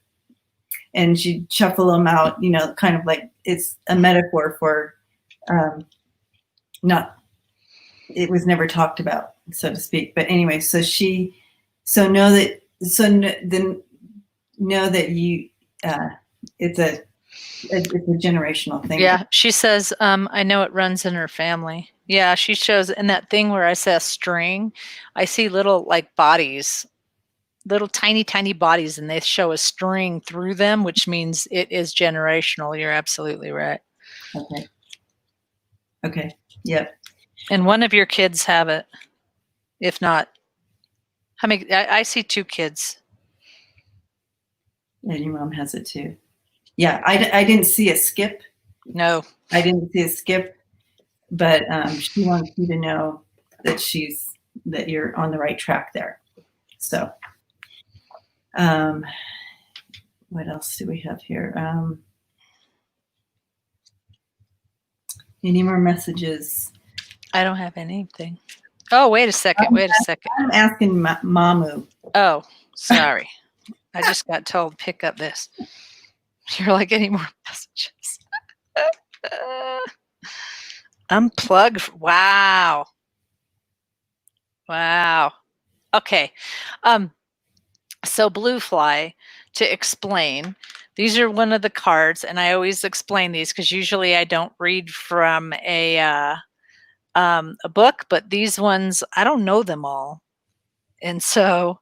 and she'd shuffle them out, you know, kind of like it's a metaphor for it was never talked about, so to speak. But anyway, know that you it's a generational thing. Yeah, she says, I know it runs in her family. Yeah, she shows in that thing where I said string, I see little like bodies, little tiny bodies, and they show a string through them, which means it is generational. You're absolutely right. Okay. Yep. And one of your kids have it. If not, how many? I see 2 kids. And your mom has it too. Yeah, I didn't see a skip. No. I didn't see a skip, but she wants you to know that that you're on the right track there. So, what else do we have here? Any more messages? I don't have anything. Oh, wait a second. I'm asking Mamu. Oh, sorry. I just got told pick up this. You're like, any more messages? Unplug. Wow. Okay. So blue fly, to explain, these are one of the cards, and I always explain these because usually I don't read from a book, but these ones, I don't know them all. And so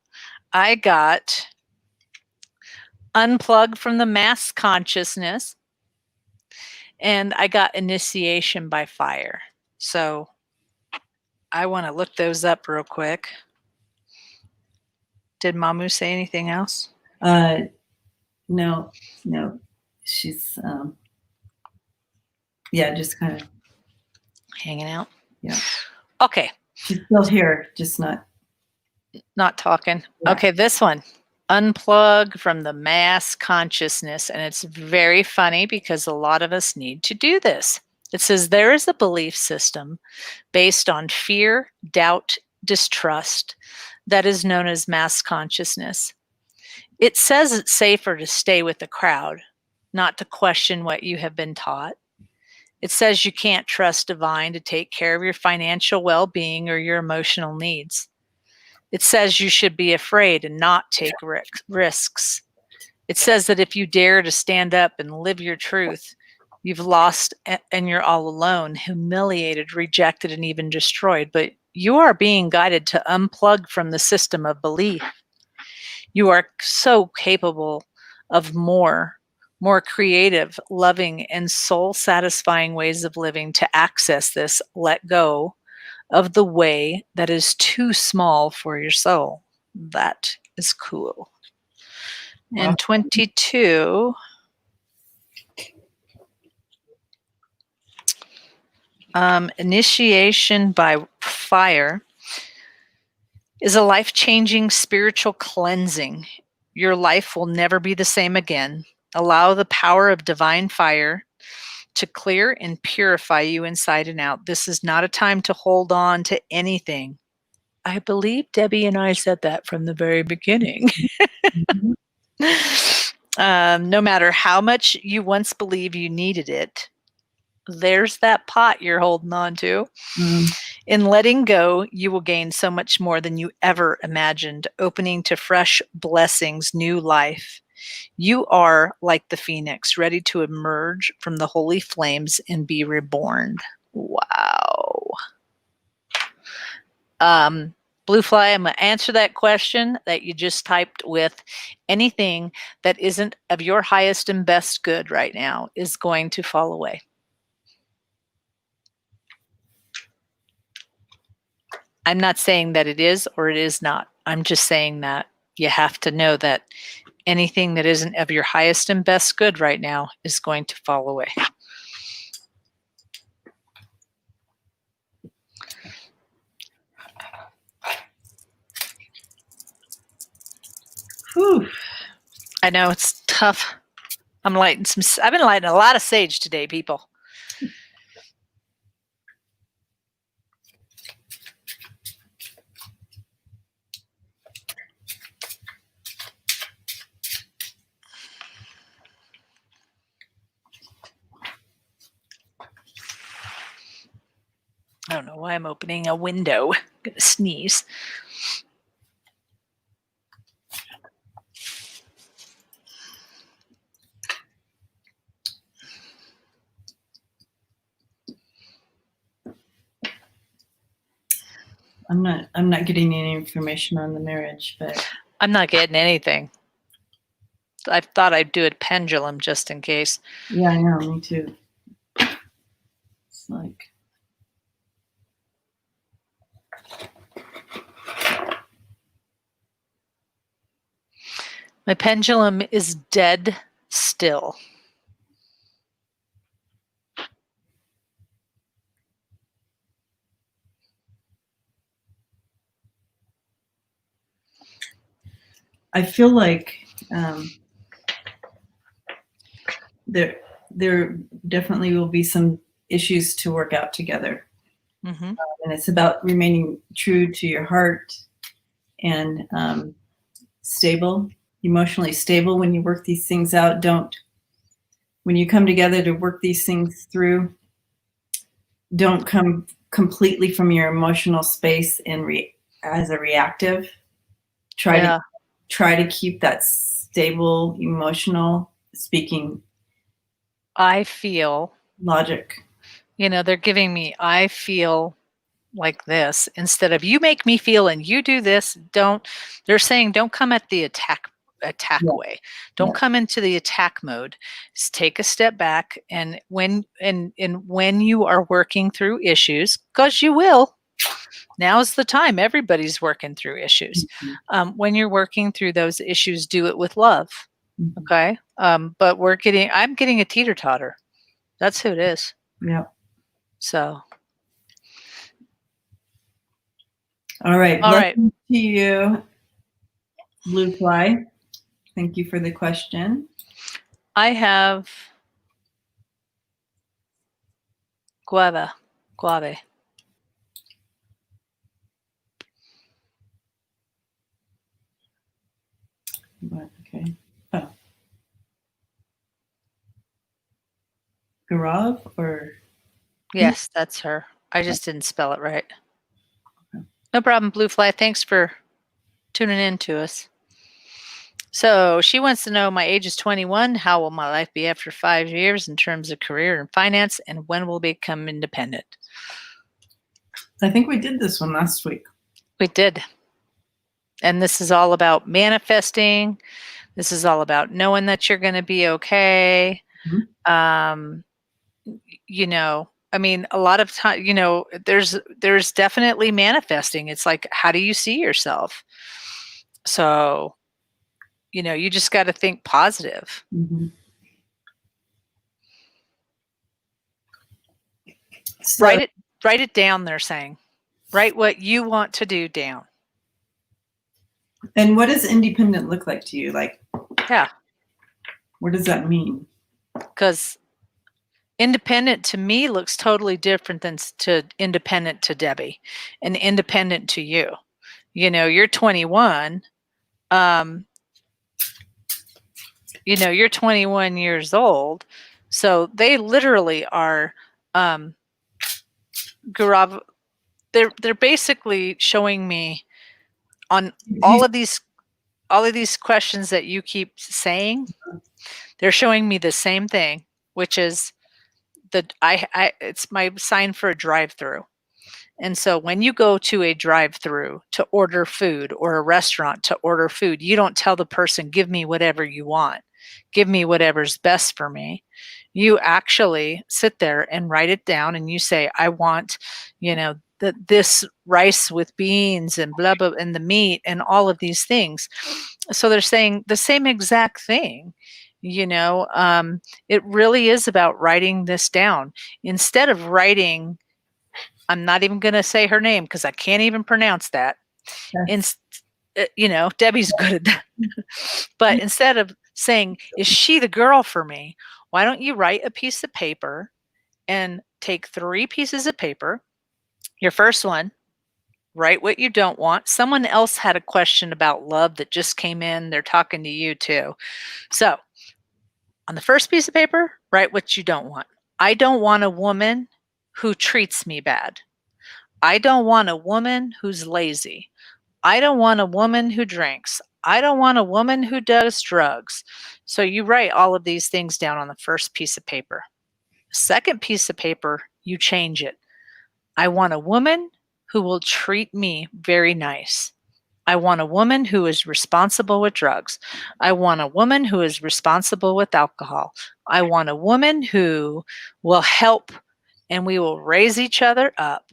I got unplug from the mass consciousness, and I got initiation by fire. So I want to look those up real quick. Did Mamu say anything else? No. She's just kind of hanging out. Yeah. Okay. She's still here, just not talking. Yeah. Okay, this one. Unplug from the mass consciousness. And it's very funny because a lot of us need to do this. It says there is a belief system based on fear, doubt, distrust that is known as mass consciousness. It says it's safer to stay with the crowd, not to question what you have been taught. It says you can't trust divine to take care of your financial well-being or your emotional needs. It says you should be afraid and not take risks. It says that if you dare to stand up and live your truth, you've lost and you're all alone, humiliated, rejected, and even destroyed. But you are being guided to unplug from the system of belief. You are so capable of more creative, loving, and soul-satisfying ways of living to access this, let go of the way that is too small for your soul. That is cool. Wow. And 22, initiation by fire. is a life-changing spiritual cleansing. Your life will never be the same again. Allow the power of divine fire to clear and purify you inside and out. This is not a time to hold on to anything. I believe Debbie and I said that from the very beginning. Mhm. No matter how much you once believed you needed it, there's that pot you're holding on to. Mm. In letting go, you will gain so much more than you ever imagined, opening to fresh blessings, new life. You are like the phoenix, ready to emerge from the holy flames and be reborn. Wow. Blue Fly, I'm going to answer that question that you just typed with anything that isn't of your highest and best good right now is going to fall away. I'm not saying that it is or it is not. I'm just saying that you have to know that anything that isn't of your highest and best good right now is going to fall away. Whew. I know it's tough. I've been lighting a lot of sage today, people. I don't know why I'm opening a window. I'm gonna sneeze. I'm not getting any information on the marriage, but I'm not getting anything. I thought I'd do a pendulum just in case. yeah, I know, me too. It's like My pendulum is dead still. I feel like there definitely will be some issues to work out together. Mm-hmm. And it's about remaining true to your heart and stable, emotionally stable when you work these things out. When you come together to work these things through, don't come completely from your emotional space and as a reactive. Try to keep that stable, emotional speaking I feel, logic. they're giving me, I feel like this instead of you make me feel and you do this. They're saying don't come at the attack Yeah. way. Don't Yeah. come into the attack mode. Just take a step back, and when you are working through issues, because you will, now's the time. Everybody's working through issues. Mm-hmm. When you're working through those issues, do it with love. Mm-hmm. Okay. But I'm getting a teeter-totter. That's who it is. Yeah. So. All right. All right. Blessings to you, Blue Fly. Thank you for the question. I have guave. Okay. Oh. Garav or? Yes, that's her. I just didn't spell it right. Okay. No problem, Blue Fly. Thanks for tuning in to us. So she wants to know, my age is 21. How will my life be after 5 years in terms of career and finance? And when will I become independent? I think we did this one last week. We did. And this is all about manifesting. This is all about knowing that you're going to be okay. Mm-hmm. I mean, a lot of time, there's definitely manifesting. It's like, how do you see yourself? So, you just got to think positive. Mm-hmm. So, Write it down. They're saying, write what you want to do down. And what does independent look like to you? Like, Yeah, what does that mean? because independent to me looks totally different than to independent to Debbie and independent to you. You know, you're 21. Um, you know, you're 21 years old. So they literally are garav they're basically showing me on all of these questions that you keep saying, they're showing me the same thing, which is I it's my sign for a drive-through. And so when you go to a drive-through to order food or a restaurant to order food, you don't tell the person, give me whatever you want. Give me whatever's best for me. You actually sit there and write it down and you say, I want, you know, this rice with beans and blah, blah, and the meat and all of these things. So they're saying the same exact thing. You know, it really is about writing this down instead of writing. I'm not even going to say her name because I can't even pronounce that. Yes. You know, Debbie's good at that. But instead of saying, is she the girl for me? Why don't you write a piece of paper and take 3 pieces of paper? Your first one, write what you don't want. Someone else had a question about love that just came in. They're talking to you too. So on the first piece of paper, write what you don't want. I don't want a woman who treats me bad. I don't want a woman who's lazy. I don't want a woman who drinks. I don't want a woman who does drugs. So you write all of these things down on the first piece of paper. Second piece of paper, you change it. I want a woman who will treat me very nice. I want a woman who is responsible with drugs. I want a woman who is responsible with alcohol. I want a woman who will help and we will raise each other up.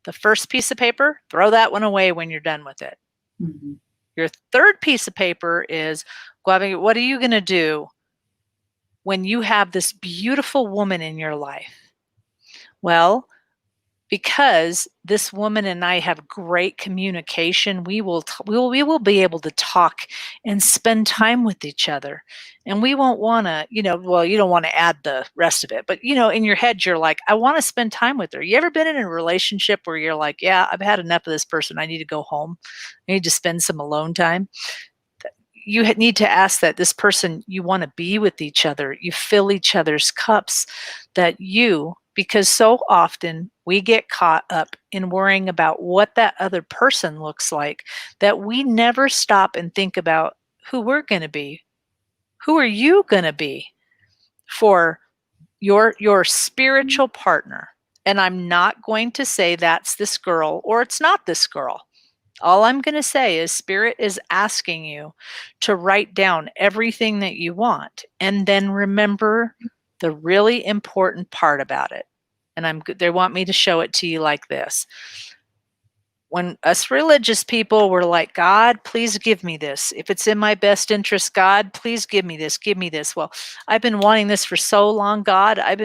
The first piece of paper, throw that one away when you're done with it. Mm-hmm. Your third piece of paper is, what are you going to do when you have this beautiful woman in your life? Well, because this woman and I have great communication, we will be able to talk and spend time with each other. And we won't want to, you know, well, you don't want to add the rest of it, but you know, in your head, you're like, I want to spend time with her. You ever been in a relationship where you're like, yeah, I've had enough of this person. I need to go home. I need to spend some alone time. You need to ask that this person, you want to be with each other. You fill each other's cups, because so often we get caught up in worrying about what that other person looks like that we never stop and think about who we're going to be. Who are you going to be for your spiritual partner? And I'm not going to say that's this girl or it's not this girl. All I'm going to say is Spirit is asking you to write down everything that you want and then remember the really important part about it. And they want me to show it to you like this. When us religious people were like, God, please give me this. If it's in my best interest, God, please give me this. Give me this. Well, I've been wanting this for so long, God. I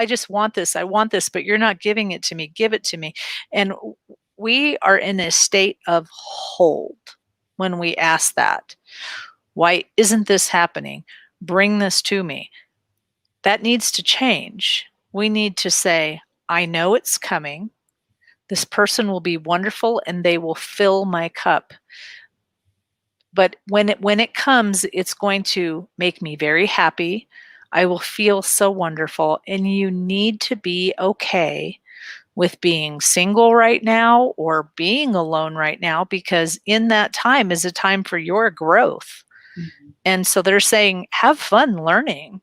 just want this. I want this, but you're not giving it to me. Give it to me. And we are in a state of hold when we ask that. Why isn't this happening? Bring this to me. That needs to change. We need to say, I know it's coming. This person will be wonderful and they will fill my cup. But when it comes, it's going to make me very happy. I will feel so wonderful. And you need to be okay with being single right now or being alone right now, because in that time is a time for your growth. Mm-hmm. And so they're saying, have fun learning.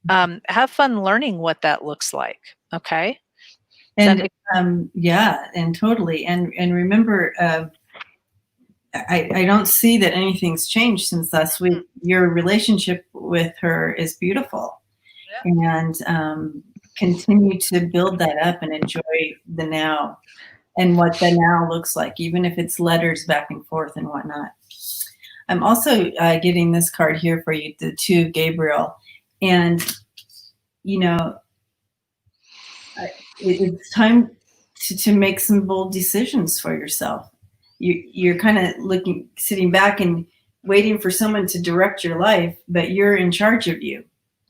Have fun learning what that looks like. Okay. And yeah, and totally. And remember, I don't see that anything's changed since last week. Your relationship with her is beautiful. Yeah. And continue to build that up and enjoy the now and what the now looks like, even if it's letters back and forth and whatnot. I'm also getting this card here for you, the 2 of Gabriel. And, you know, it's time to make some bold decisions for yourself. you're kind of sitting back and waiting for someone to direct your life, but you're in charge of you.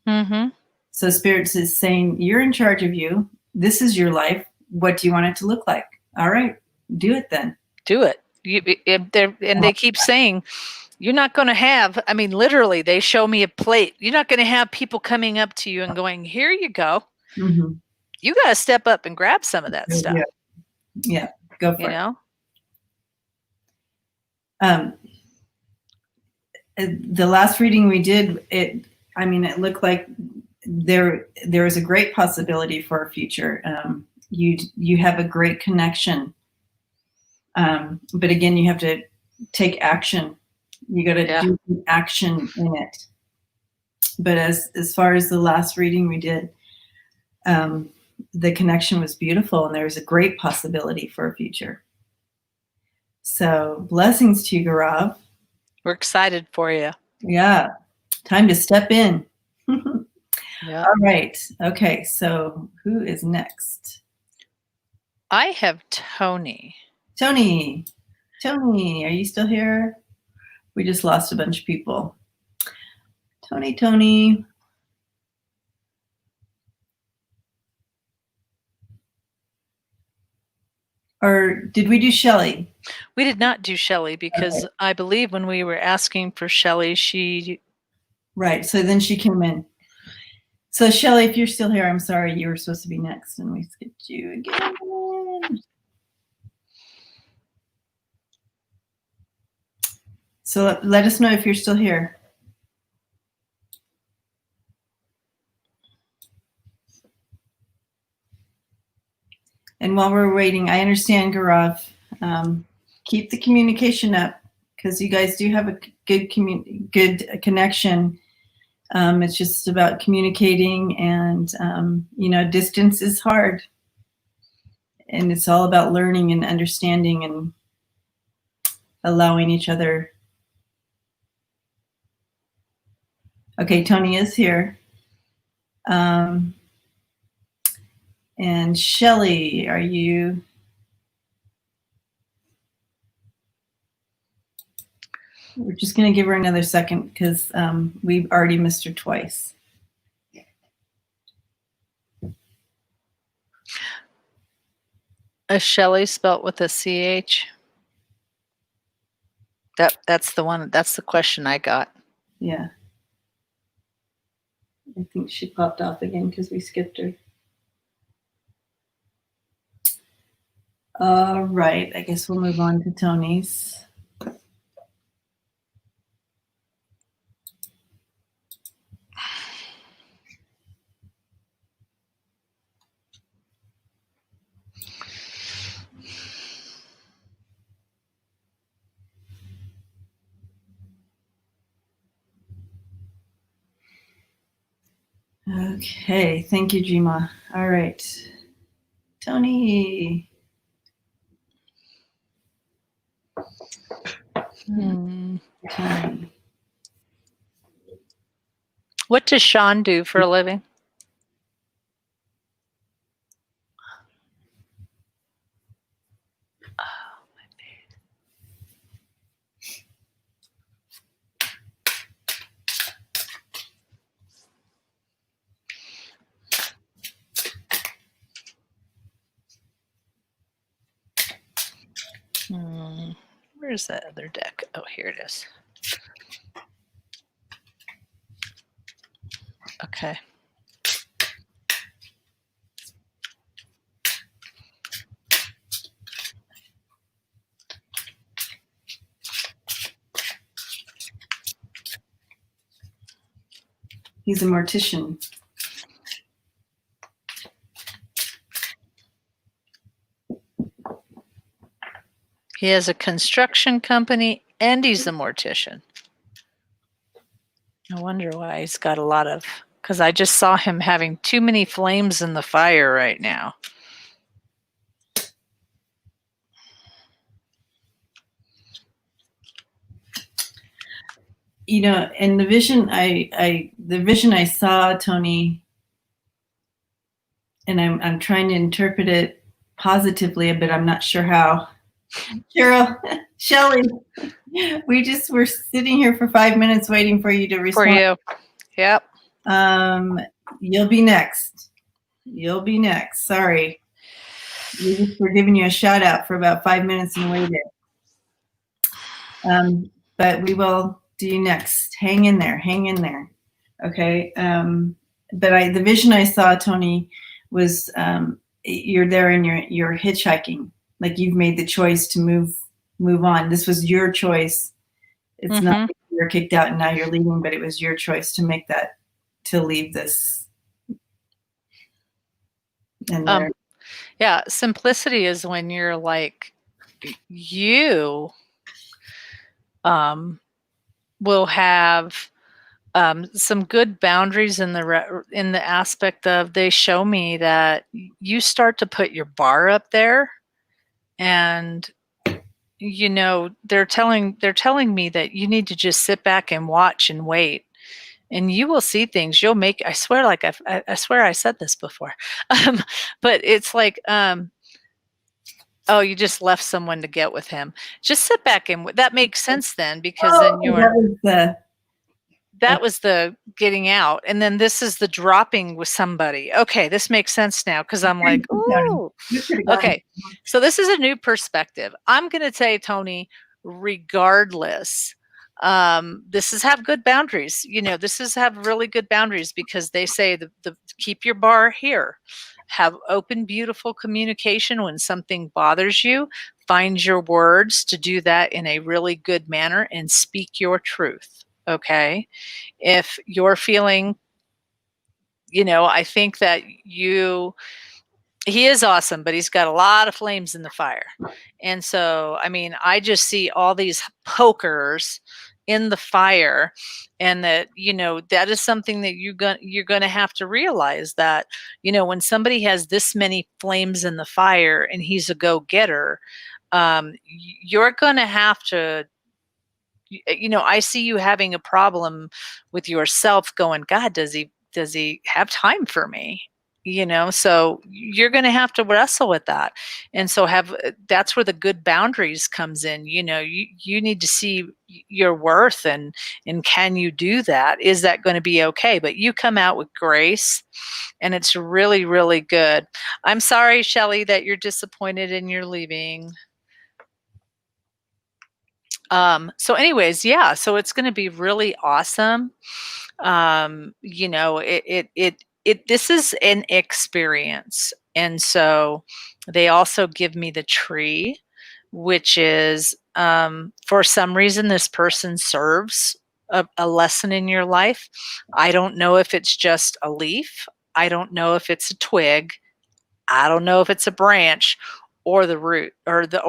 Mm-hmm. So Spirit is saying, you're in charge of you. This is your life. What do you want it to look like? All right, do it then. Do it. They keep saying, you're not going to have, I mean, literally, they show me a plate. You're not going to have people coming up to you and going, here you go. Mm-hmm. You got to step up and grab some of that stuff. Yeah, go for it. You know? The last reading we did, it looked like there is a great possibility for a future. You have a great connection. But again, you have to take action. You got to do action in it. But as far as the last reading we did, the connection was beautiful, and there was a great possibility for a future. So blessings to you, Gaurav. We're excited for you. Yeah. Time to step in. Yeah. All right. Okay. So who is next? I have Tony. Tony, are you still here? We just lost a bunch of people. Tony. Or did we do Shelley? We did not do Shelley because I believe when we were asking for Shelley, she... Right. So then she came in. So Shelley, if you're still here, I'm sorry. You were supposed to be next and we skipped you again. So let us know if you're still here. And while we're waiting, I understand, Gaurav, keep the communication up because you guys do have a good connection. It's just about communicating, and distance is hard, and it's all about learning and understanding and allowing each other. Okay, Tony is here. And Shelley, are you? We're just going to give her another second because we've already missed her twice. Is Shelley spelt with a CH? That's the one. That's the question I got. Yeah. I think she popped off again because we skipped her. All right. I guess we'll move on to Tony's. Okay, thank you, Jima. All right, Tony. Tony. What does Sean do for a living? Where's that other deck? Oh, here it is. Okay. He's a mortician. He has a construction company and he's a mortician. I wonder why he's got a lot of, because I just saw him having too many flames in the fire right now. And the vision I saw, Tony, and I'm trying to interpret it positively, but I'm not sure how. Cheryl, Shelley, we're sitting here for 5 minutes waiting for you to For respond. you. Yep. You'll be next. Sorry. We're giving you a shout out for about 5 minutes and waited. But we will do you next. Hang in there. Okay. But the vision I saw, Tony, was you're there and you're hitchhiking. Like you've made the choice to move on. This was your choice. It's not that you're kicked out and now you're leaving, but it was your choice to make that, to leave this. And yeah, simplicity is when you're like, you will have some good boundaries in the aspect of, they show me that you start to put your bar up there, and they're telling me that you need to just sit back and watch and wait, and you will see things. You'll make, I swear, like I swear I said this before, but it's like, oh, you just left someone to get with him. Just sit back, and that makes sense then, because then that was the getting out, and then this is the dropping with somebody. Okay, this makes sense now, because I'm like, ooh, okay. So this is a new perspective. I'm going to say, Tony, regardless, this is have good boundaries. This is have really good boundaries, because they say the keep your bar here. Have open, beautiful communication when something bothers you. Find your words to do that in a really good manner and speak your truth. Okay. If you're feeling, I think that he is awesome, but he's got a lot of flames in the fire. And so, I mean, I just see all these pokers in the fire, and that, that is something that you're going to have to realize, that, when somebody has this many flames in the fire and he's a go-getter, you're going to have to, I see you having a problem with yourself, going, God, does he have time for me? So you're going to have to wrestle with that. And so that's where the good boundaries comes in. You need to see your worth, and can you do that? Is that going to be okay? But you come out with grace, and it's really, really good. I'm sorry, Shelley, that you're disappointed and you're leaving. So anyways, yeah, so it's going to be really awesome. This is an experience. And so they also give me the tree, which is, for some reason, this person serves a lesson in your life. I don't know if it's just a leaf. I don't know if it's a twig. I don't know if it's a branch or the root, or the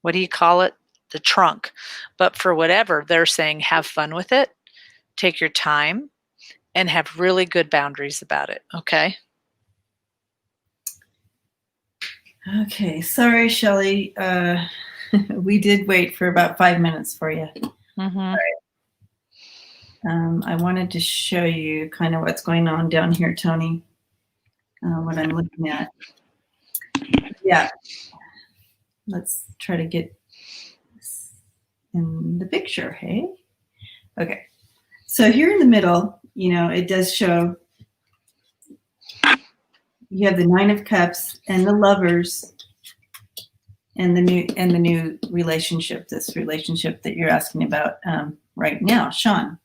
what do you call it? The trunk. But for whatever, they're saying, have fun with it, take your time, and have really good boundaries about it. Okay. Okay. Sorry, Shelley. We did wait for about 5 minutes for you. Mm-hmm. I wanted to show you kind of what's going on down here, Tony, what I'm looking at. Yeah. Let's try to get this in the picture, hey? Okay. So here in the middle, it does show you have the Nine of Cups and the Lovers and the new relationship, this relationship that you're asking about right now, Sean.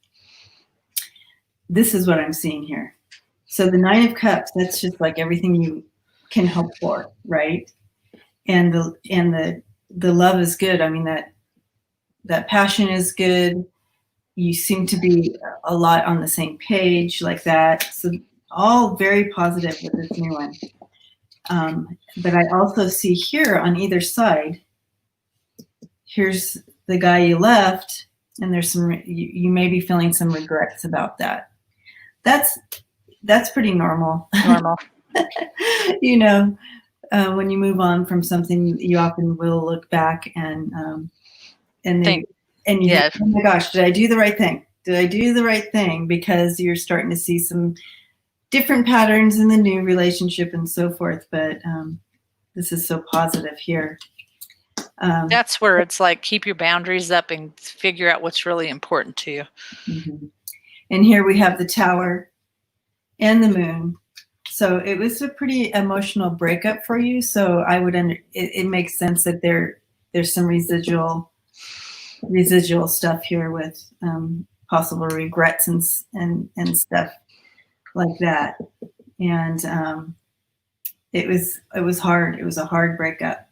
This is what I'm seeing here. So the Nine of Cups, that's just like everything you can hope for, right? And the love is good. I mean, that passion is good. You seem to be a lot on the same page, like that. So all very positive with this new one. But I also see here on either side, here's the guy you left, and there's you may be feeling some regrets about that. That's pretty normal. When you move on from something, you often will look back and you think, oh my gosh, did I do the right thing? Did I do the right thing? Because you're starting to see some different patterns in the new relationship and so forth. But this is so positive here. That's where it's like, keep your boundaries up and figure out what's really important to you. Mm-hmm. And here we have the Tower and the Moon. So it was a pretty emotional breakup for you. So I would it makes sense that there's some residual stuff here with possible regrets and stuff like that. And it was hard. It was a hard breakup,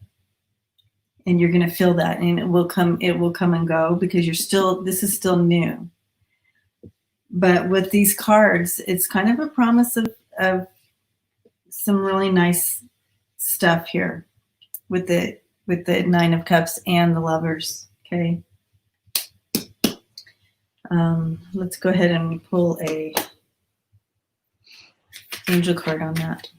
and you're going to feel that, and it will come and go, because this is still new. But with these cards, it's kind of a promise of some really nice stuff here with the Nine of Cups and the Lovers. Okay. Let's go ahead and pull a angel card on that.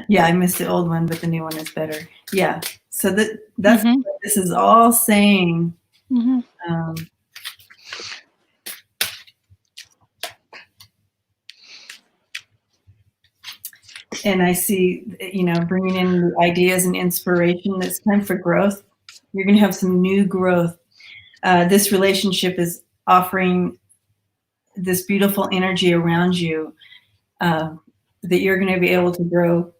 Yeah, I missed the old one, but the new one is better. Yeah. So that's what this is all saying. Mm-hmm. And I see, bringing in the ideas and inspiration. It's time for growth. You're going to have some new growth. This relationship is offering this beautiful energy around you that you're going to be able to grow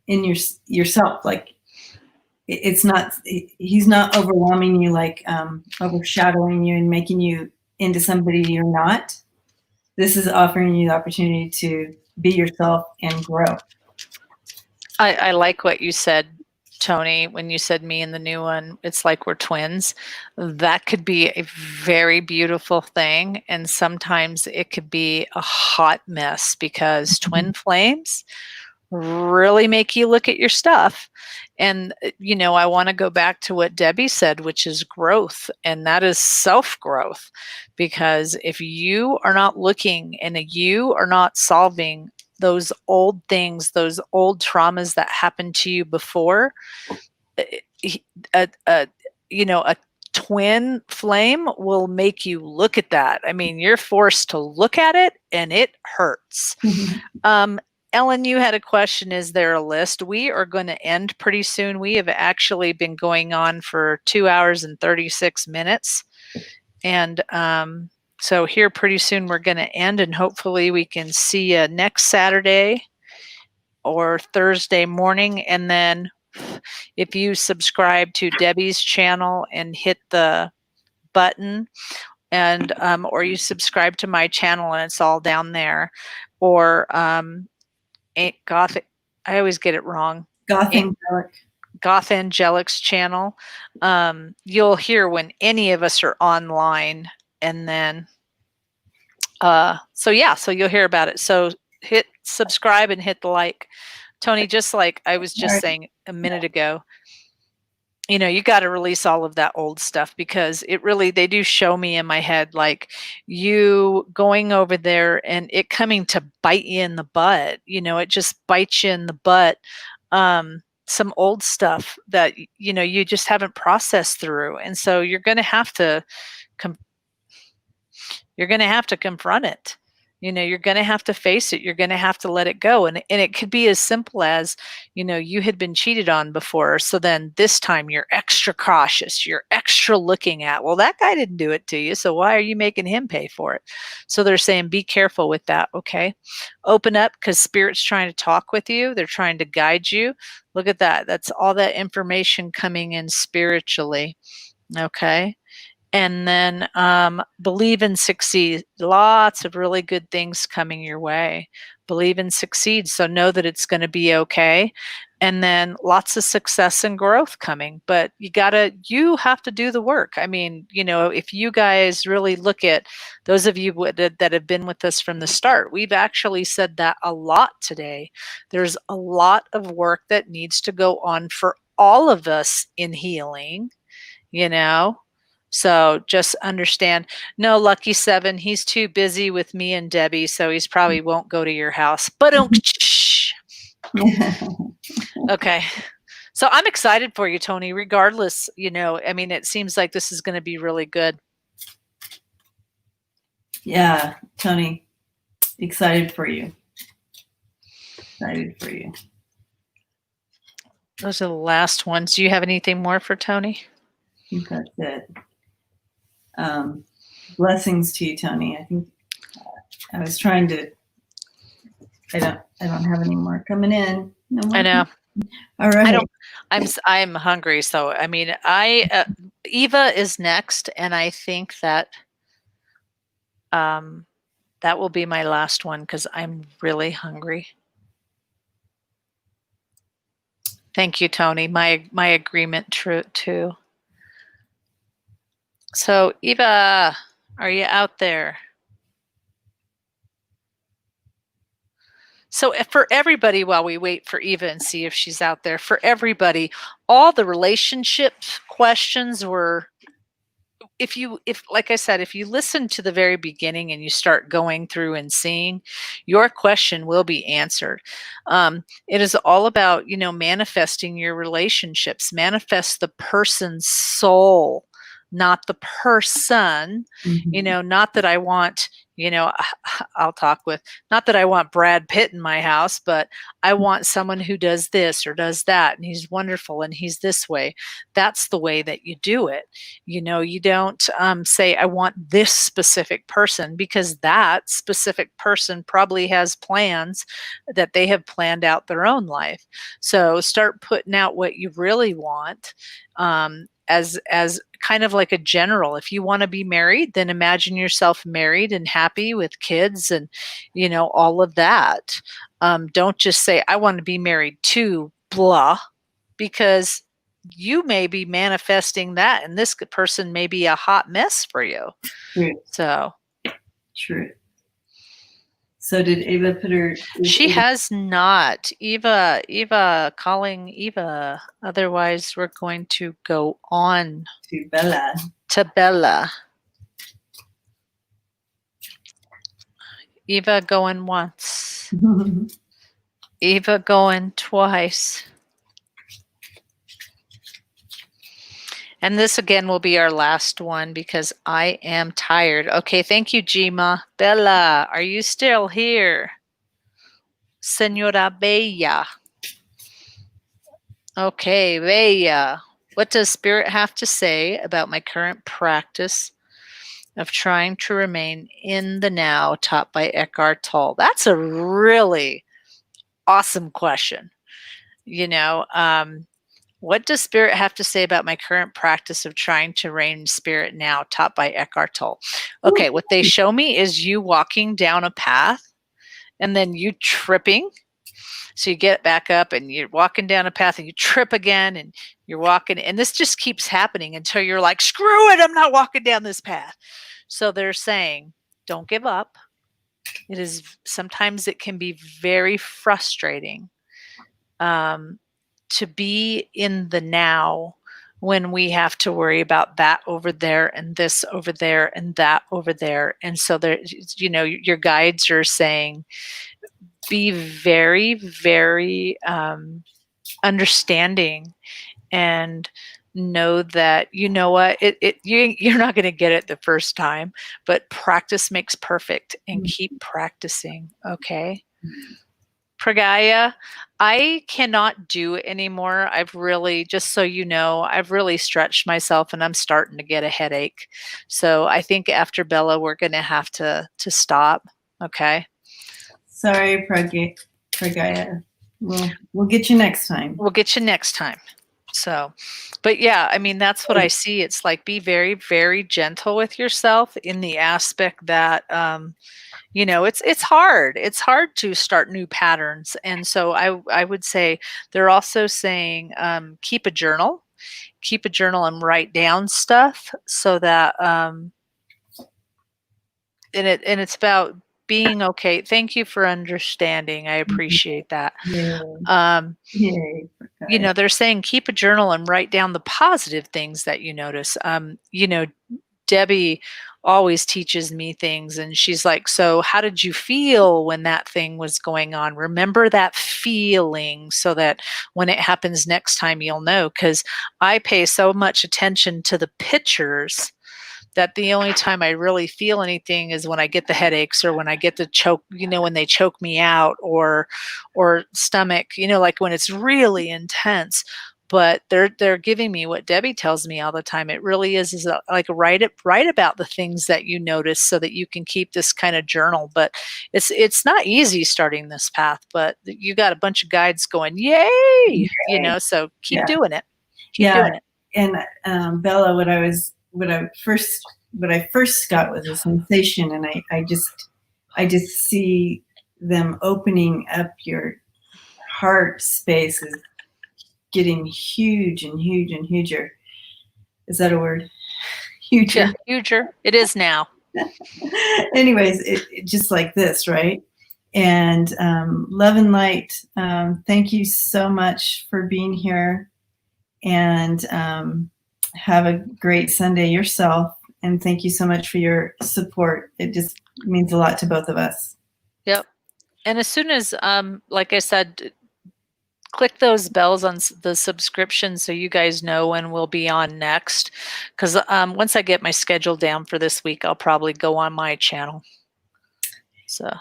in yourself. Like, he's not overwhelming you, like overshadowing you and making you into somebody you're not. This is offering you the opportunity to be yourself and grow. I like what you said, Tony, when you said me and the new one, it's like we're twins. That could be a very beautiful thing. And sometimes it could be a hot mess, because twin flames really make you look at your stuff. And, I want to go back to what Debbie said, which is growth. And that is self-growth. Because if you are not looking and you are not solving those old things, those old traumas that happened to you before, a twin flame will make you look at that. I mean, you're forced to look at it, and it hurts. Ellen, you had a question. Is there a list? We are going to end pretty soon. We have actually been going on for 2 hours and 36 minutes. And so here pretty soon we're going to end, and hopefully we can see you next Saturday or Thursday morning. And then if you subscribe to Debbie's channel and hit the button, and or you subscribe to my channel, and it's all down there, or Gothic, I always get it wrong. Gothangelik's channel. You'll hear when any of us are online, and then so you'll hear about it. So hit subscribe and hit the like. Tony, just like I was just saying a minute ago, you got to release all of that old stuff, because they do show me in my head, like you going over there and it coming to bite you in the butt. It just bites you in the butt. Some old stuff that, you just haven't processed through. And so you're going to have to confront it. You're going to have to face it. You're going to have to let it go. And it could be as simple as, you had been cheated on before. So then this time you're extra cautious. You're extra looking at, well, that guy didn't do it to you, so why are you making him pay for it? So they're saying, be careful with that. Okay. Open up, because Spirit's trying to talk with you. They're trying to guide you. Look at that. That's all that information coming in spiritually. Okay. And then believe and succeed. Lots of really good things coming your way. Believe and succeed. So know that it's going to be okay. And then lots of success and growth coming. But you have to do the work. I mean, if you guys really look at those of you that have been with us from the start, we've actually said that a lot today. There's a lot of work that needs to go on for all of us in healing, So just understand, no, Lucky 7, he's too busy with me and Debbie, so he's probably won't go to your house. But okay. So I'm excited for you, Tony, regardless, it seems like this is going to be really good. Yeah, Tony, excited for you. Excited for you. Those are the last ones. Do you have anything more for Tony? I think that's it. Blessings to you, Tony. I think I was trying to. I don't have any more coming in. No more. I know. All right. I'm hungry, so I mean, Eva is next, and I think that that will be my last one because I'm really hungry. Thank you, Tony. My agreement too. So Eva, are you out there? So for everybody, while we wait for Eva and see if she's out there, for everybody, all the relationship questions were, if like I said, if you listen to the very beginning and you start going through and seeing, your question will be answered. It is all about, manifesting your relationships, manifest the person's soul, not the person. Mm-hmm. Not that I want, I'll talk with, not that I want Brad Pitt in my house, but I want someone who does this or does that, and he's wonderful and he's this way. That's the way that you do it. You don't say, I want this specific person, because that specific person probably has plans that they have planned out their own life. So start putting out what you really want, as kind of like a general. If you want to be married, then imagine yourself married and happy with kids and, all of that. Don't just say, I want to be married to blah, because you may be manifesting that, and this person may be a hot mess for you. True. So True. So did Eva put her? She has not. Eva, calling Eva. Otherwise, we're going to go on to Bella. To Bella. Eva going once. Eva going twice. And this again will be our last one because I am tired. Okay, thank you, Jima. Bella, are you still here? Senora Bella. Okay, Bella. What does Spirit have to say about my current practice of trying to remain in the now taught by Eckhart Tolle? That's a really awesome question. What does Spirit have to say about my current practice of trying to reign in spirit now, taught by Eckhart Tolle? Okay, what they show me is you walking down a path and then you tripping. So you get back up and you're walking down a path and you trip again and you're walking. And this just keeps happening until you're like, screw it, I'm not walking down this path. So they're saying, don't give up. Sometimes it can be very frustrating. To be in the now when we have to worry about that over there and this over there and that over there. And so there, your guides are saying, be very, very understanding, and know that, what, you're not going to get it the first time, but practice makes perfect, and keep practicing. Okay. Pragaya, I cannot do it anymore. I've really, just so you know, I've really stretched myself and I'm starting to get a headache. So I think after Bella, we're going to have to stop. Okay. Sorry, Pragaya. We'll get you next time. We'll get you next time. So, but yeah, I mean, that's what I see. It's like, be very, very gentle with yourself in the aspect that, it's hard. It's hard to start new patterns. And so I would say they're also saying, keep a journal and write down stuff so that, and it's about being okay. Thank you for understanding. I appreciate that. They're saying keep a journal and write down the positive things that you notice. Debbie always teaches me things, and she's like, so how did you feel when that thing was going on? Remember that feeling so that when it happens next time, you'll know. Because I pay so much attention to the pictures that the only time I really feel anything is when I get the headaches or when I get the choke, when they choke me out, or stomach, like when it's really intense. But they're giving me what Debbie tells me all the time. It really is like write about the things that you notice so that you can keep this kind of journal. But it's not easy starting this path, but you got a bunch of guides going, yay, so keep Yeah. doing it. Keep Yeah. doing it. And Bella, what I first got was a sensation, and I just see them opening up your heart spaces, getting huge and huge and huger. Is that a word? Huger. Yeah, huger. It is now. Anyways, it just like this, right? And love and light. Thank you so much for being here, and have a great Sunday yourself. And thank you so much for your support. It just means a lot to both of us. Yep. And as soon as, like I said, click those bells on the subscription so you guys know when we'll be on next. Because once I get my schedule down for this week, I'll probably go on my channel. So.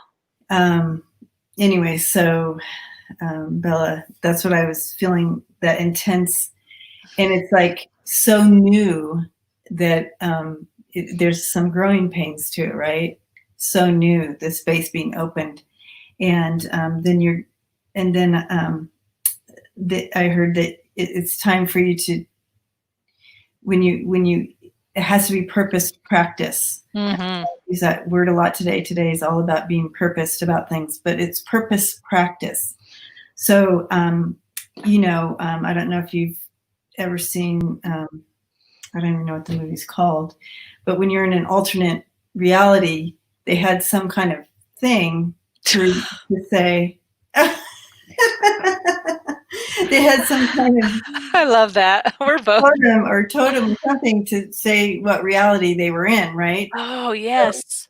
Anyway, so Bella, that's what I was feeling, that intense. And it's like so new that there's some growing pains to it, right? So new, the space being opened. And then I heard that it's time for you to, it has to be purposed practice. Mm-hmm. I use that word a lot today. Today is all about being purposed about things, but it's purpose practice. So, I don't know if you've ever seen, I don't even know what the movie's called, but when you're in an alternate reality, they had some kind of thing to say, they had some kind of I love that. We're both totem or something to say what reality they were in, right? Oh, yes.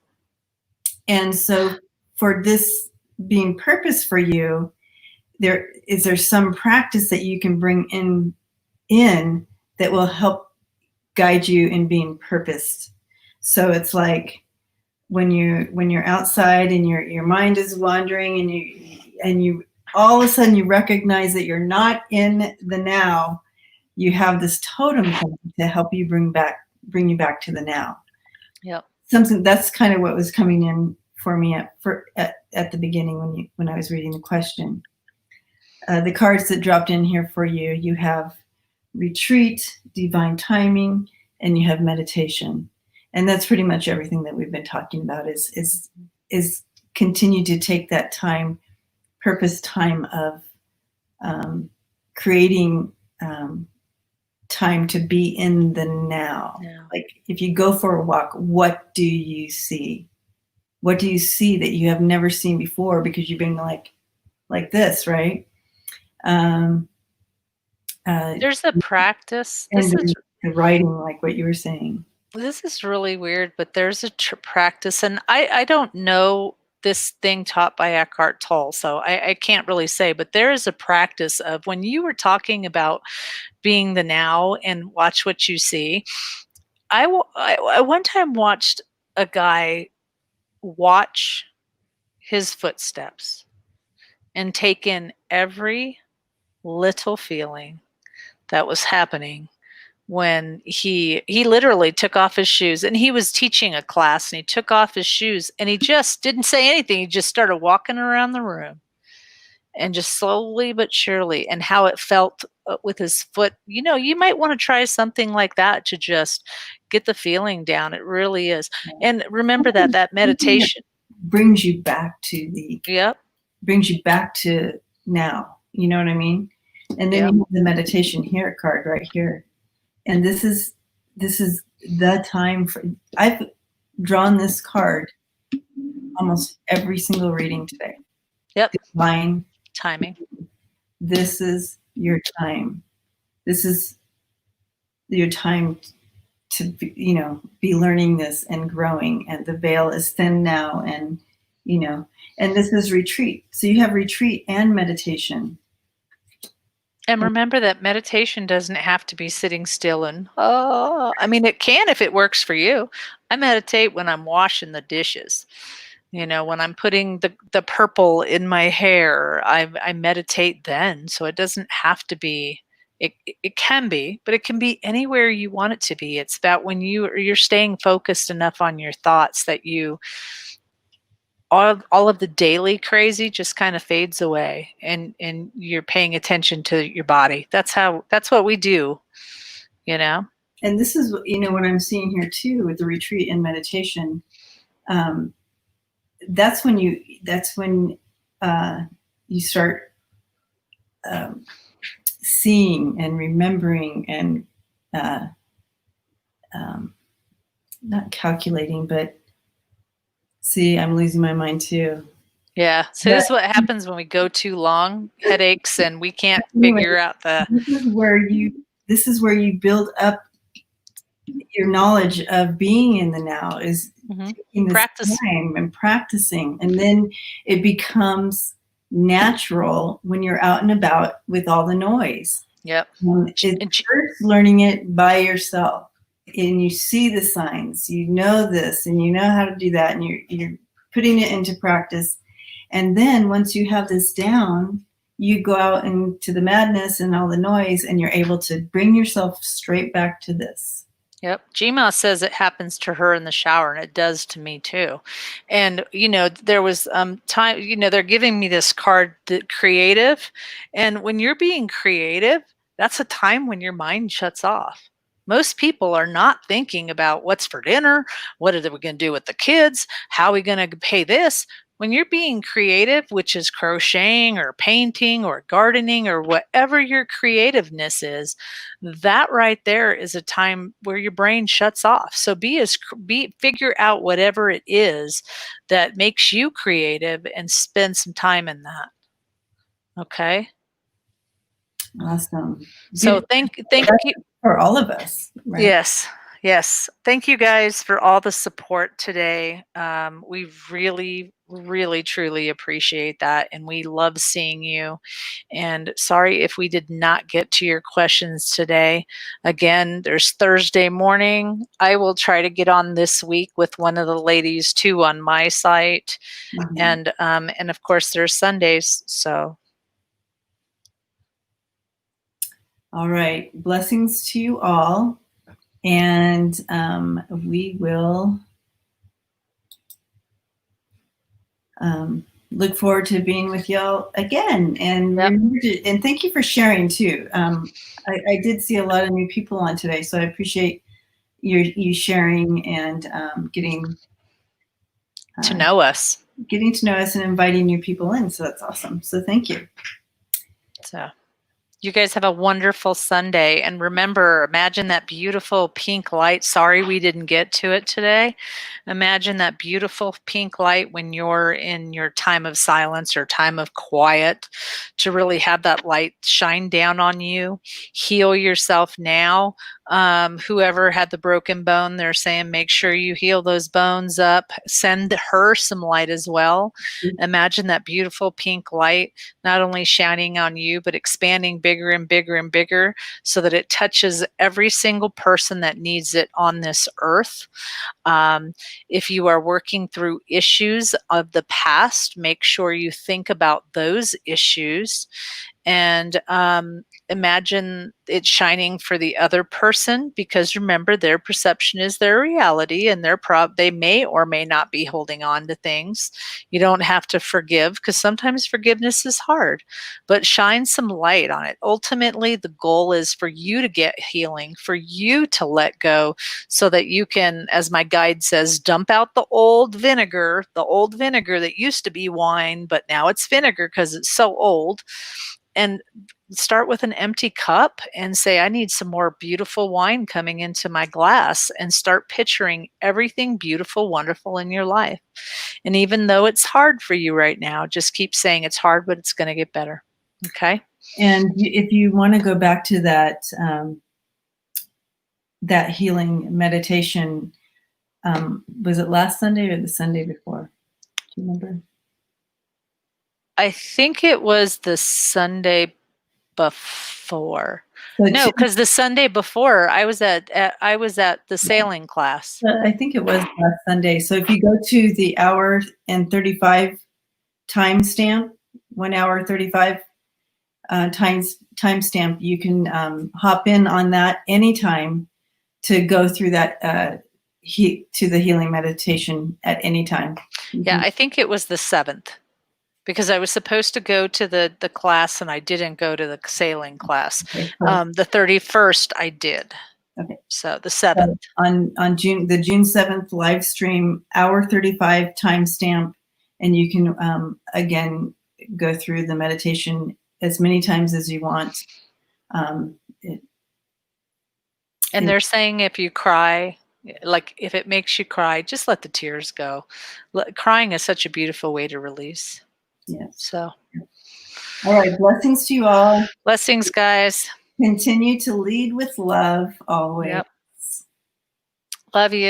And so for this being purpose for you, there some practice that you can bring in that will help guide you in being purposed. So it's like when you're outside and your mind is wandering, and you all of a sudden you recognize that you're not in the now, you have this totem thing to help you bring you back to the now. Yep. Something that's kind of what was coming in for me at the beginning when I was reading the question. The cards that dropped in here for you, you have retreat, divine timing, and you have meditation. And that's pretty much everything that we've been talking about is continue to take that time, purpose time of creating time to be in the now. Yeah. Like if you go for a walk, what do you see? What do you see that you have never seen before because you've been like this, right? There's a practice. And the writing, like what you were saying. This is really weird, but there's a practice, and I don't know this thing taught by Eckhart Tolle, so I can't really say, but there is a practice of when you were talking about being the now and watch what you see. I one time watched a guy watch his footsteps and take in every little feeling that was happening when he literally took off his shoes, and he was teaching a class, and he took off his shoes and he just didn't say anything. He just started walking around the room, and just slowly but surely, and how it felt with his foot. You might want to try something like that to just get the feeling down. It really is. And remember that meditation brings you back to yep. Brings you back to now. You know what I mean? And then you have the meditation here card right here. And this is the time for, I've drawn this card almost every single reading today. Yep. Divine timing. This is your time. This is your time to be learning this and growing, and the veil is thin now, and and this is retreat. So you have retreat and meditation. And remember that meditation doesn't have to be sitting still and, oh, I mean, it can if it works for you. I meditate when I'm washing the dishes. When I'm putting the purple in my hair, I meditate then. So it doesn't have to be, it can be, but it can be anywhere you want it to be. It's about when you're staying focused enough on your thoughts that all of the daily crazy just kind of fades away, and you're paying attention to your body. That's what we do. And this is, what I'm seeing here too with the retreat and meditation. That's when you start seeing and remembering and not calculating, but see, I'm losing my mind too. Yeah. So this is what happens when we go too long, headaches, and we can't figure out this is where you build up your knowledge of being in the now, is taking this time and practicing, and then it becomes natural when you're out and about with all the noise. Yep. It's first learning it by yourself, and you see the signs, you know this, and you know how to do that, and you're putting it into practice. And then once you have this down, you go out into the madness and all the noise, and you're able to bring yourself straight back to this. Yep. Gma says it happens to her in the shower, and it does to me too. And, there was time, they're giving me this card, that creative. And when you're being creative, that's a time when your mind shuts off. Most people are not thinking about what's for dinner, what are we going to do with the kids, how are we going to pay this. When you're being creative, which is crocheting or painting or gardening or whatever your creativeness is, that right there is a time where your brain shuts off. So figure out whatever it is that makes you creative and spend some time in that. Okay. Awesome. So thank you for all of us. Right? Yes. Thank you guys for all the support today. We really, really, truly appreciate that. And we love seeing you. And sorry if we did not get to your questions today. Again, there's Thursday morning. I will try to get on this week with one of the ladies too on my site. And of course there's Sundays. So. All right. Blessings to you all. And we will look forward to being with y'all again. And and thank you for sharing too. I did see a lot of new people on today, so I appreciate you sharing and getting to know us. Getting to know us and inviting new people in. So that's awesome. So thank you. So. You guys have a wonderful Sunday. And remember, imagine that beautiful pink light. Sorry we didn't get to it today. Imagine that beautiful pink light when you're in your time of silence or time of quiet, to really have that light shine down on you. Heal yourself now. Whoever had the broken bone, they're saying make sure you heal those bones up. Send her some light as well. Imagine that beautiful pink light not only shining on you, but expanding bigger and bigger and bigger, so that it touches every single person that needs it on this earth. If you are working through issues of the past, make sure you think about those issues, and imagine it shining for the other person, because remember, their perception is their reality, and they may or may not be holding on to things. You don't have to forgive, because sometimes forgiveness is hard, but shine some light on it. Ultimately, the goal is for you to get healing, for you to let go, so that you can, as my guide says, dump out the old vinegar that used to be wine, but now it's vinegar because it's so old. And start with an empty cup and say, I need some more beautiful wine coming into my glass, and start picturing everything beautiful, wonderful in your life. And even though it's hard for you right now, just keep saying it's hard, but it's going to get better. Okay. And if you want to go back to that, that healing meditation, was it last Sunday or the Sunday before? Do you remember? I think it was the Sunday before. So No, because the Sunday before I was at the sailing class. I think it was last Sunday. So if you go to the hour and 35 timestamp, 1 hour 35 timestamp, you can hop in on that anytime to go through that to the healing meditation at any time. Yeah, I think it was the 7th. Because I was supposed to go to the class and I didn't go to the sailing class. Okay, The 31st I did. Okay. So the 7th. So on June 7th live stream, hour 35 timestamp, and you can again go through the meditation as many times as you want. And they're saying if you cry, like if it makes you cry, just let the tears go. Crying is such a beautiful way to release. Yes. So. All right. Blessings to you all. Blessings, guys. Continue to lead with love always. Yep. Love you.